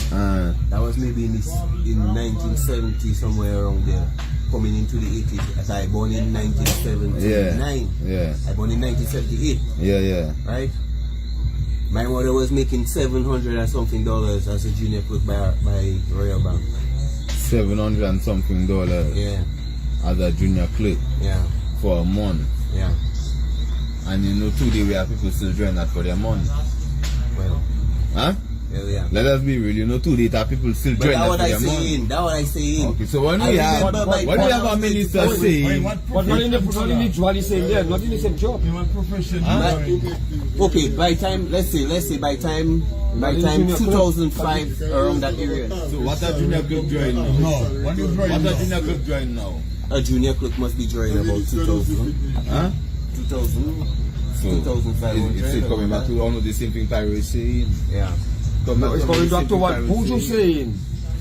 that was maybe in 1970, somewhere around there, coming into the 80s. As I born in 1979.
Yeah.
I born in 1978.
Yeah.
Right? My mother was making $700 and something as a junior clerk by Royal Bank.
$700 and something
Yeah.
as a junior clerk
Yeah.
for a month.
Yeah.
And you know today we have people still drawing that for their month.
Well.
Huh?
Yeah.
Let us be real, you know today that people still
But
drawing
that's
that
what
for
I
their month.
saying. That's what I saying.
Okay, so when we have a minister saying,
But not in the job he's saying there, not in the same job.
Okay, by time let's say by time 2005 around that area.
so what a junior clerk drawing now? What a junior clerk drawing now?
A junior clerk must be drawing about 2000.
Huh?
2000.
So
2,500.
it's still coming back to almost the same thing Pyro is saying.
Yeah.
It's coming back to what Buju saying,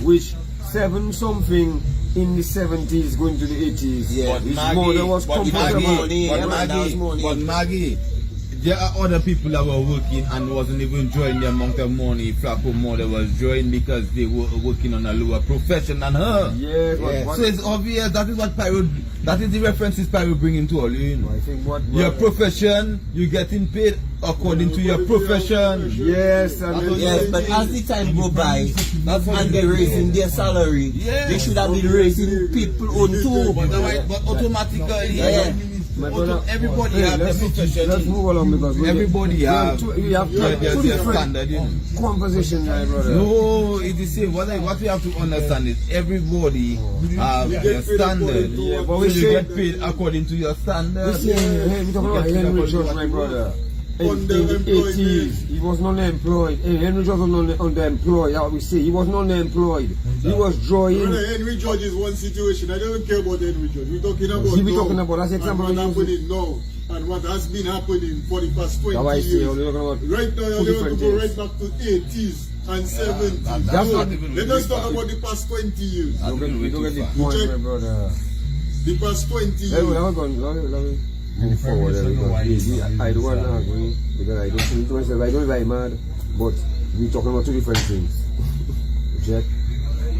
which 7 something in the 70s going to the 80s.
Yeah.
His mother was comfortable.
But Maggie, there are other people that were working and wasn't even drawing the amount of money Flacco mother was drawing because they were working on a lower profession than her.
Yeah.
So it's obvious that is what Pyro, that is the references Pyro bringing to all you.
I think
Your profession, you getting paid according to your profession.
Yes,
Yes, but as the time go by and they're raising their salary, they should have been raising people own too.
But automatically,
Yeah.
everybody have their profession.
Let's move along because
Everybody have
we have two
their
different
standard. You know.
conversation, my brother.
No, it's the same. What we have to understand is everybody have their standard.
Yeah, but
So
we
you
say-
get paid according to your standard.
We talking about Henry George, my brother. In the 80s, he was non-employed. Henry George was underemployed. How we say he was non-employed. He was drawing.
Henry George is one situation. I don't care about Henry George. We're talking about
He be talking about that's the example
and
I'm
what
using.
happening now and what has been happening for the past 20
That's why I say
years.
we're talking about
Right now,
two
you
different
want to go
things.
right back to 80s and 70s.
that's
So,
not even
let us talk about the past 20 years.
You don't get the
far.
point,
Check.
my brother.
The past 20
Let me
years.
move forward. I don't want to agree because I don't think to myself, I don't like mad, but we're talking about two different things. Check.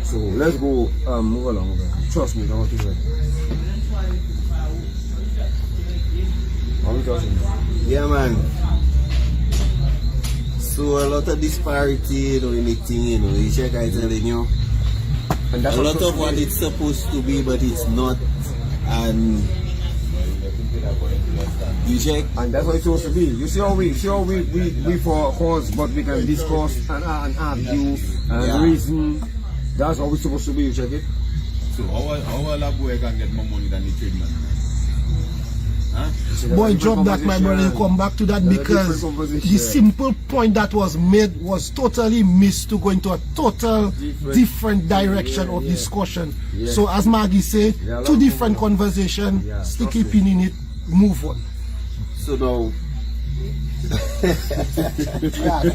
So let's go move along. Trust me, I want to do it. Are we talking?
Yeah, man. So a lot of disparity, in the thing, you check I telling you.
And that's
a lot
supposed
of
to
what
be.
it's supposed to be, but it's not. And you check.
And that's what it's supposed to be. You see how we for cause, but we can discuss and argue and reason. That's how it's supposed to be. You check it.
So how a boy can get more money than the trade man? Huh?
Boy, drop that, my brother. You come back to that because the simple point that was made was totally missed to go into a total different direction of discussion. So, as Maggie said, two different conversations, stick a pin in it, move on.
So now,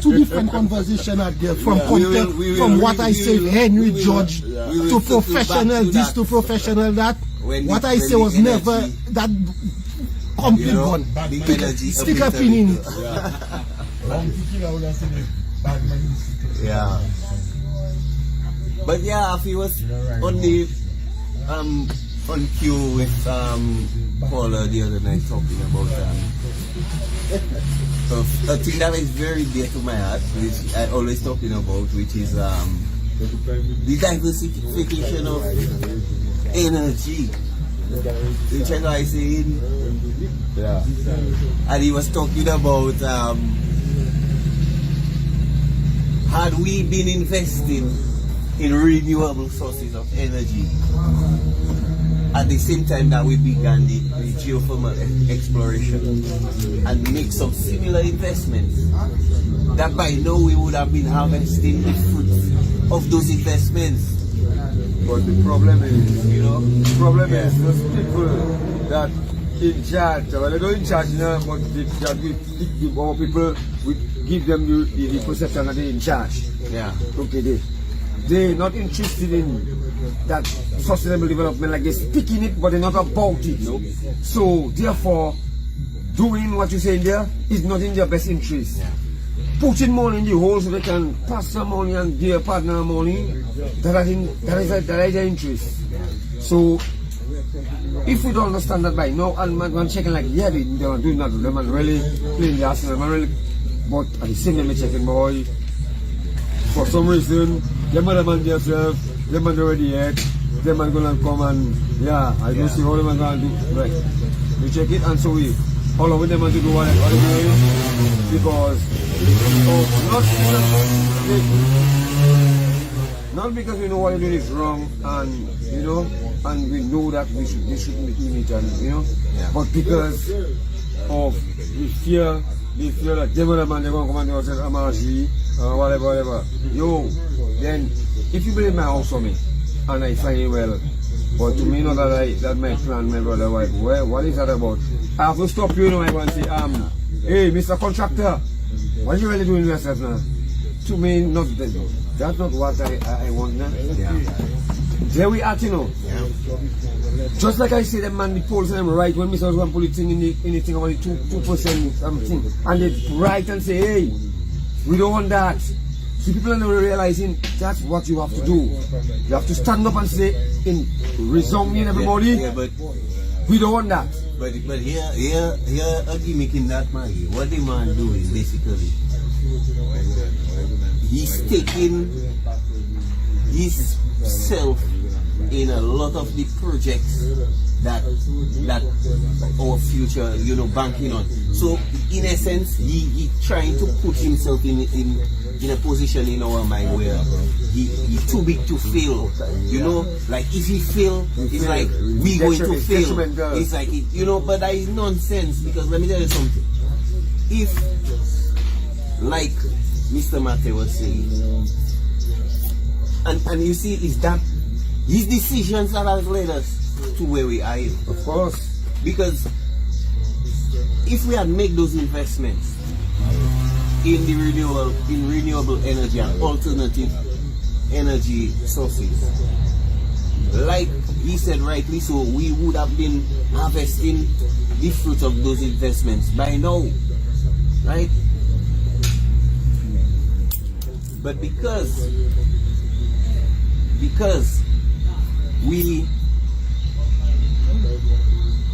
Two different conversations are there from context, from what I say, Henry George, to professional this, to professional that. What I say was never that. Complete one. Stick a pin in it.
Yeah. But yeah, if he was on the on cue with Paula the other night talking about a thing that is very dear to my heart, which I always talking about, which is the diversification of energy. Which I saying,
Yeah.
and he was talking about had we been investing in renewable sources of energy at the same time that we began the geothermal exploration and make some similar investments, that by now we would have been harvesting the fruits of those investments.
But the problem is, the problem is those people that in charge, well, they're not in charge now, but our people, we give them the perception that they're in charge.
Yeah.
Okay, they're not interested in that sustainable development, like they're speaking it, but they're not about it. No? So, therefore, doing what you're saying there is not in their best interest.
Yeah.
Putting money in the hole so they can pass some money and their partner money, that is their interest. So, if we don't understand that by now, and man checking like, yeah, they are doing that, they man really playing the Arsenal, man really, but at the same time, checking, boy, for some reason, them man themselves, them man already yet, them man gonna come and, yeah, I don't see how them man gonna do, right. We check it, and so all of them want to do what they're doing, because not because we know what they're doing is wrong, and and we know that they shouldn't be doing it, and but because of the fear that them other man they're gonna come and do Amaji, whatever. Then if you build my house for me and I find it well, but to me not that my plan, my brother, wife, what is that about? I have to stop you, I want to say, hey, Mr. Contractor, what are you really doing with yourself now? To me, that's not what I want now.
Yeah.
There we are, Just like I say, them man, the polls and them right when Mr. One put it in anything about the 2% thing, and they right and say, hey, we don't want that. So people are not realizing that's what you have to do. You have to stand up and say, in resounding everybody,
Yeah, but
we don't want that.
But here a gimmick in that man. What the man do is basically he's taking himself in a lot of the projects that our future, banking on. So in essence, he trying to put himself in a position in our mind where he's too big to fail. Like if he fail, it's like we going to fail. It's like but that is nonsense, because let me tell you something. If, like Mr. Mate was saying, and you see, is that his decisions that have led us to where we are.
Of course.
Because if we had made those investments in renewable energy and alternative energy sources, like he said rightly so, we would have been harvesting the fruit of those investments by now, right? But because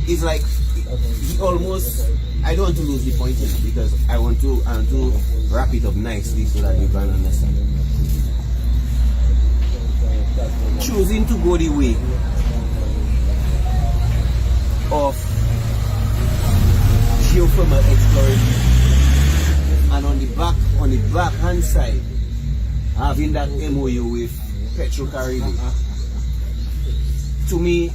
it's like he almost, I don't want to lose the point here because I want to wrap it up nicely so that you can understand. choosing to go the way of geothermal exploration, and on the back hand side having that MOU with Petro-Caribbean. To me,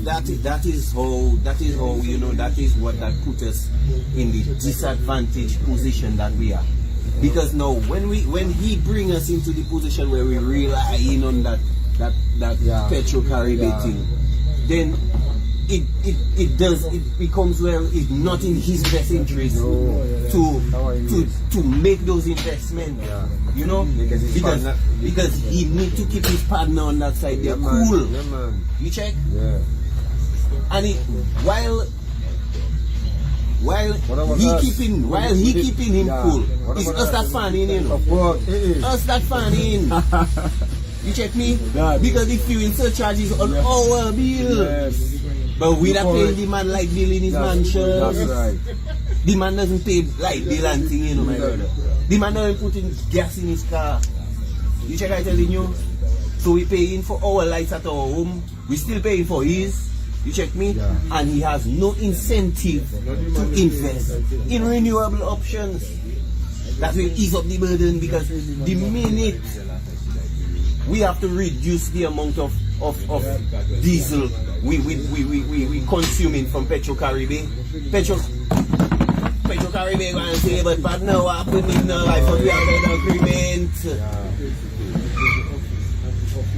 that is how you know, that is what that put us in the disadvantaged position that we are. Because now when he bring us into the position where we rely on that Petro-Caribbean thing, then it becomes, well, it's not in his best interest to make those investments. You know, because he need to keep his partner on that side. They're cool. You check?
Yeah.
And while he keeping him cool, it's us that fanning, you know.
Of course, it is.
Us that fanning. You check me? Because the fuel surcharge is on our bill.
Yes.
But we not paying the man like bill in his mansion.
That's right.
The man doesn't pay like bill and thing, you know, my brother. The man doesn't put in gas in his car. You check, I telling you? So we paying for our lights at our home. We still paying for his. You check me?
Yeah.
And he has no incentive to invest in renewable options. That will ease up the burden, because the minute we have to reduce the amount of diesel we consuming from Petro-Caribbean. Petro-Caribbean going to say, but partner, what happened in our life? But we have an agreement.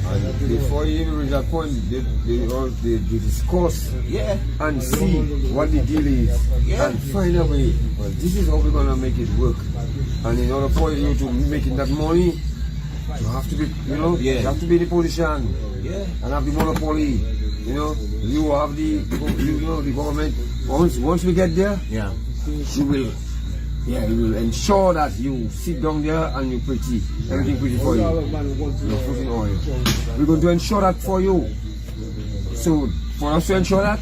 And before you even reach that point, they discuss and see what the deal is and find a way. Well, this is how we're gonna make it work. And in order for you to make that money, you have to be, you have to be in the position and have the monopoly. You know, you have the government. Once we get there, you will ensure that you sit down there and you pretty everything pretty for you. You're putting oil. We're going to ensure that for you. So for us to ensure that,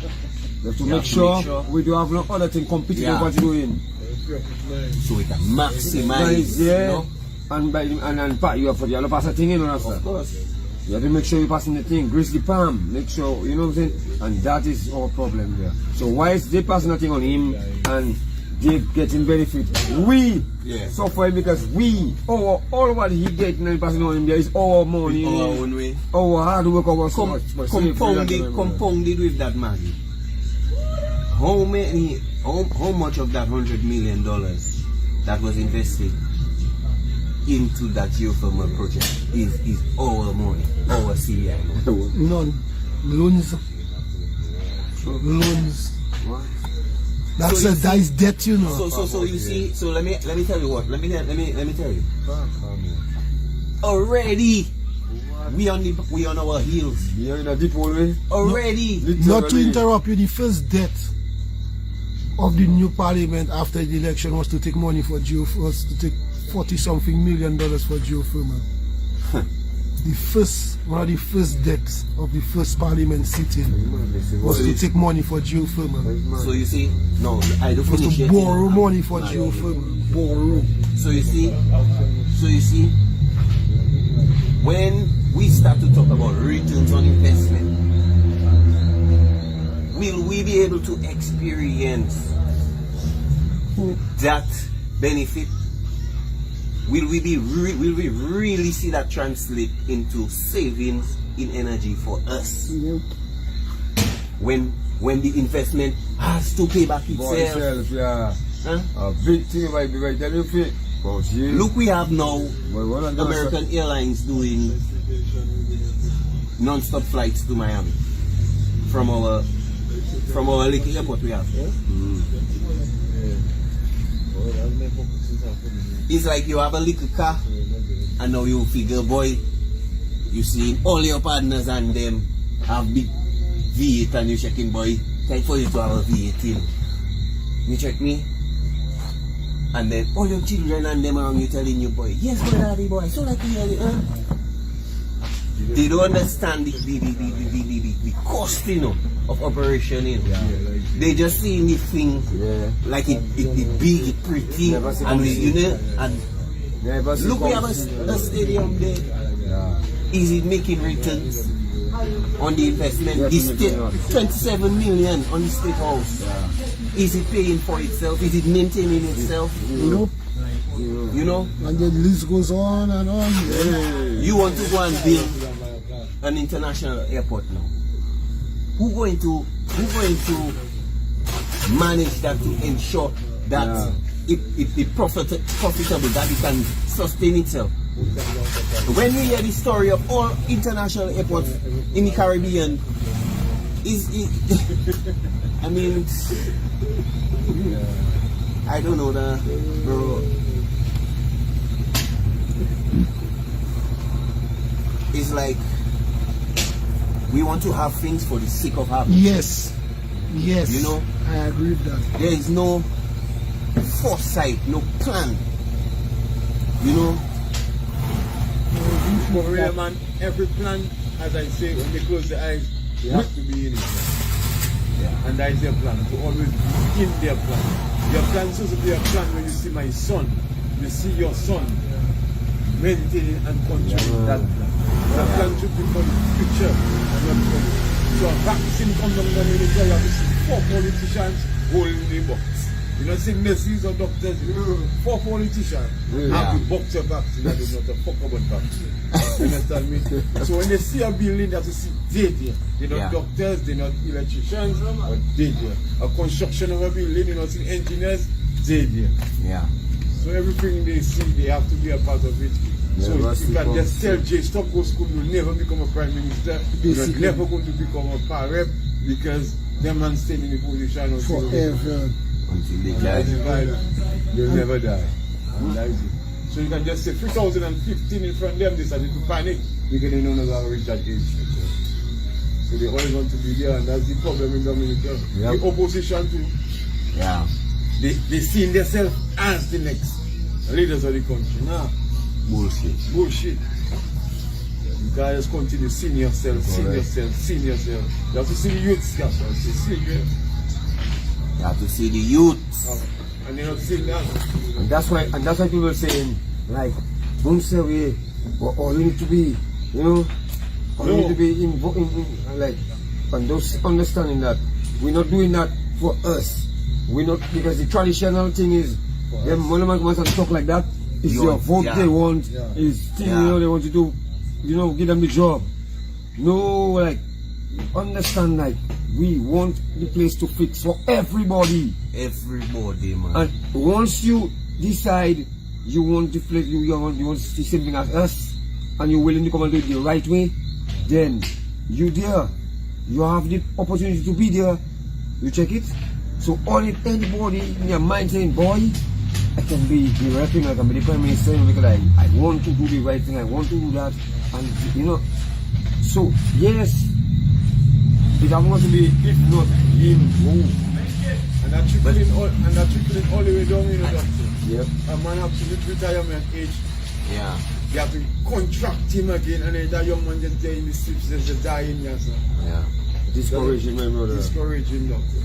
we have to make sure we don't have no other thing competing with what you're doing.
So we can maximize, you know?
And you have to pass a thing in, of course. You have to make sure you're passing the thing, grease the palm, make sure, you know what I'm saying? And that is our problem there. So whilst they passing the thing on him and they getting benefit, we suffer because all what he getting and passing on him there is our money,
our own way,
our hard work, our
compounded with that money. How much of that $100 million that was invested into that geothermal project is our money, our CI money?
None. Loans. That is debt, you know.
So you see. So let me tell you what. Let me tell you. Already, we on our heels.
We are in a deep way.
Already.
Not to interrupt you, the first debt of the new parliament after the election was to take money for take $40-something million for geothermal. One of the first debts of the first parliament sitting was to take money for geothermal.
So you see, no, I don't
was
finish
to
yet.
borrow money for geothermal. Borrow.
So you see, when we start to talk about returns on investment, will we be able to experience that benefit? Will we really see that translate into savings in energy for us? When the investment has to pay back itself.
A big thing might be right there.
Look, we have now American Airlines doing non-stop flights to Miami from our little airport we have. It's like you have a little car and now you figure, boy, you see all your partners and them have big V8 and you checking, boy, time for you to have a V8 in. You check me? And then all your children and them around you telling you, boy, yes, my daddy, boy, so like you, They don't understand the cost, you know, of operation, you know. They just see the thing like it big, it pretty, and you know, and look, we have a stadium there. Is it making returns on the investment?
Yes,
The
it's
state,
making
27 million on the state house. Is it paying for itself? Is it maintaining itself?
Nope.
You know,
And the list goes on and on.
you want to go and build an international airport now. Who going to manage that to ensure that it profitable, that it can sustain itself? When we hear the story of all international airports in the Caribbean, I mean, I don't know that, bro. It's like we want to have things for the sake of having.
Yes. Yes.
You know,
I agree with that.
there is no foresight, no plan. You know,
For real, man, every plan, as I say, when they close the eyes, they have to be in it. And that is their plan, to always be in their plan. Your plan is supposed to be a plan when you see my son, you see your son meditating and controlling that plan. That plan should be for the future and not for the. So a vaccine comes along and you have to see 4 politicians holding the box. You don't see nurses or doctors, 4 politicians have the box of vaccine that is not a fuck about vaccine. You understand me? So when they see a building, they have to see they there. They're not doctors, they're not electricians, but they there. A construction of a building, you don't see engineers, they there.
yeah.
So everything they see, they have to be a part of it. So you can just tell Jay, stop go school, you'll never become a prime minister. You're never going to become a power rep because them man staying in the position until
Forever.
Until they
die.
die.
You'll never die. And that is it. So you can just say 2015 in front of them, they started to panic because they don't know how to reach that age. So they always want to be there, and that's the problem in Dominica. The opposition too.
Yeah.
They see themselves as the next leaders of the country. No.
Bullshit.
Bullshit. You guys just continue seeing yourself, seeing yourself, seeing yourself. You have to see the youths, guys. See them.
You have to see the youth.
And you're not seeing that.
And that's why people are saying, like, Moun Séwyè, or you need to be, you know, or you need to be in like, and those understanding that we're not doing that for us. We're not, because the traditional thing is, them monument ones and talk like that, is your vote they want, is thing, you know, they want you to, you know, give them the job. No, like, understand, like, we want the place to fix for everybody.
Everybody, man.
And once you decide you want the place, you want the same thing as us, and you're willing to come and do it the right way, then you there. You have the opportunity to be there. You check it. So anybody in your mind saying, boy, I can be the right thing, I can be the prime minister because I want to do the right thing, I want to do that, and you know. So yes, it has to be, if not him, who.
And that trickling all the way down, you know, doctor.
Yep.
A man have to reach retirement age.
Yeah.
You have to contract him again, and then that young man just there in the streets, just dying, yes, sir.
Yeah.
Discouraging, my brother.
Discouraging, doctor.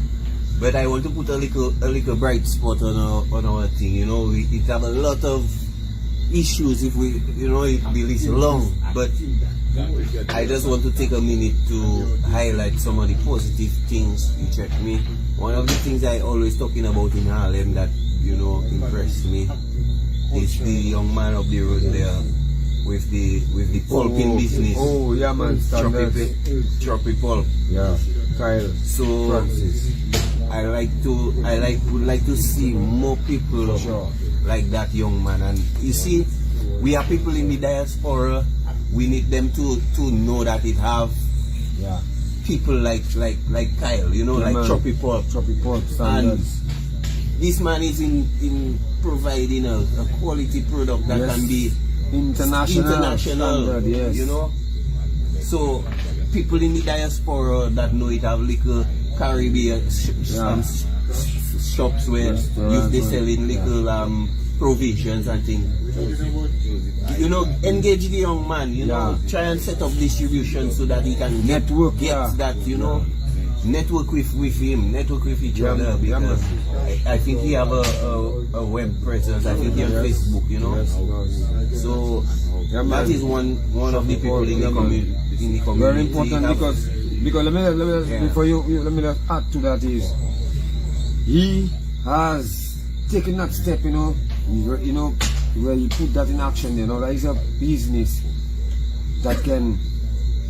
But I want to put a little bright spot on our thing. You know, it have a lot of issues if we, you know, it be this long. But I just want to take a minute to highlight some of the positive things. You check me. One of the things I always talking about in Harlem that, you know, impressed me is the young man up the road there with the pulping business.
Oh yeah, man.
Choppy pulp.
Yeah. Kyle.
So
Francis.
would like to see more people like that young man. And you see, we are people in the diaspora. We need them to know that it have people like Kyle, you know, like Choppy Pulp. And this man is in providing a quality product that can be international
standard, yes.
You know. So people in the diaspora that know it have little Caribbean shops where they selling little provisions and things. You know, engage the young man, you know, try and set up distribution so that he can get that, you know.
network with him, network with each other, because I think he have a web presence. I think he on Facebook, you know. So that is one of the people in the community.
Very important because let me before you let me just add to that is he has taken that step, you know, where he put that in action. You know, that is a business that can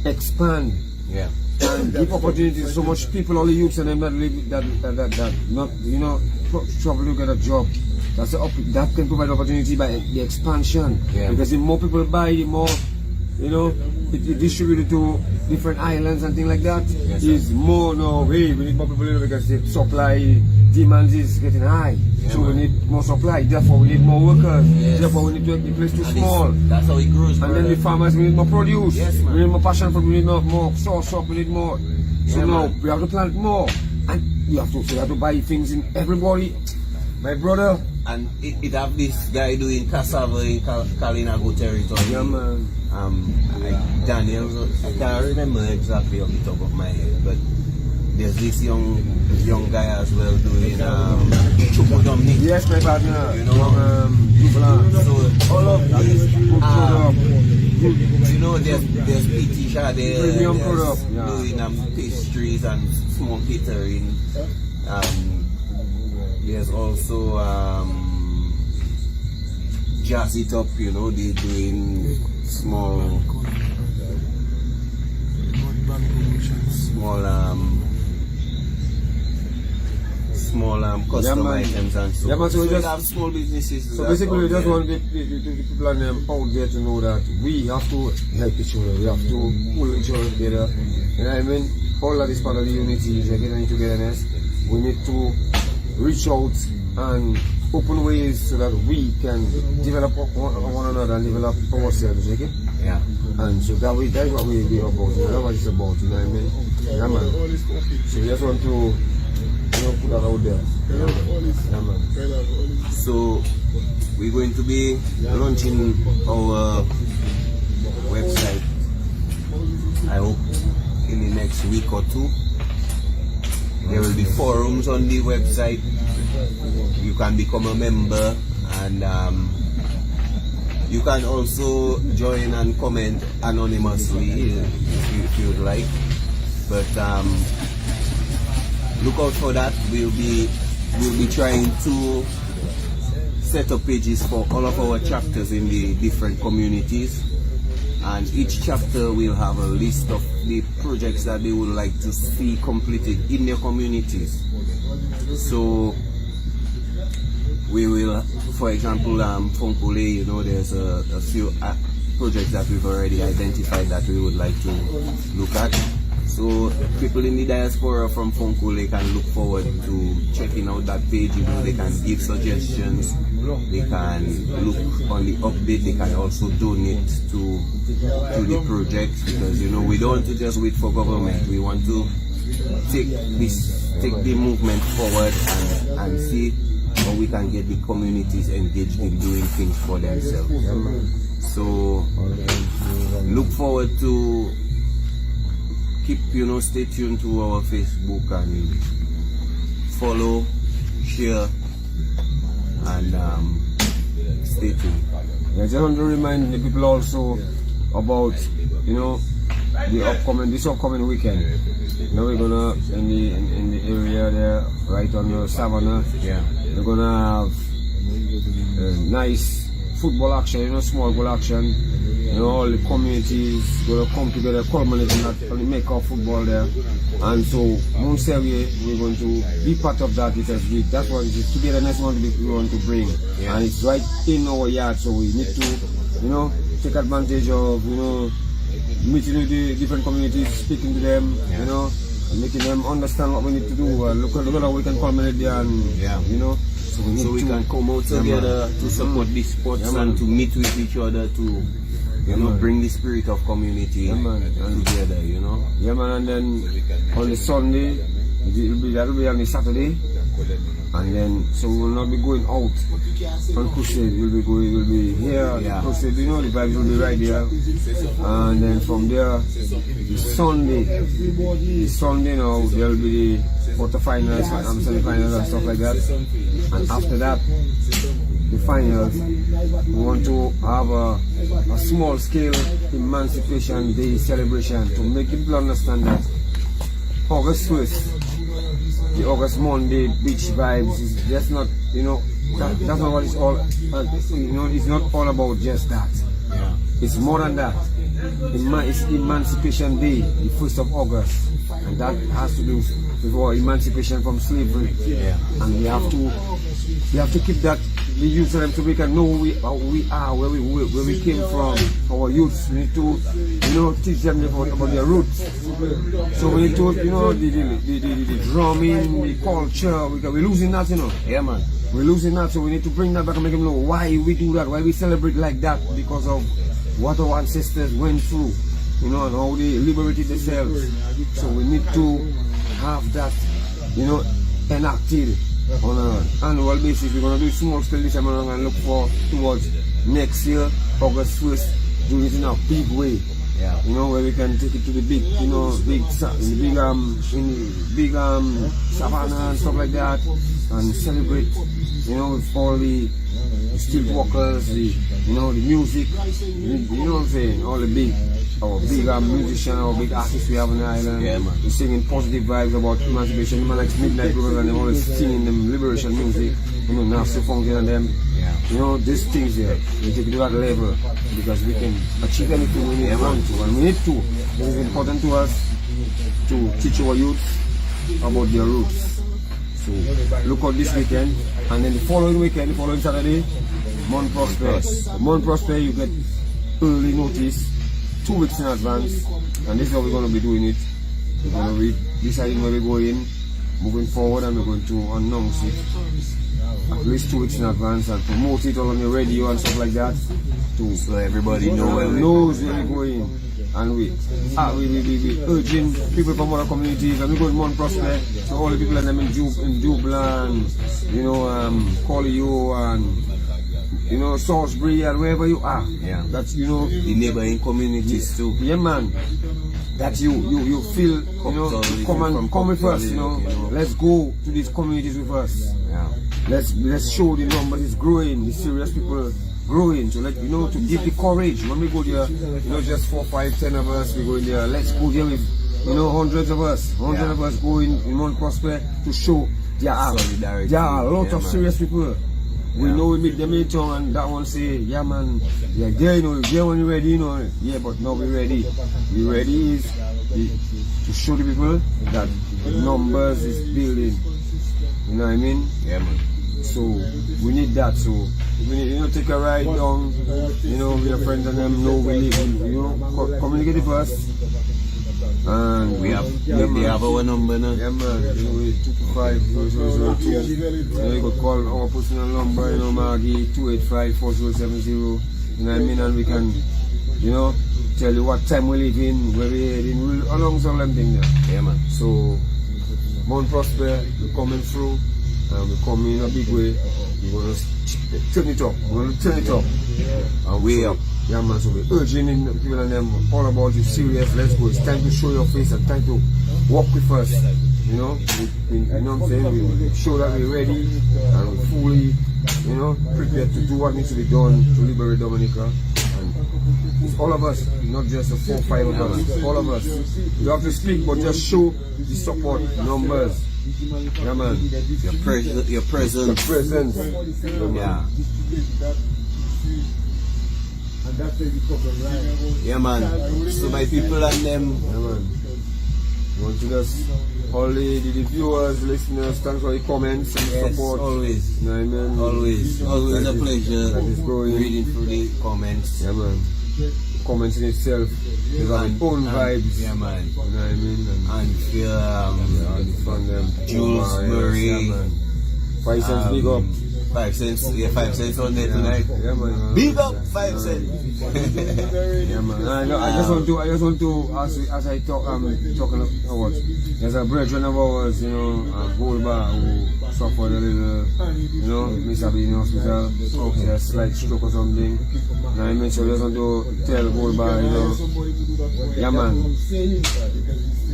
expand.
Yeah.
And give opportunities to so much people, all the youths and them that live that not, you know, struggle to get a job. That can provide opportunity by the expansion.
Yeah.
Because the more people buy, the more, you know, it distributed to different islands and things like that.
Yes,
Is more no way. We need more people because the supply demand is getting high.
Yeah,
so
man.
we need more supply. Therefore, we need more workers.
Yes.
Therefore, we need to make the place too
And
small.
that's how it grows.
And then the farmers, we need more produce.
Yes, man.
We need more passion for, we need more source up, we need more. So
Yeah,
now
man.
we have to plant more. And you have to buy things in everybody. My brother.
And it have this guy doing cassava in Kalinago territory.
Yeah, man.
Daniel, I can't remember exactly off the top of my head, but there's this young guy as well doing Chukwudomni.
Yes, my partner.
You know, so all of these, you know, there's Pitisha there,
Premium product, yeah.
doing pastries and small catering. There's also Jazz It Up, you know, they doing small custom
man.
items and so.
Yeah, man, so we
we
just-
have small businesses.
So basically, we just want the people out there to know that we have to help each other. We have to pull each other together. You know what I mean? All that is part of the unity, is getting togetherness. We need to reach out and open ways so that we can develop one another and develop ourselves, okay?
Yeah.
And so that is what we're about, you know, that's what it's about, you know what I mean? Yeah, man. So we just want to, you know, put that out there. Yeah, man.
So we're going to be launching our website, I hope, in the next week or two. There will be forums on the website. You can become a member, and you can also join and comment anonymously if you'd like. But look out for that. We'll be trying to set up pages for all of our chapters in the different communities, and each chapter will have a list of the projects that they would like to see completed in their communities. So we will, for example, Fonkole, you know, there's a few projects that we've already identified that we would like to look at. So people in the diaspora from Fonkole can look forward to checking out that page. You know, they can give suggestions, they can look on the update, they can also donate to the project, because, you know, we don't want to just wait for government. We want to take the movement forward and see how we can get the communities engaged in doing things for themselves. So look forward to stay tuned to our Facebook and follow, share, and stay tuned.
I just want to remind the people also about, you know, this upcoming weekend. You know, we're gonna in the area there, right on the Savannah.
Yeah.
We're gonna have a nice football action, you know, small goal action. You know, all the communities gonna come together, culminate and make our football there. And so, Moun Séwyè, we're going to be part of that this week. That's what it is. Togetherness we want to bring.
Yeah.
And it's right in our yard, so we need to, you know, take advantage of, you know, meeting with the different communities, speaking to them, you know, and making them understand what we need to do. Look at how we can culminate there and, you know.
So we can come out together to support the sports and to meet with each other to, you know, bring the spirit of community together, you know.
Yeah, man, and then on the Sunday, that'll be on the Saturday, And then, so we will not be going out on crusade. We'll be here.
Yeah.
Crusade, you know, the vibes will be right there. And then from there, the Sunday now, there will be the quarterfinals and semi-finals and stuff like that. And after that, the finals, we want to have a small scale Emancipation Day celebration to make people understand that August 1st, the August Monday beach vibes is just not, you know, that's not what it's all, you know, it's not all about just that.
Yeah.
It's more than that. It's Emancipation Day, the 1st of August, and that has to do with our emancipation from slavery.
Yeah.
And we have to keep that, the youth of them, so we can know who we are, where we came from. Our youths, we need to, you know, teach them about their roots. So we need to, you know, the drumming, the culture, we're losing that, you know.
Yeah, man.
We're losing that, so we need to bring that back and make them know why we do that, why we celebrate like that, because of what our ancestors went through, you know, and how they liberated themselves. So we need to have that, you know, enacted on an annual basis. We're going to do small scale this time around and look towards next year, August 1st, do it in a big way.
Yeah.
You know, where we can take it to the big, you know, big savannah and stuff like that, and celebrate, you know, with all the street walkers, you know, the music, you know what I'm saying, all the our big musicians, our big artists we have on the island.
Yeah, man.
We're singing positive vibes about emancipation. Man, like Midnight Brothers, and they're always singing them liberation music, you know, Nasty Funky and them.
Yeah.
You know, these things here, we take it to that level because we can achieve anything we want to, and we need to. It is important to us to teach our youth about their roots. So look out this weekend, and then the following weekend, the following Saturday, Moun Prosper. Moun Prosper, you get early notice, 2 weeks in advance, and this is how we're going to be doing it. We're going to be deciding where we're going, moving forward, and we're going to announce it at least 2 weeks in advance and promote it all on the radio and stuff like that, to
So everybody
knows where we're going. And we urging people from other communities, and we go to Moun Prosper, so all the people in them in Dublin, you know, Collio and, you know, Salisbury and wherever you are.
Yeah.
That's, you know,
the neighboring communities too.
yeah, man. That you feel, you know, come with us, you know. Let's go to these communities with us.
Yeah.
Let's show the numbers is growing, the serious people growing, to let you know, to give the courage. When we go there, you know, just 4, 5, 10 of us, we go in there. Let's go there with, you know, hundreds of us go in Moun Prosper to show there are
Solidarity.
There are a lot of
man.
serious people. We know we meet them in town, and that one say, yeah man, yeah, there, you know, there when you're ready, you know, yeah, but now we're ready. We ready is to show the people that the numbers is building. You know what I mean?
Yeah, man.
So we need that. So we need, you know, take a ride down, you know, with your friends and them know we live, you know, communicate with us. And
We have our number now.
yeah, man, you know, it's 225-0002. You know, you could call our personal number, you know, Maggie, 285-4070. You know what I mean? And we can, you know, tell you what time we live in, where we're heading, we'll along some them thing there.
Yeah, man.
So, Moun Prosper, we're coming through, and we're coming in a big way. We're going to turn it up. We're going to turn it up. And way up. Yeah, man, so we're urging in the people and them all about you, serious, let's go. It's time to show your face and time to walk with us. You know, you know what I'm saying? We show that we're ready and we're fully, you know, prepared to do what needs to be done to liberate Dominica. And it's all of us, not just the 4 or 5 of us. It's all of us. You have to speak, but just show the support, numbers. Yeah, man.
Your presence.
Yeah.
Yeah, man. So my people and them.
Yeah, man. I want to just all the viewers, listeners, thanks for the comments and
Yes,
support.
always.
You know what I mean?
Always a
That
pleasure
is growing.
reading through the comments.
Yeah, man. The comments in itself, they have its own vibes.
Yeah, man.
You know what I mean?
And
And from them,
Jules
oh,
Murray.
yes, yeah, man. For instance, big up.
5 cents, yeah, 5 cents on there tonight.
Yeah, man.
Big up 5 cents.
Yeah, man. I just want to, as I talk, talking about, there's a brethren of ours, you know, a gold bar who suffered a little, you know, Mr. B in hospital. Okay, a slight stroke or something. And I mentioned, I just want to tell gold bar, you know, yeah, man,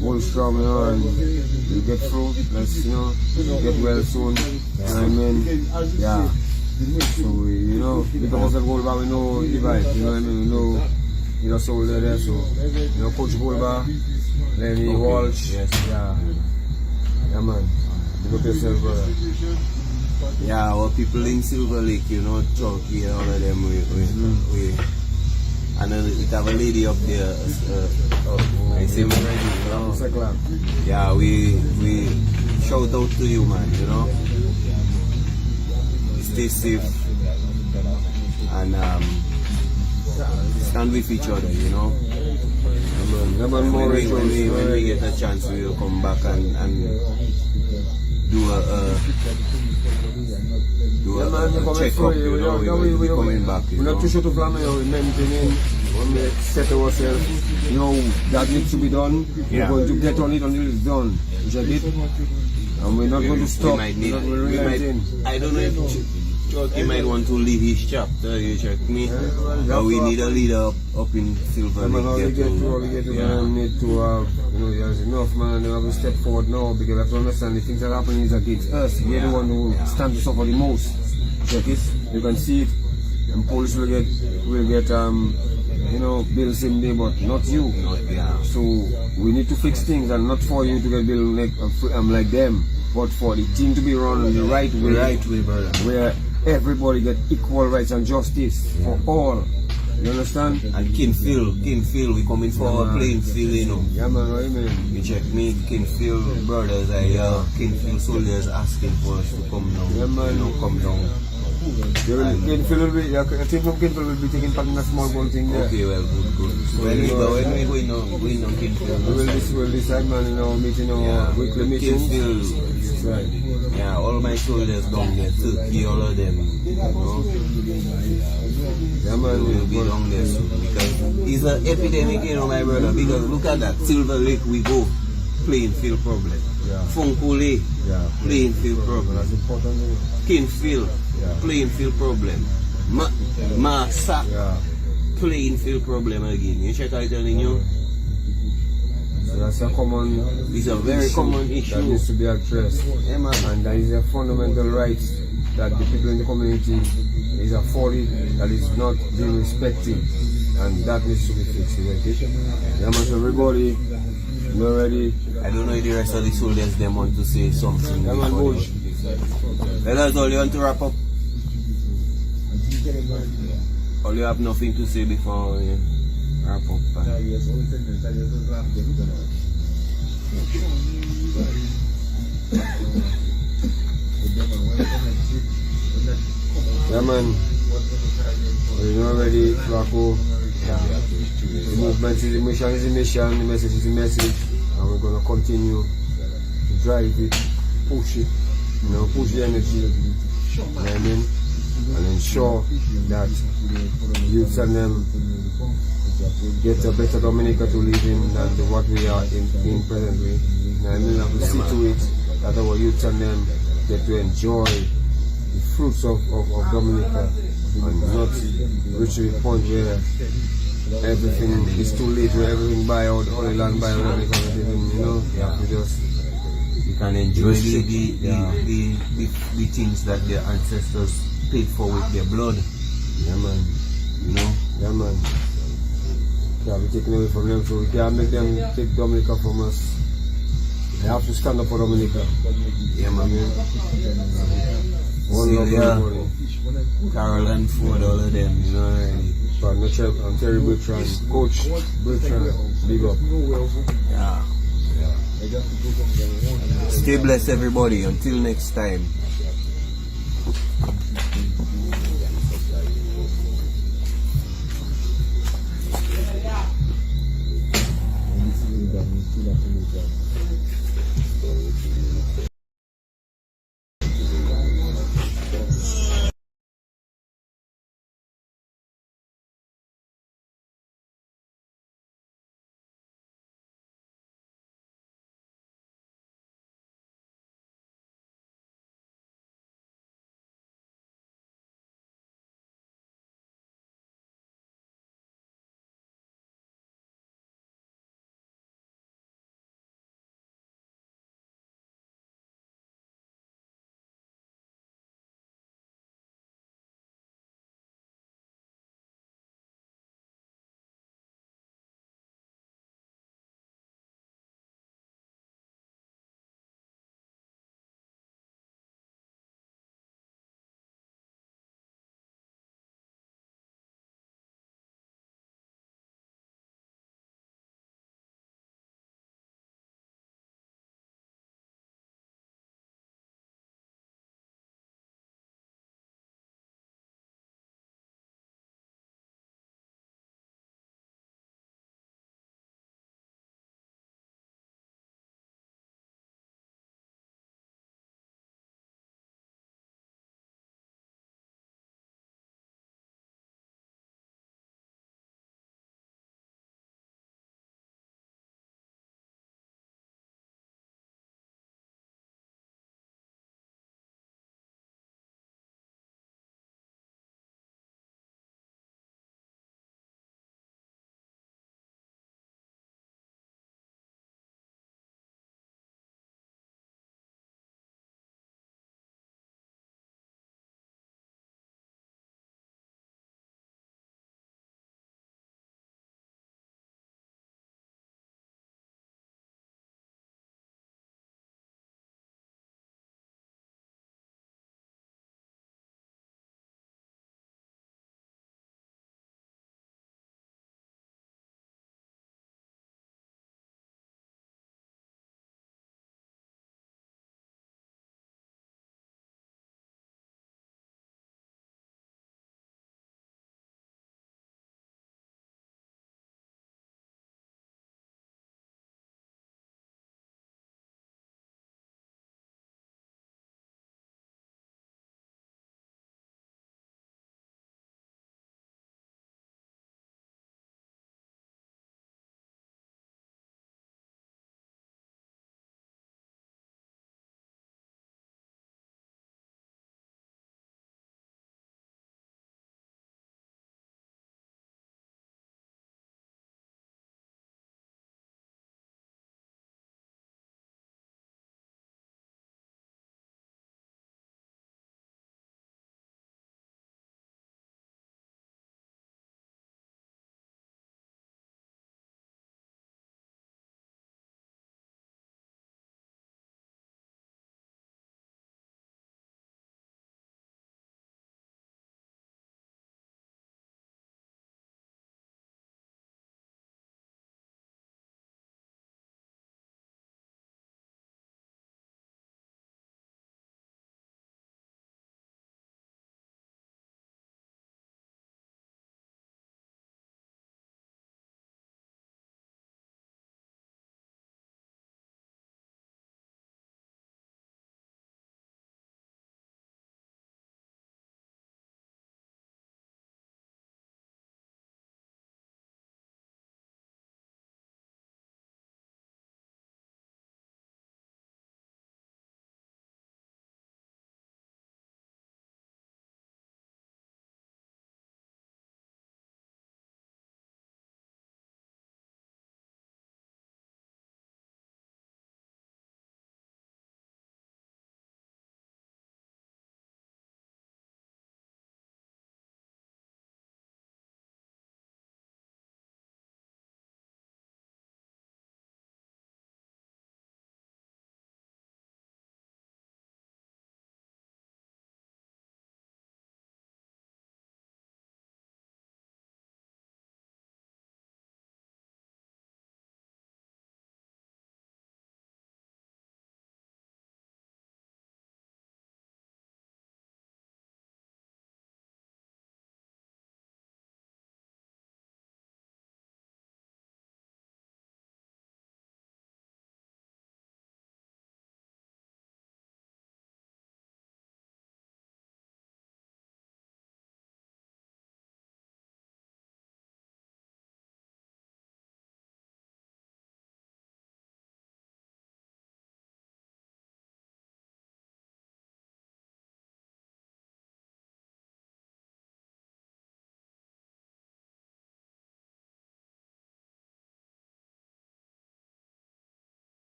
hold strong, you know, and you get through. Let's, you know, get well soon. And I mean, yeah. So, you know, because of gold bar, we know the vibe, you know what I mean? We know, you know, soldier there, so, you know, Coach Goldbar, Lenny Walsh, yes, yeah. Yeah, man. Look at yourself, brother.
Yeah, our people in Silver Lake, you know, Chunky and all of them, we and then we have a lady up there, I say already, you know. Yeah, we shout out to you, man, you know. Stay safe and stand with each other, you know. When we get a chance, we will come back and do a check-up, you know. We're coming back, you
we're
know.
not too sure to plan, we're maintaining, when we set ourselves, you know, that needs to be done.
Yeah.
We're going to get on it until it's done. You check it? And we're not going to stop.
I don't know if Chucky might want to lead his chapter, you check me. But we need a leader up in Silver Lake.
All we get to need to have, you know, there's enough, man. We have to step forward now because we have to understand the things that happen is against us. We're the one who stand to suffer the most. Check it, you can see it. And police will get you know, bills same day, but not you. So we need to fix things, and not for you to get billed like them, but for the thing to be run the right way.
Right way, brother.
Where everybody get equal rights and justice for all. You understand?
And Kinfield, we coming for a playing field, you know.
Yeah, man, what you mean?
You check me, Kinfield brothers, Kinfield soldiers asking for us to come down.
Yeah, man.
You know, come down.
Kinfield will be, I think Kinfield will be taking part in a small ball thing there.
Okay, well, good. So when we going on Kinfield,
we will decide, man, you know, meeting our weekly meetings.
Kinfield,
Right.
yeah, all my soldiers down there, Turkey, all of them, you know.
Yeah, man,
We'll be down there soon because it's an epidemic, you know, my brother. Because look at that, Silver Lake, we go, playing field problem.
Yeah.
Funkule, playing field problem.
That's important, isn't it?
Kinfield, playing field problem. Marsac, playing field problem again. You check out telling you?
So that's a common,
It's a very common issue.
that needs to be addressed.
Yeah, man.
And that is a fundamental right that the people in the community is afforded, that is not being respected, and that needs to be fixed. Okay? Yeah, man, so everybody, you ready?
I don't know if the rest of the soldiers them want to say something.
Yeah, man,
before
Bush.
Let us all you want to wrap up. All you have nothing to say before you wrap up.
Yeah, man. You know already, Flacco. The movement is the mission, the message is the message, and we're gonna continue to drive it, push it, you know, push the energy, you know what I mean, and ensure that youths and them get a better Dominica to live in than what we are in presently. You know what I mean? We have to see to it that our youths and them get to enjoy the fruits of Dominica and not reach to the point where everything is too late, where everything buy out, all the land buy out, you know, you have to just,
You can enjoy the things that their ancestors paid for with their blood.
yeah, man,
You know?
yeah, man. Can't be taken away from them, so we can't make them take Dominica from us. They have to stand up for Dominica.
Yeah, man.
One love, everybody.
Carol and Ford, all of them, you know, already.
I'm Terry Bertrand, Coach Bertrand, big up.
Yeah. Stay blessed, everybody. Until next time.